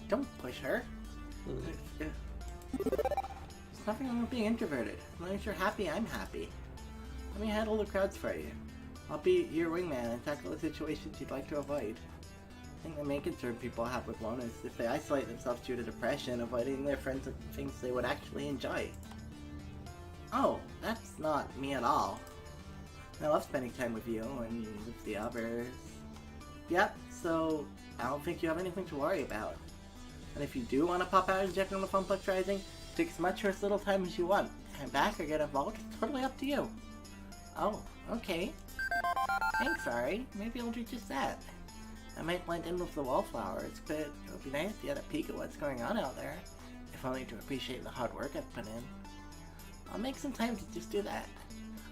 Don't push her. There's nothing wrong with being introverted. As long as you're happy, I'm happy. Let me handle the crowds for you. I'll be your wingman and tackle the situations you'd like to avoid. I think the main concern people have with loneliness is if they isolate themselves due to depression, avoiding their friends and things they would actually enjoy. Oh, that's not me at all. I love spending time with you and with the others. Yep, so I don't think you have anything to worry about. And if you do want to pop out and check on the Funplex Rising, take as much or as little time as you want. Hang back or get involved, it's totally up to you. Oh, okay. Thanks, Ari. Maybe I'll do just that. I might blend in with the wallflowers, but it would be nice to get a peek at what's going on out there. If only to appreciate the hard work I've put in. I'll make some time to just do that.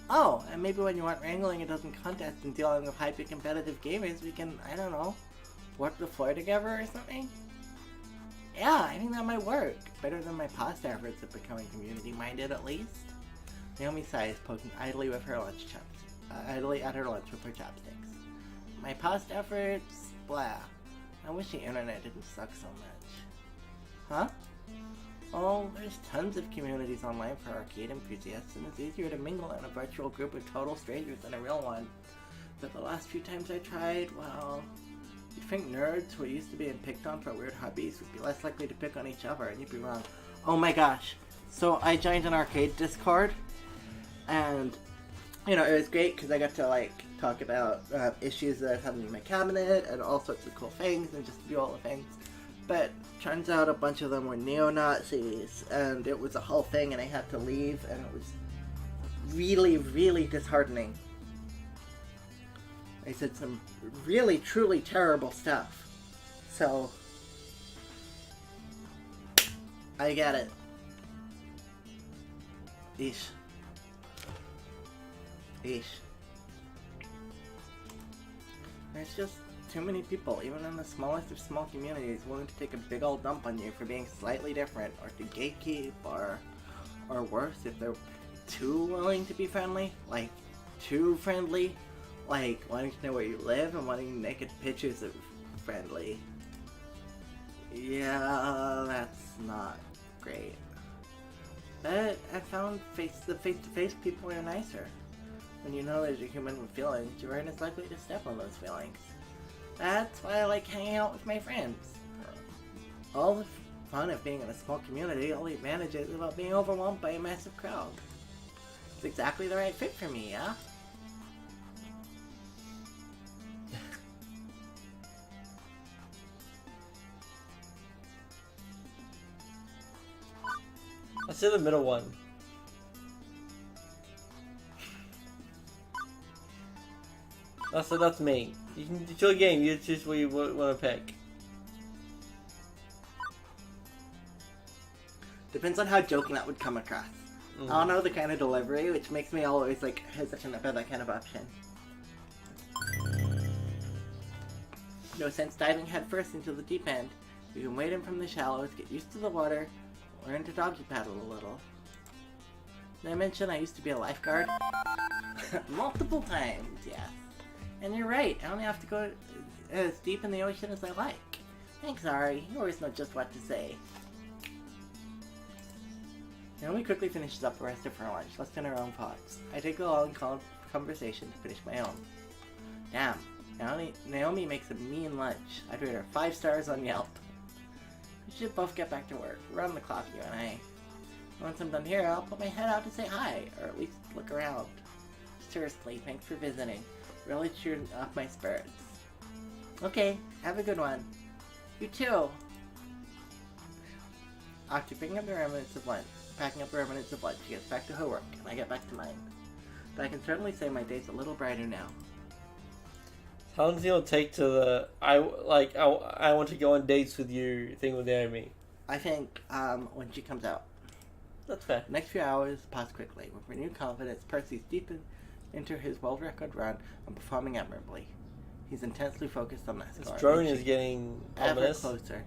Oh, and maybe when you aren't wrangling a dozen contests and dealing with hyper-competitive gamers, we can, I don't know, work the floor together or something? Yeah, I think that might work. Better than my past efforts of becoming community-minded, at least. Naomi sighs, poking idly at her lunch with her chopsticks. My past efforts, blah. I wish the internet didn't suck so much. Huh? Oh, there's tons of communities online for arcade enthusiasts, and it's easier to mingle in a virtual group of total strangers than a real one. But the last few times I tried, well, you'd think nerds who are used to being picked on for weird hobbies would be less likely to pick on each other, and you'd be wrong. Oh my gosh. So I joined an arcade Discord, and, you know, it was great because I got to, like, talk about issues that I've had in my cabinet and all sorts of cool things and just do all the things. But turns out a bunch of them were neo-Nazis, and it was a whole thing, and I had to leave, and it was really, really disheartening. They said some really, truly terrible stuff. So, I get it. Eesh. There's just too many people, even in the smallest of small communities, willing to take a big old dump on you for being slightly different, or to gatekeep, or worse, if they're too willing to be friendly, like, too friendly, like, wanting to know where you live and wanting naked pictures of friendly. Yeah, that's not great. But I found the face-to-face people are nicer. When you know there's a human with feelings, you aren't as likely to step on those feelings. That's why I like hanging out with my friends. All the fun of being in a small community only advantages about being overwhelmed by a massive crowd. It's exactly the right fit for me, yeah? I said the middle one. That's me. You can it's your game. You choose what you want to pick. Depends on how joking that would come across. I don't know the kind of delivery, which makes me always like hesitant about that kind of option. No sense diving headfirst into the deep end. You can wade in from the shallows, get used to the water, learn to doggy paddle a little. Did I mention I used to be a lifeguard? Multiple times, yes. And you're right, I only have to go as deep in the ocean as I like. Thanks, Ari. You always know just what to say. Naomi quickly finishes up the rest of her lunch, less than her own thoughts. I take a long conversation to finish my own. Damn, Naomi makes a mean lunch. I'd rate her 5 stars on Yelp. We should both get back to work. We're on the clock, you and I. Once I'm done here, I'll put my head out to say hi, or at least look around. Seriously, thanks for visiting. Really cheered up my spirits. Okay, have a good one. You too. After packing up the remnants of lunch, she gets back to her work, and I get back to mine. But I can certainly say my day's a little brighter now. How long does it take to the I want to go on dates with you thing with Naomi? I think when she comes out. That's fair. The next few hours pass quickly. With renewed confidence, Percy's deep into his world record run and performing admirably. He's intensely focused on that score. This drone is getting ever closer.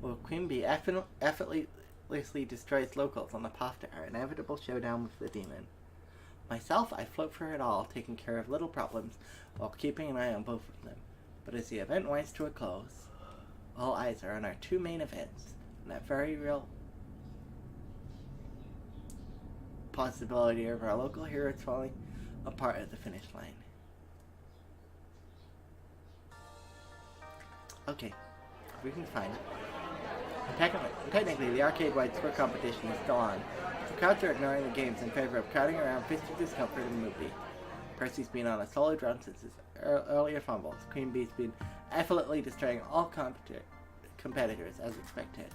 Well, Queen Bee effortlessly destroys locals on the path to our inevitable showdown with the demon. Myself, I float for it all, taking care of little problems while keeping an eye on both of them. But as the event winds to a close... all eyes are on our two main events, and that very real possibility of our local heroes falling apart at the finish line. Okay, we can find it. Technically, the arcade-wide score competition is still on. The crowds are ignoring the games in favor of crowding around Fist of Discomfort in the movie. Percy's been on a solid run since his earlier fumbles. Queen Bee's been effortlessly destroying all competitors as expected.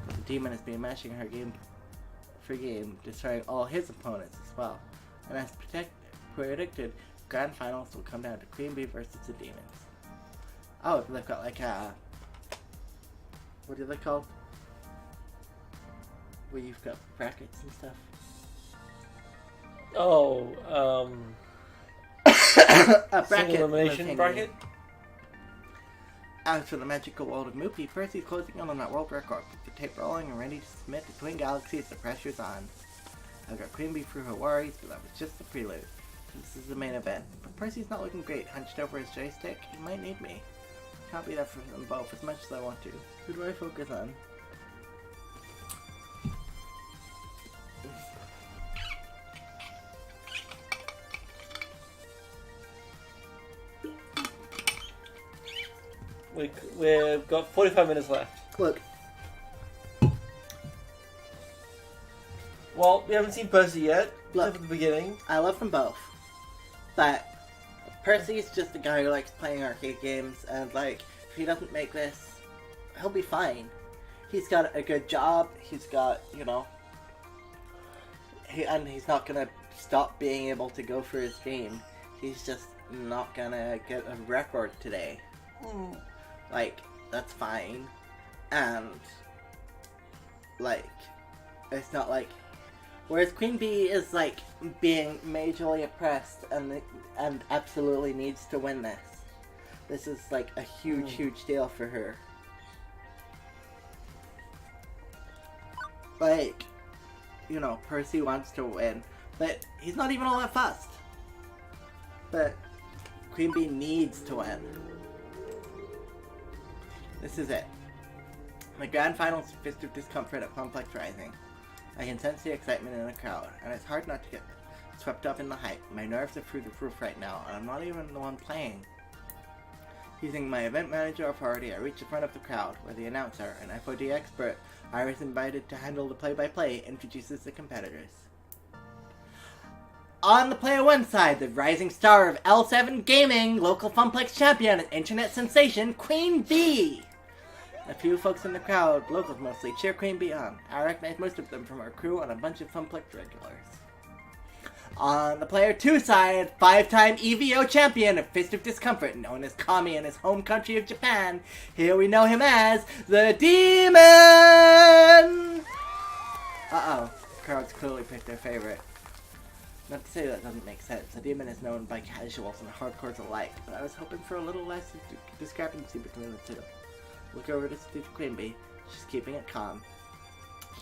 But the demon has been matching her game for game, destroying all his opponents as well. And as predicted, grand finals will come down to Queen Bee versus the demons. Oh, they've got like a... what are they called? Where you've got brackets and stuff. Oh, a bracket. single elimination bracket? As for the magical world of Moopy, Percy's closing in on that world record, with the tape rolling and ready to submit to Twin Galaxies. The pressure's on. I've got Queen Bee through her worries, but that was just the prelude. This is the main event. But Percy's not looking great, hunched over his joystick. He might need me. Can't be there for them both as much as I want to. Who do I focus on? We've got 45 minutes left. Look, Well, we haven't seen Percy yet. Look. Except for the beginning. I love them both. But Percy's just a guy who likes playing arcade games, and like, if he doesn't make this, he'll be fine. He's got a good job, he's got, you know, and he's not gonna stop being able to go for his game. He's just not gonna get a record today. Like, that's fine. And, like, it's not like... Whereas Queen Bee is, like, being majorly oppressed and absolutely needs to win this. This is, like, a huge, huge deal for her. Like, you know, Percy wants to win, but he's not even all that fussed. But Queen Bee needs to win. This is it. The grand finals of Fist of Discomfort at Complex Rising. I can sense the excitement in the crowd, and it's hard not to get swept up in the hype. My nerves are through the roof right now, and I'm not even the one playing. Using my event manager authority, I reach the front of the crowd, where the announcer, an FOD expert I was invited to handle the play-by-play, introduces the competitors. On the Player 1 side, the rising star of L7 Gaming, local Funplex champion and internet sensation, Queen Bee! A few folks in the crowd, locals mostly, cheer Queen Bee on. I recognize most of them from our crew and a bunch of Funplex regulars. On the Player 2 side, 5-time EVO champion of Fist of Discomfort, known as Kami in his home country of Japan. Here we know him as the Demon! Uh-oh, the crowd's clearly picked their favorite. Not to say that doesn't make sense. The Demon is known by casuals and hardcores alike, but I was hoping for a little less discrepancy between the two. Look over to Steve Queen Bee. She's keeping it calm.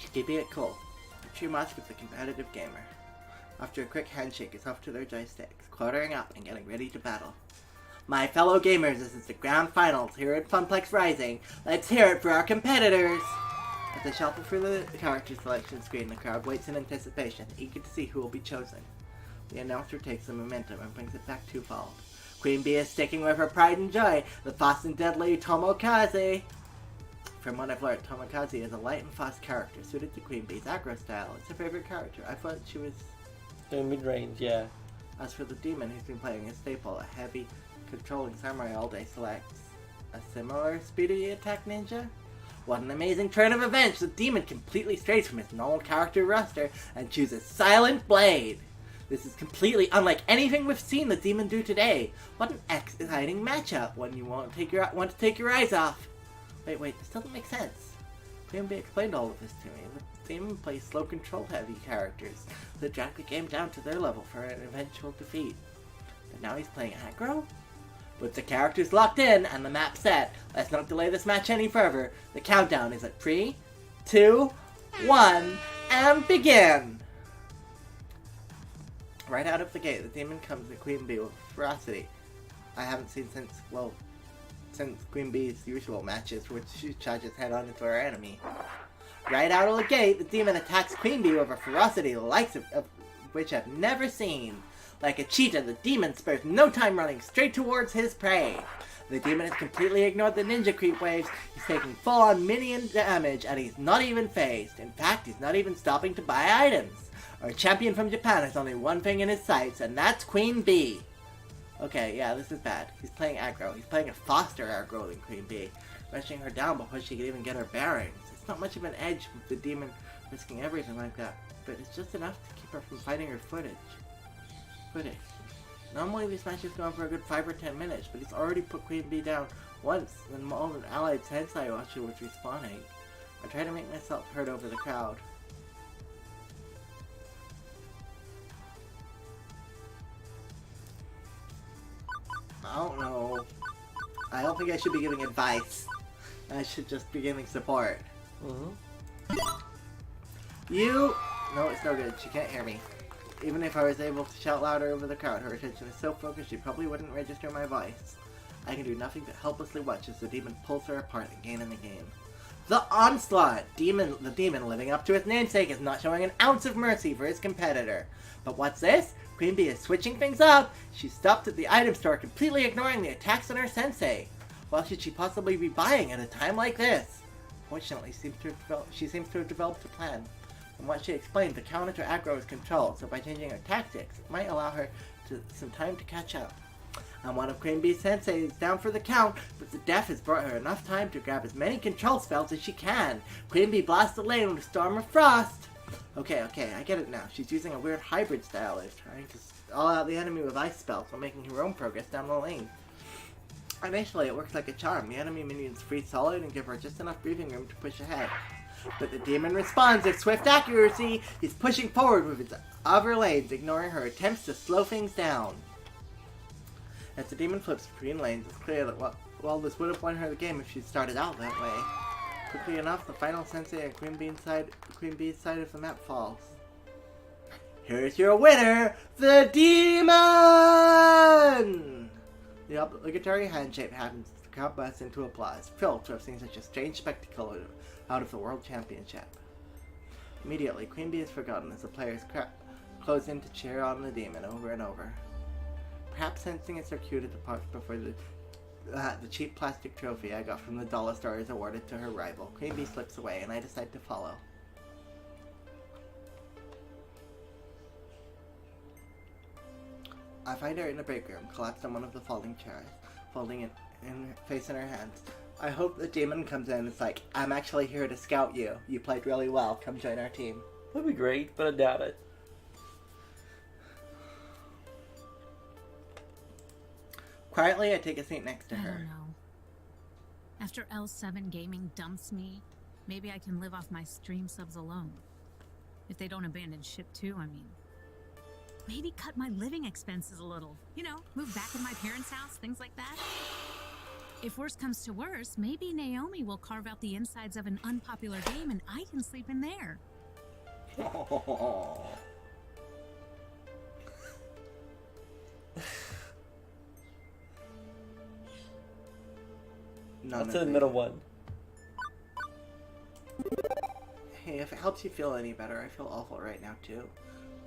She's keeping it cool. A true mask of the competitive gamer. After a quick handshake, it's off to their joysticks, cluttering up and getting ready to battle. My fellow gamers, this is the grand finals here at Funplex Rising. Let's hear it for our competitors! As they shuffle through the character selection screen, the crowd waits in anticipation, eager to see who will be chosen. The announcer takes the momentum and brings it back twofold. Queen Bee is sticking with her pride and joy, the fast and deadly Tomokaze. From what I've learned, Tomokaze is a light and fast character suited to Queen Bee's aggro style. It's her favorite character. I thought she was... Doing mid-range, yeah. As for the Demon, who's been playing a staple, a heavy, controlling samurai all day, selects a similar speedy attack ninja? What an amazing turn of events! The Demon completely strays from his normal character roster and chooses Silent Blade! This is completely unlike anything we've seen the Demon do today. What an exciting matchup! One you want to take your eyes off. Wait, this doesn't make sense. Queen Bee explained all of this to me. The Demon plays slow control-heavy characters that drag the game down to their level for an eventual defeat. But now he's playing aggro? With the characters locked in and the map set, let's not delay this match any further. The countdown is at 3, 2, 1, and begin! Right out of the gate, the Demon comes to Queen Bee with ferocity I haven't seen since Queen Bee's usual matches, which she charges head on into her enemy. Right out of the gate, the demon attacks Queen Bee with a ferocity the likes of which I've never seen. Like a cheetah, the demon spares no time running straight towards his prey. The demon has completely ignored the ninja creep waves. He's taking full-on minion damage, and he's not even phased. In fact, he's not even stopping to buy items. Our champion from Japan has only one thing in his sights, and that's Queen Bee. Okay, yeah, this is bad. He's playing aggro. He's playing a faster aggro than Queen Bee, rushing her down before she can even get her bearings. It's not much of an edge with the demon risking everything like that, but it's just enough to keep her from fighting her footage. Normally these matches go on for a good 5 or 10 minutes, but he's already put Queen Bee down once when all an allied Tensai watcher was respawning. I try to make myself heard over the crowd. I don't know. I don't think I should be giving advice. I should just be giving support. You... No, it's no good. She can't hear me. Even if I was able to shout louder over the crowd, her attention is so focused she probably wouldn't register my voice. I can do nothing but helplessly watch as the demon pulls her apart again and again. The onslaught! The demon, living up to his namesake, is not showing an ounce of mercy for his competitor. But what's this? Queen Bee is switching things up! She stopped at the item store, completely ignoring the attacks on her sensei. What should she possibly be buying at a time like this? Fortunately, she seems to have developed a plan. From what she explained, the counter to aggro is controlled, so by changing her tactics, it might allow her some time to catch up. And one of Queen Bee's sensei is down for the count, but the death has brought her enough time to grab as many control spells as she can. Queen Bee blasts the lane with a storm of frost! Okay, I get it now. She's using a weird hybrid style of trying to stall out the enemy with ice spells while making her own progress down the lane. Initially, it works like a charm. The enemy minions freeze solid and give her just enough breathing room to push ahead. But the demon responds with swift accuracy. He's pushing forward with his other lanes, ignoring her attempts to slow things down. As the demon flips between lanes, it's clear that while this would have won her the game if she'd started out that way. Quickly enough, the final sensei on Queen Bee's side of the map falls. Here's your winner, the demon! The obligatory handshake happens. The crowd bursts into applause, thrilled to have seen such a strange spectacle out of the World Championship. Immediately, Queen Bee is forgotten as the players close in to cheer on the demon over and over. Perhaps sensing it's their cue to depart before the cheap plastic trophy I got from the dollar store is awarded to her rival. Queen Bee slips away, and I decide to follow. I find her in the break room, collapsed on one of the folding chairs, folding it face in her hands. I hope the demon comes in and it's like, I'm actually here to scout you. You played really well. Come join our team. That'd be great, but I doubt it. Quietly, I take a seat next to I her. don't know. After L7 Gaming dumps me, maybe I can live off my stream subs alone. If they don't abandon ship too, I mean. Maybe cut my living expenses a little. You know, move back in my parents' house, things like that. If worse comes to worse, maybe Naomi will carve out the insides of an unpopular game and I can sleep in there. That's the middle one. Hey, if it helps you feel any better, I feel awful right now too.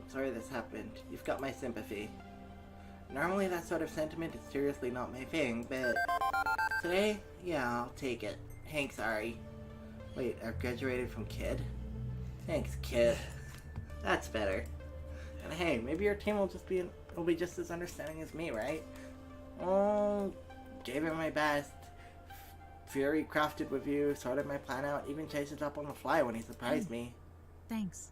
I'm sorry this happened. You've got my sympathy. Normally that sort of sentiment is seriously not my thing, but today, yeah, I'll take it. Hank, sorry. Wait, I've graduated from kid? Thanks, kid. That's better. And hey, maybe your team will be just as understanding as me, right? Oh, gave it my best. Fury crafted with you, sorted my plan out, even chased it up on the fly when he surprised me. Thanks.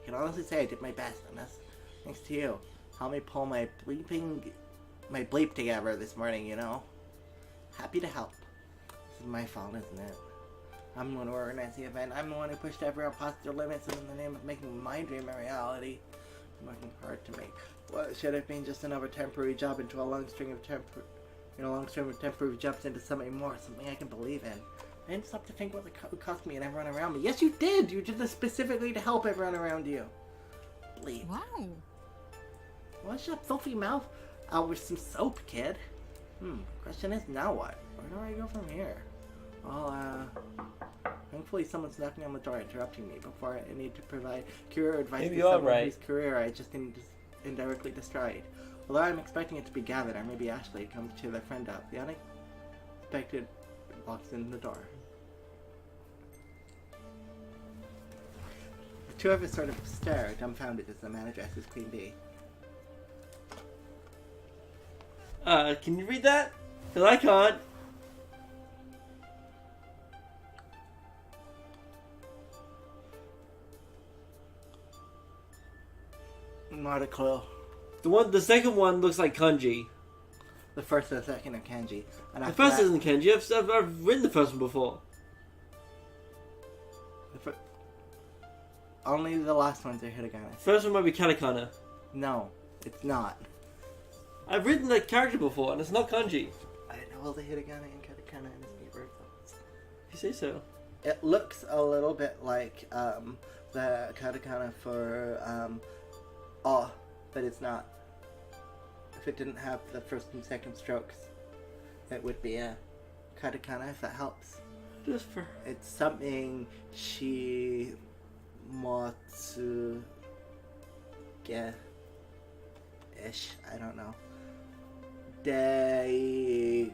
I can honestly say I did my best, and that's thanks to you. Help me pull my bleep together this morning, you know? Happy to help. This is my fault, isn't it? I'm the one who organized the event. I'm the one who pushed everyone past their limits in the name of making my dream a reality. I'm working hard to make what should have been just another temporary job into a long string of temporary jumps into something more, something I can believe in. I didn't stop to think what it would cost me and everyone around me. Yes, you did! You did this specifically to help everyone around you. Bleep. Wow. Wash that filthy mouth out with some soap, kid. Question is, now what? Where do I go from here? Well, thankfully someone's knocking on the door interrupting me before I need to provide career advice Maybe to you're someone right. whose career I just indirectly destroyed. Although I'm expecting it to be Gavin or maybe Ashley come to cheer their friend up, the unexpected walks in the door. The two of us sort of stare, dumbfounded, as the man addresses Queen Bee. Can you read that? Because I can't. Not a clue. The second one looks like kanji. The first and the second are kanji. And The after first that, isn't kanji. I've written the first one before. only the last ones are hiragana. First one might be katakana. No, it's not. I've written that character before, and it's not kanji. I know all the hiragana and katakana in this paper. If you say so. It looks a little bit like the katakana for but it's not. If it didn't have the first and second strokes, it would be a katakana, if that helps. Just for... It's something she motsu ge ish. I don't know. De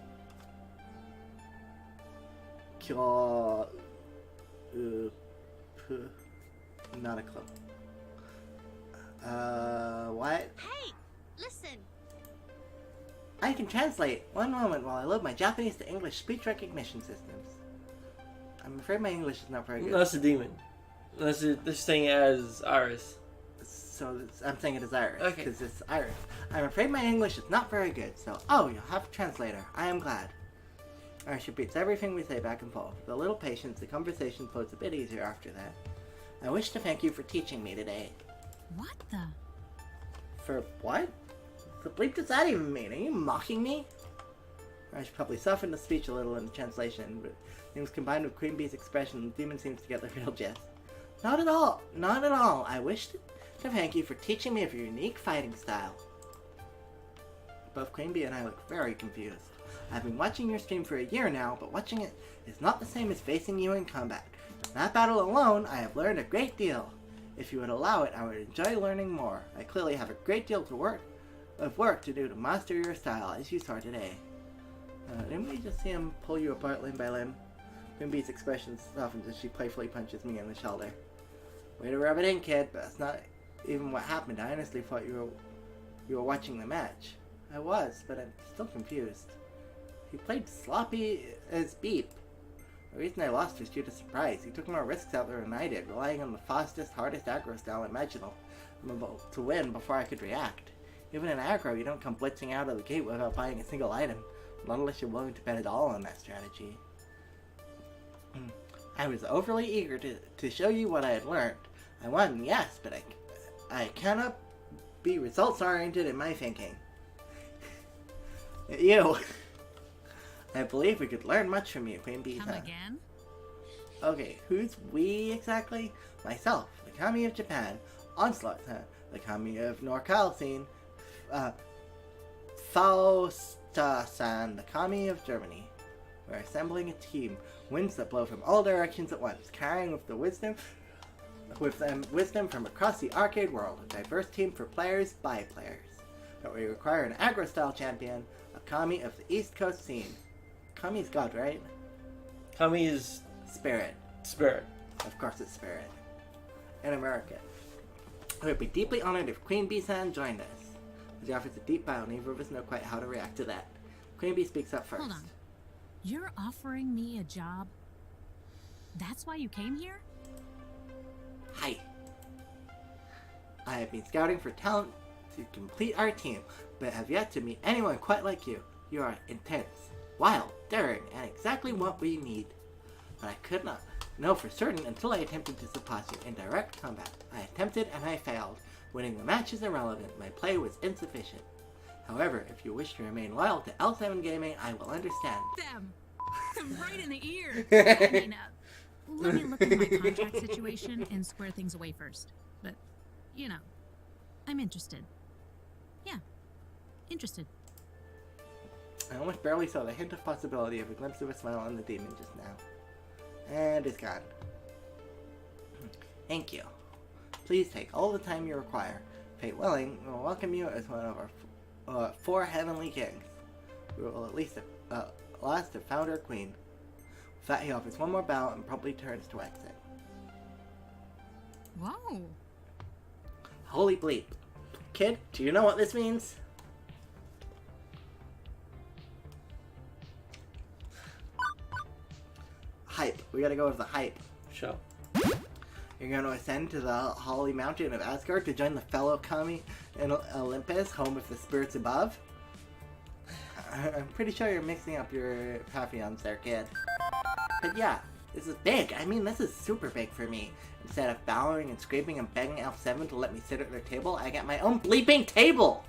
kyo not a clue. What? Hey, listen. I can translate. One moment while I load my Japanese to English speech recognition systems. I'm afraid my English is not very good. No, that's a demon. They're saying it as Iris. So I'm saying it as Iris, Okay. because it's Iris. I'm afraid my English is not very good, so you'll have a translator. I am glad. Iris repeats everything we say back and forth. With a little patience, the conversation flows a bit easier after that. I wish to thank you for teaching me today. What the? For what? The bleep does that even mean? Are you mocking me? I should probably soften the speech a little in the translation, but things combined with Queen Bee's expression, the demon seems to get the real gist. Not at all. Not at all. I wish to thank you for teaching me of your unique fighting style. Both Queen Bee and I look very confused. I've been watching your stream for a year now, but watching it is not the same as facing you in combat. From that battle alone, I have learned a great deal. If you would allow it, I would enjoy learning more. I clearly have a great deal of work to do to master your style, as you saw today. Didn't we just see him pull you apart limb by limb? Queen Bee's expression softens as she playfully punches me in the shoulder. Way to rub it in, kid, but that's not even what happened. I honestly thought you were watching the match. I was, but I'm still confused. He played sloppy as beep. The reason I lost was due to surprise. He took more risks out there than I did, relying on the fastest, hardest aggro style imaginable to win before I could react. Even in aggro, you don't come blitzing out of the gate without buying a single item, not unless you're willing to bet it all on that strategy. I was overly eager to show you what I had learned. I won, yes, but I cannot be results-oriented in my thinking. You. I believe we could learn much from you, Queen Bee. Come again? Okay, who's we exactly? Myself, the Kami of Japan. Onslaught, the Kami of NorCal scene. Fausta-san, the Kami of Germany. We're assembling a team. Winds that blow from all directions at once, carrying with them wisdom from across the arcade world. A diverse team for players by players. But we require an aggro-style champion, a Kami of the East Coast scene. Kami's God, right? Kami is Spirit. spirit. Of course it's Spirit. In America. I would be deeply honored if Queen Bee-san joined us. She offers a deep bow, neither of us know quite how to react to that. Queen Bee speaks up first. Hold on. You're offering me a job? That's why you came here? Hi. I have been scouting for talent to complete our team, but have yet to meet anyone quite like you. You are intense, wild, daring, and exactly what we need. But I could not know for certain until I attempted to surpass you in direct combat. I attempted and I failed. Winning the match is irrelevant. My play was insufficient. However, if you wish to remain loyal to L7 Gaming, I will understand. Them! Right in the ear! I mean, let me look at my contract situation and square things away first. But, you know, I'm interested. Yeah, interested. I almost barely saw the hint of possibility of a glimpse of a smile on the demon just now. And it's gone. Thank you. Please take all the time you require. Fate willing, we will welcome you as one of our 4 heavenly kings. We will at least last have found our queen. With that, he offers one more bow and promptly turns to exit. Whoa. Holy bleep. Kid, do you know what this means? Hype. We gotta go with the hype. Sure. You're going to ascend to the Holy Mountain of Asgard to join the fellow kami in Olympus, home of the spirits above. I'm pretty sure you're mixing up your pantheons there, kid. But yeah, this is big. I mean, this is super big for me. Instead of bowing and scraping and begging Elf7 to let me sit at their table, I get my own bleeping table!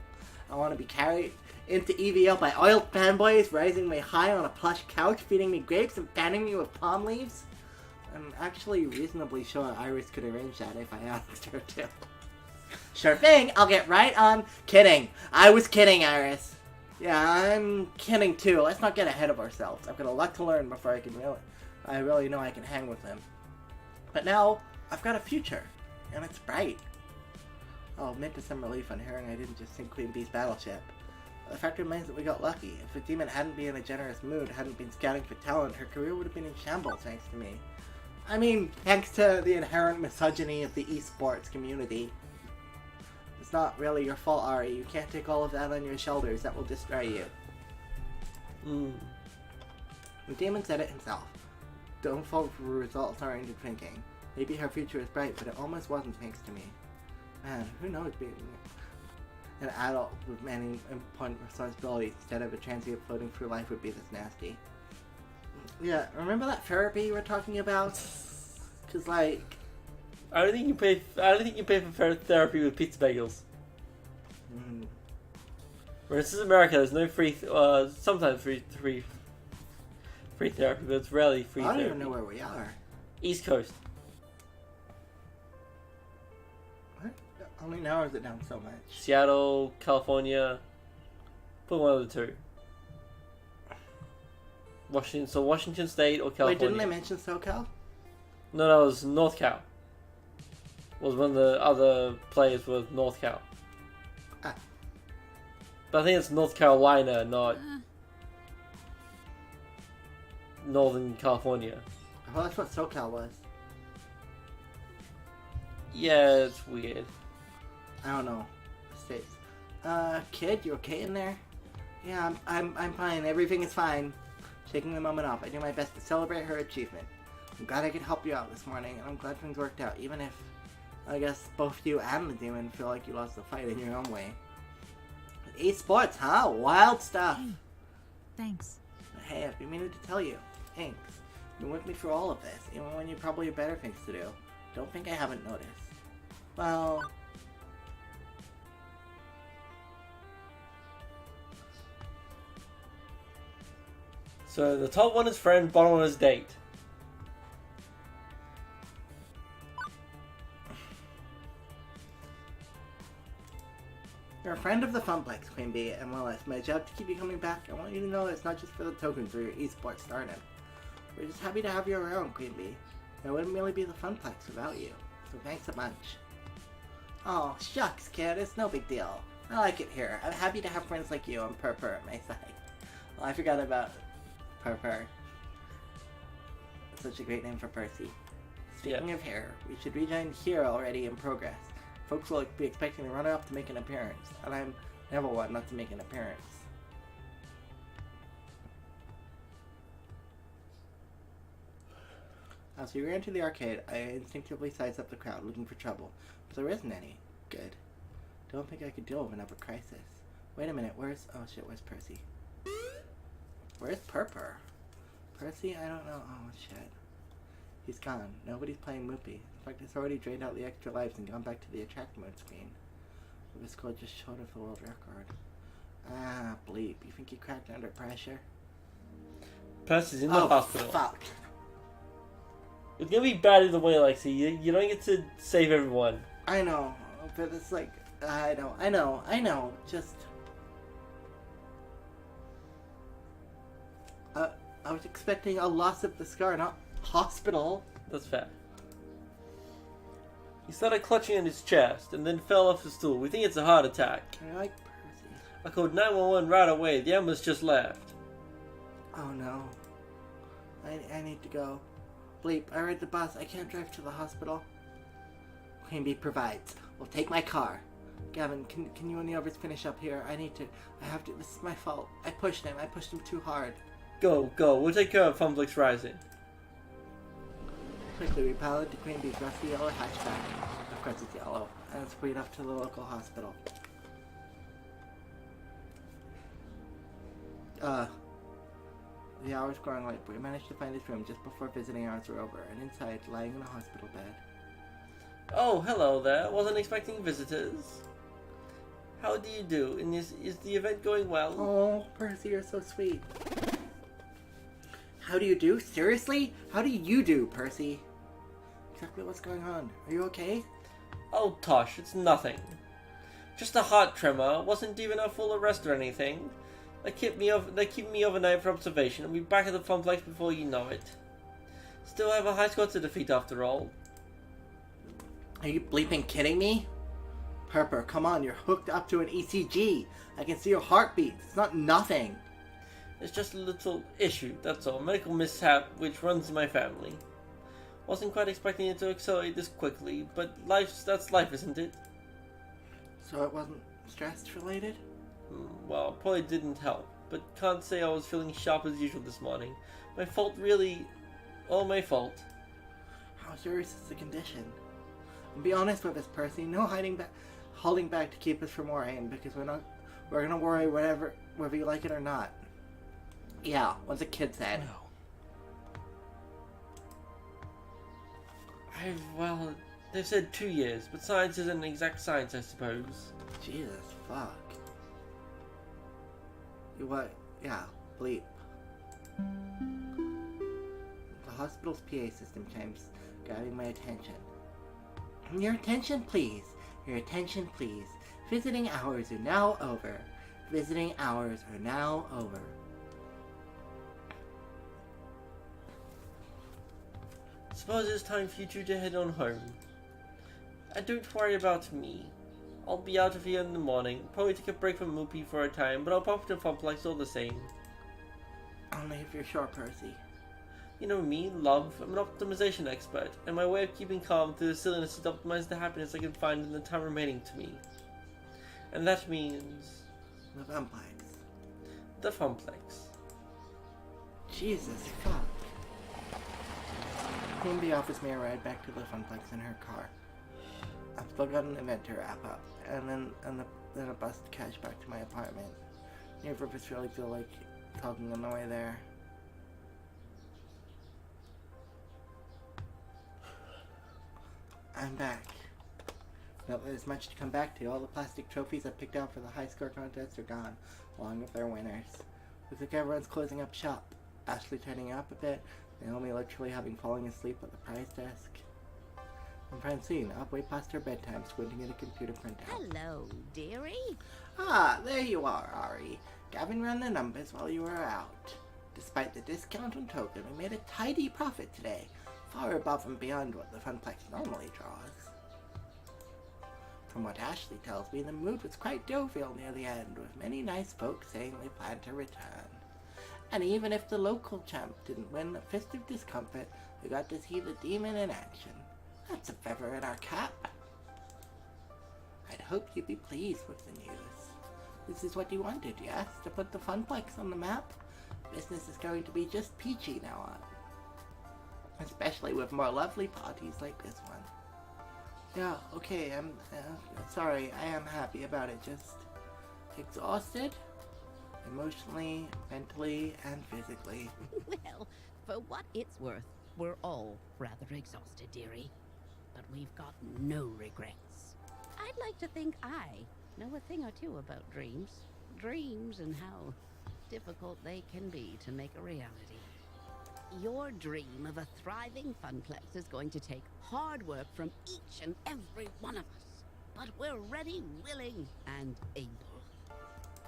I want to be carried into EVL by oiled fanboys, rising me high on a plush couch, feeding me grapes and fanning me with palm leaves. I'm actually reasonably sure Iris could arrange that if I asked her to. Sure thing, I'll get right on kidding. I was kidding, Iris. Yeah, I'm kidding too. Let's not get ahead of ourselves. I've got a lot to learn before I really know I can hang with them. But now, I've got a future, and it's bright. I'll admit to some relief on hearing I didn't just sink Queen Bee's battleship. The fact remains that we got lucky. If the demon hadn't been in a generous mood, hadn't been scouting for talent, her career would have been in shambles thanks to me. I mean, thanks to the inherent misogyny of the esports community. It's not really your fault, Ari. You can't take all of that on your shoulders. That will destroy you. The demon said it himself. Don't fall for results-oriented thinking. Maybe her future is bright, but it almost wasn't thanks to me. Man, who knows, being an adult with many important responsibilities instead of a transient floating through life would be this nasty. Yeah, remember that therapy you were talking about? Cause like, I don't think you pay for therapy with pizza bagels. Whereas in America, there's no free. Sometimes free therapy, but it's rarely free. I don't therapy. even know where we are. East Coast. What? Only narrows it down so much. Seattle, California. Put one of the two. Washington State or California. Wait, didn't they mention SoCal? No, that was North Cal. Was one of the other players was North Cal. Ah. But I think it's North Carolina, not Northern California. Well, that's what SoCal was. Yeah, it's weird. I don't know. States. Kid, you okay in there? Yeah, I'm fine. Everything is fine. Shaking the moment off, I do my best to celebrate her achievement. I'm glad I could help you out this morning, and I'm glad things worked out, even if, I guess, both you and the demon feel like you lost the fight in your own way. Esports, huh? Wild stuff. Hey, thanks. Hey, I've been meaning to tell you. Thanks. You've been with me through all of this, even when you probably have better things to do. Don't think I haven't noticed. Well... So the top one is friend, bottom one is date. You're a friend of the Funplex, Queen Bee, and while it's my job to keep you coming back, I want you to know it's not just for the tokens or your esports started. We're just happy to have you around, Queen Bee. It wouldn't really be the Funplex without you, so thanks a bunch. Oh, shucks, kid, it's no big deal. I like it here. I'm happy to have friends like you and Purr at my side. Well, I forgot about Purr. Such a great name for Percy. Speaking of hair, we should rejoin here already in progress. Folks will be expecting the runner-up to make an appearance, and I'm never one not to make an appearance. As we ran to the arcade, I instinctively sized up the crowd, looking for trouble, but there isn't any. Good. Don't think I could deal with another crisis. Wait a minute, where's Percy? Where's Purr? Percy? I don't know. Oh, shit. He's gone. Nobody's playing Moopy. In fact, it's already drained out the extra lives and gone back to the attract mode screen. The score just short of the world record. Ah, bleep. You think he cracked under pressure? Percy's in the hospital. Fuck. It's gonna be bad either way, Lexi. You don't get to save everyone. I know, but it's like, I know. Just... I was expecting a loss of the scar, not hospital. That's fair. He started clutching at his chest and then fell off the stool. We think it's a heart attack. I like Percy. I called 911 right away. The ambulance just left. Oh no. I need to go. Bleep, I ride the bus. I can't drive to the hospital. Queen Bee provides. We'll take my car. Gavin, can you and the others finish up here? I have to. This is my fault. I pushed him too hard. Go. We'll take care of Funflix Rising. Quickly, we pilot to Queen Bee's rusty yellow hatchback. Of course it's yellow. And it's speed off to the local hospital. The hour's growing late, but we managed to find his room just before visiting hours were over, and inside, lying in a hospital bed. Oh, hello there. Wasn't expecting visitors. How do you do? And is the event going well? Oh, Percy, you're so sweet. How do you do? Seriously? How do you do, Percy? Exactly what's going on. Are you okay? Oh, Tosh, it's nothing. Just a heart tremor. Wasn't even a full arrest or anything. They keep me overnight for observation. I'll be back at the Funflex before you know it. Still have a high score to defeat after all. Are you bleeping kidding me? Purper, come on, you're hooked up to an ECG. I can see your heartbeat. It's not nothing. It's just a little issue, that's all. Medical mishap which runs in my family. Wasn't quite expecting it to accelerate this quickly, but that's life, isn't it? So it wasn't stress related? Well, probably didn't help, but can't say I was feeling sharp as usual this morning. My fault, really. All my fault. How serious is the condition? And be honest with us, Percy. No holding back to keep us from worrying, because we're gonna worry whether you like it or not. Yeah, what the kid said. Well, they've said 2 years, but science isn't an exact science, I suppose. Jesus, fuck. You what? Yeah, bleep. The hospital's PA system chimes, grabbing my attention. Your attention, please. Your attention, please. Visiting hours are now over. Visiting hours are now over. Suppose it's time for you two to head on home. And don't worry about me. I'll be out of here in the morning. Probably take a break from Moopy for a time, but I'll pop to Funflex all the same. Only if you're sure, Percy. You know me, love. I'm an optimization expert, and my way of keeping calm through the silliness is to optimize the happiness I can find in the time remaining to me. And that means... The Funplex. The Funplex. Jesus, fuck. Queen Bee offers me a ride back to the Funplex in her car. I've still got an event to wrap up, and then a bus to catch back to my apartment. Neither of us really feel like talking on the way there. I'm back. Not that there's much to come back to. All the plastic trophies I picked out for the high score contest are gone, along with their winners. Looks like everyone's closing up shop. Ashley turning up a bit, Naomi literally having fallen asleep at the prize desk. And Francine, up way past her bedtime, squinting at a computer printout. Hello, dearie. Ah, there you are, Ari. Gavin ran the numbers while you were out. Despite the discount on token, we made a tidy profit today, far above and beyond what the Funplex normally draws. From what Ashley tells me, the mood was quite jovial near the end, with many nice folks saying they plan to return. And even if the local champ didn't win a fist of discomfort, we got to see the demon in action. That's a feather in our cap. I'd hope you'd be pleased with the news. This is what you wanted, yes? To put the Funplex on the map? Business is going to be just peachy now on. Especially with more lovely parties like this one. Yeah, okay, I'm sorry, I am happy about it, just exhausted? Emotionally, mentally, and physically. Well, for what it's worth, we're all rather exhausted, dearie. But we've got no regrets. I'd like to think I know a thing or two about dreams. Dreams and how difficult they can be to make a reality. Your dream of a thriving Funplex is going to take hard work from each and every one of us. But we're ready, willing, and able.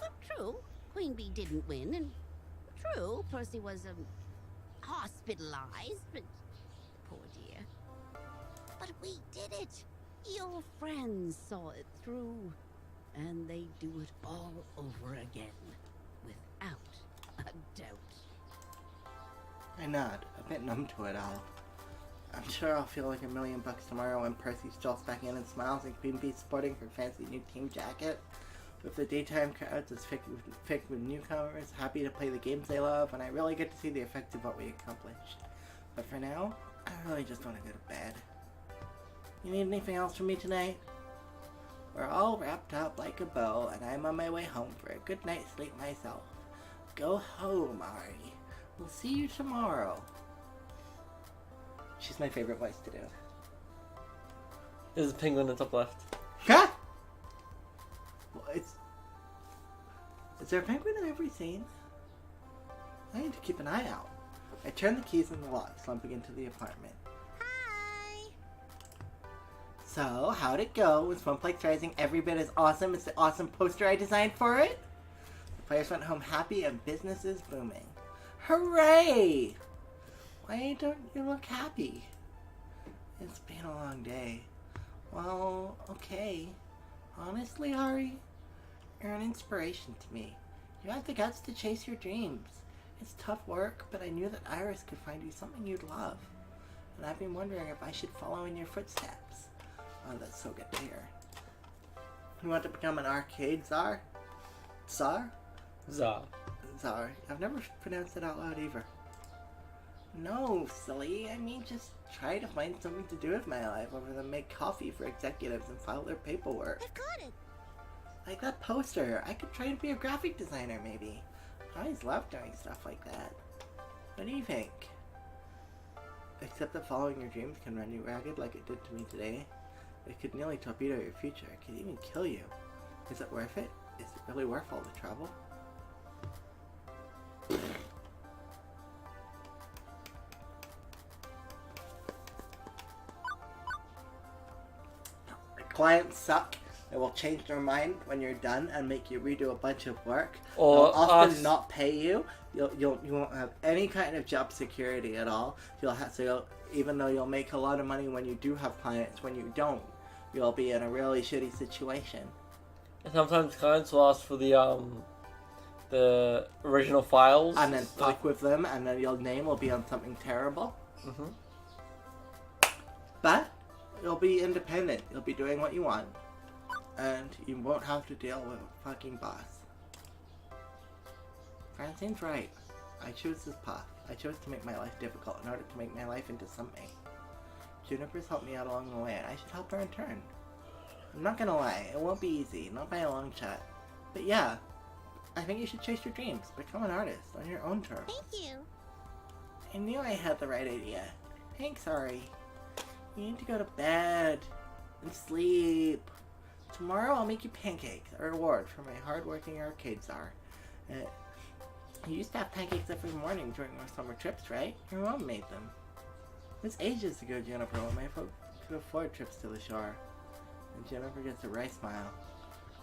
But true, Queen Bee didn't win, and true, Percy was hospitalized, but poor dear. But we did it. Your friends saw it through, and they do it all over again, without a doubt. I nod, a bit numb to it all. I'm sure I'll feel like $1,000,000 tomorrow when Percy strolls back in and smiles and Queen Bee sporting her fancy new team jacket. With the daytime crowds as thick with newcomers, happy to play the games they love, and I really get to see the effects of what we accomplished. But for now, I really just want to go to bed. You need anything else from me tonight? We're all wrapped up like a bow, and I'm on my way home for a good night's sleep myself. Go home, Ari. We'll see you tomorrow. She's my favorite voice to do. There's a penguin in the top left. Huh? Well, is there a penguin in every scene? I need to keep an eye out. I turn the keys in the lock, slumping into the apartment. Hi. So, how'd it go? Was Funplex Rising every bit as awesome as the awesome poster I designed for it? The players went home happy and business is booming. Hooray! Why don't you look happy? It's been a long day. Well, okay. Honestly, Ari, you're an inspiration to me. You have the guts to chase your dreams. It's tough work, but I knew that Iris could find you something you'd love. And I've been wondering if I should follow in your footsteps. Oh, that's so good to hear. You want to become an arcade czar? Czar? Zah. Czar. I've never pronounced it out loud either. No, silly. I mean, just try to find something to do with my life other than make coffee for executives and file their paperwork. I've got it. Like that poster. I could try to be a graphic designer, maybe. I always loved doing stuff like that. What do you think? Except that following your dreams can run you ragged like it did to me today. It could nearly torpedo your future. It could even kill you. Is it worth it? Is it really worth all the trouble? Clients suck. They will change their mind when you're done and make you redo a bunch of work. Or They'll often us. not pay you. You won't have any kind of job security at all. Even though you'll make a lot of money when you do have clients, when you don't, you'll be in a really shitty situation. And sometimes clients will ask for the original files. And then fuck with them, and then your name will be on something terrible. Mm-hmm. But you'll be independent. You'll be doing what you want. And you won't have to deal with a fucking boss. Francine's right. I chose this path. I chose to make my life difficult in order to make my life into something. Juniper's helped me out along the way, and I should help her in turn. I'm not gonna lie, it won't be easy, not by a long shot. But yeah, I think you should chase your dreams. Become an artist on your own terms. Thank you. I knew I had the right idea. Thanks, Ari. You need to go to bed and sleep. Tomorrow I'll make you pancakes, a reward for my hard-working arcade czar. You used to have pancakes every morning during our summer trips, right? Your mom made them. It was ages ago, Jennifer, when my folks could afford trips to the shore. And Jennifer gets a wry smile.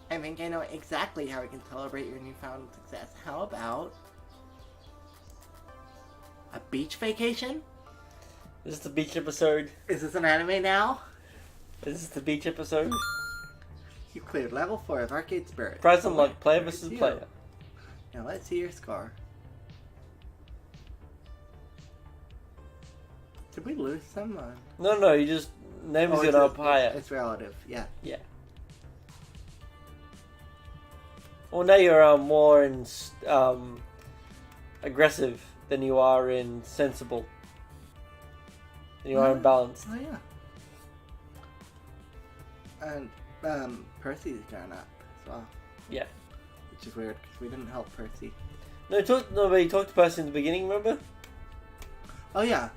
I think I know exactly how we can celebrate your newfound success. How about a beach vacation? Is this the beach episode? Is this an anime now? Is this the beach episode? You cleared level 4 of Arcade Spirit. Present Oh, luck, player there's versus you. player. Now let's see your score. Did we lose someone? No, you just names it up higher. It's relative, yeah. Yeah. Well, now you're more in aggressive than you are in sensible. Than you are in balanced. Oh yeah. And Percy's gone up as well. Yeah. Which is weird because we didn't help Percy. No, but you talked to Percy in the beginning, remember? Oh yeah.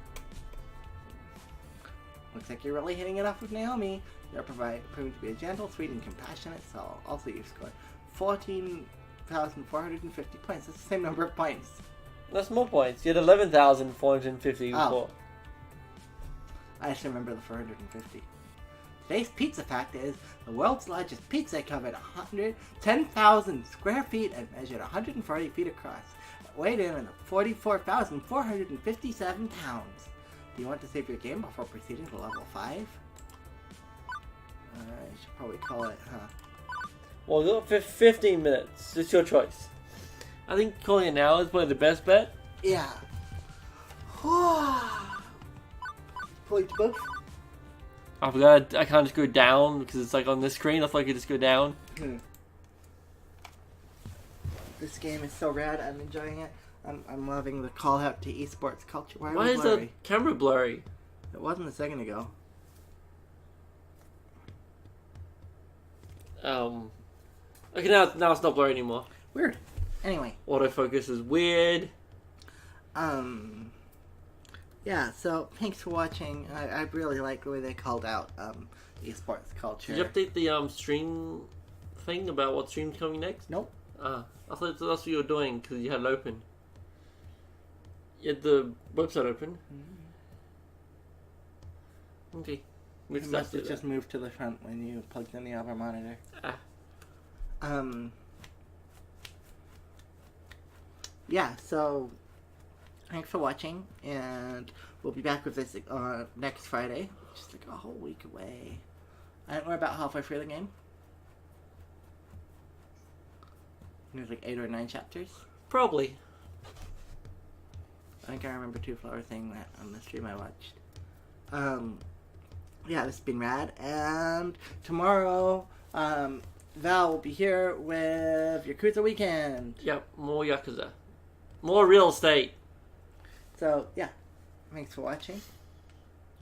Looks like you're really hitting it off with Naomi. You're proving to be a gentle, sweet, and compassionate soul. Also, you've scored 14,450 points. That's the same number of points. That's more points. You had 11,450 before. I just remember the 450. Today's pizza fact is the world's largest pizza covered 10,000 square feet and measured 140 feet across. weighed in at 44,457 pounds. Do you want to save your game before proceeding to level 5? I should probably call it, huh? Well, we got 15 minutes. It's your choice. I think calling it now is probably the best bet. Yeah. Point both. I forgot I can't just go down because it's like on this screen. I thought I could just go down. This game is so rad. I'm enjoying it. I'm loving the call out to esports culture. Why is the camera blurry? It wasn't a second ago. Okay, now it's not blurry anymore. Weird. Anyway. Autofocus is weird. Yeah, so thanks for watching. I really like the way they called out esports culture. Did you update the stream thing about what stream's coming next? Nope. I thought that's what you were doing because you had it open. You had the website open. Okay. It must have just moved to the front when you plugged in the other monitor. Yeah, so thanks for watching, and we'll be back with this next Friday, which is like a whole week away. I think we're about halfway through the game. There's like 8 or 9 chapters. Probably. I think I remember Two Flower saying that on the stream I watched. Yeah, this has been rad, and tomorrow, Val will be here with Yakuza Weekend. Yep, more Yakuza. More real estate. So, yeah, thanks for watching.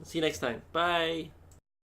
See you next time. Bye.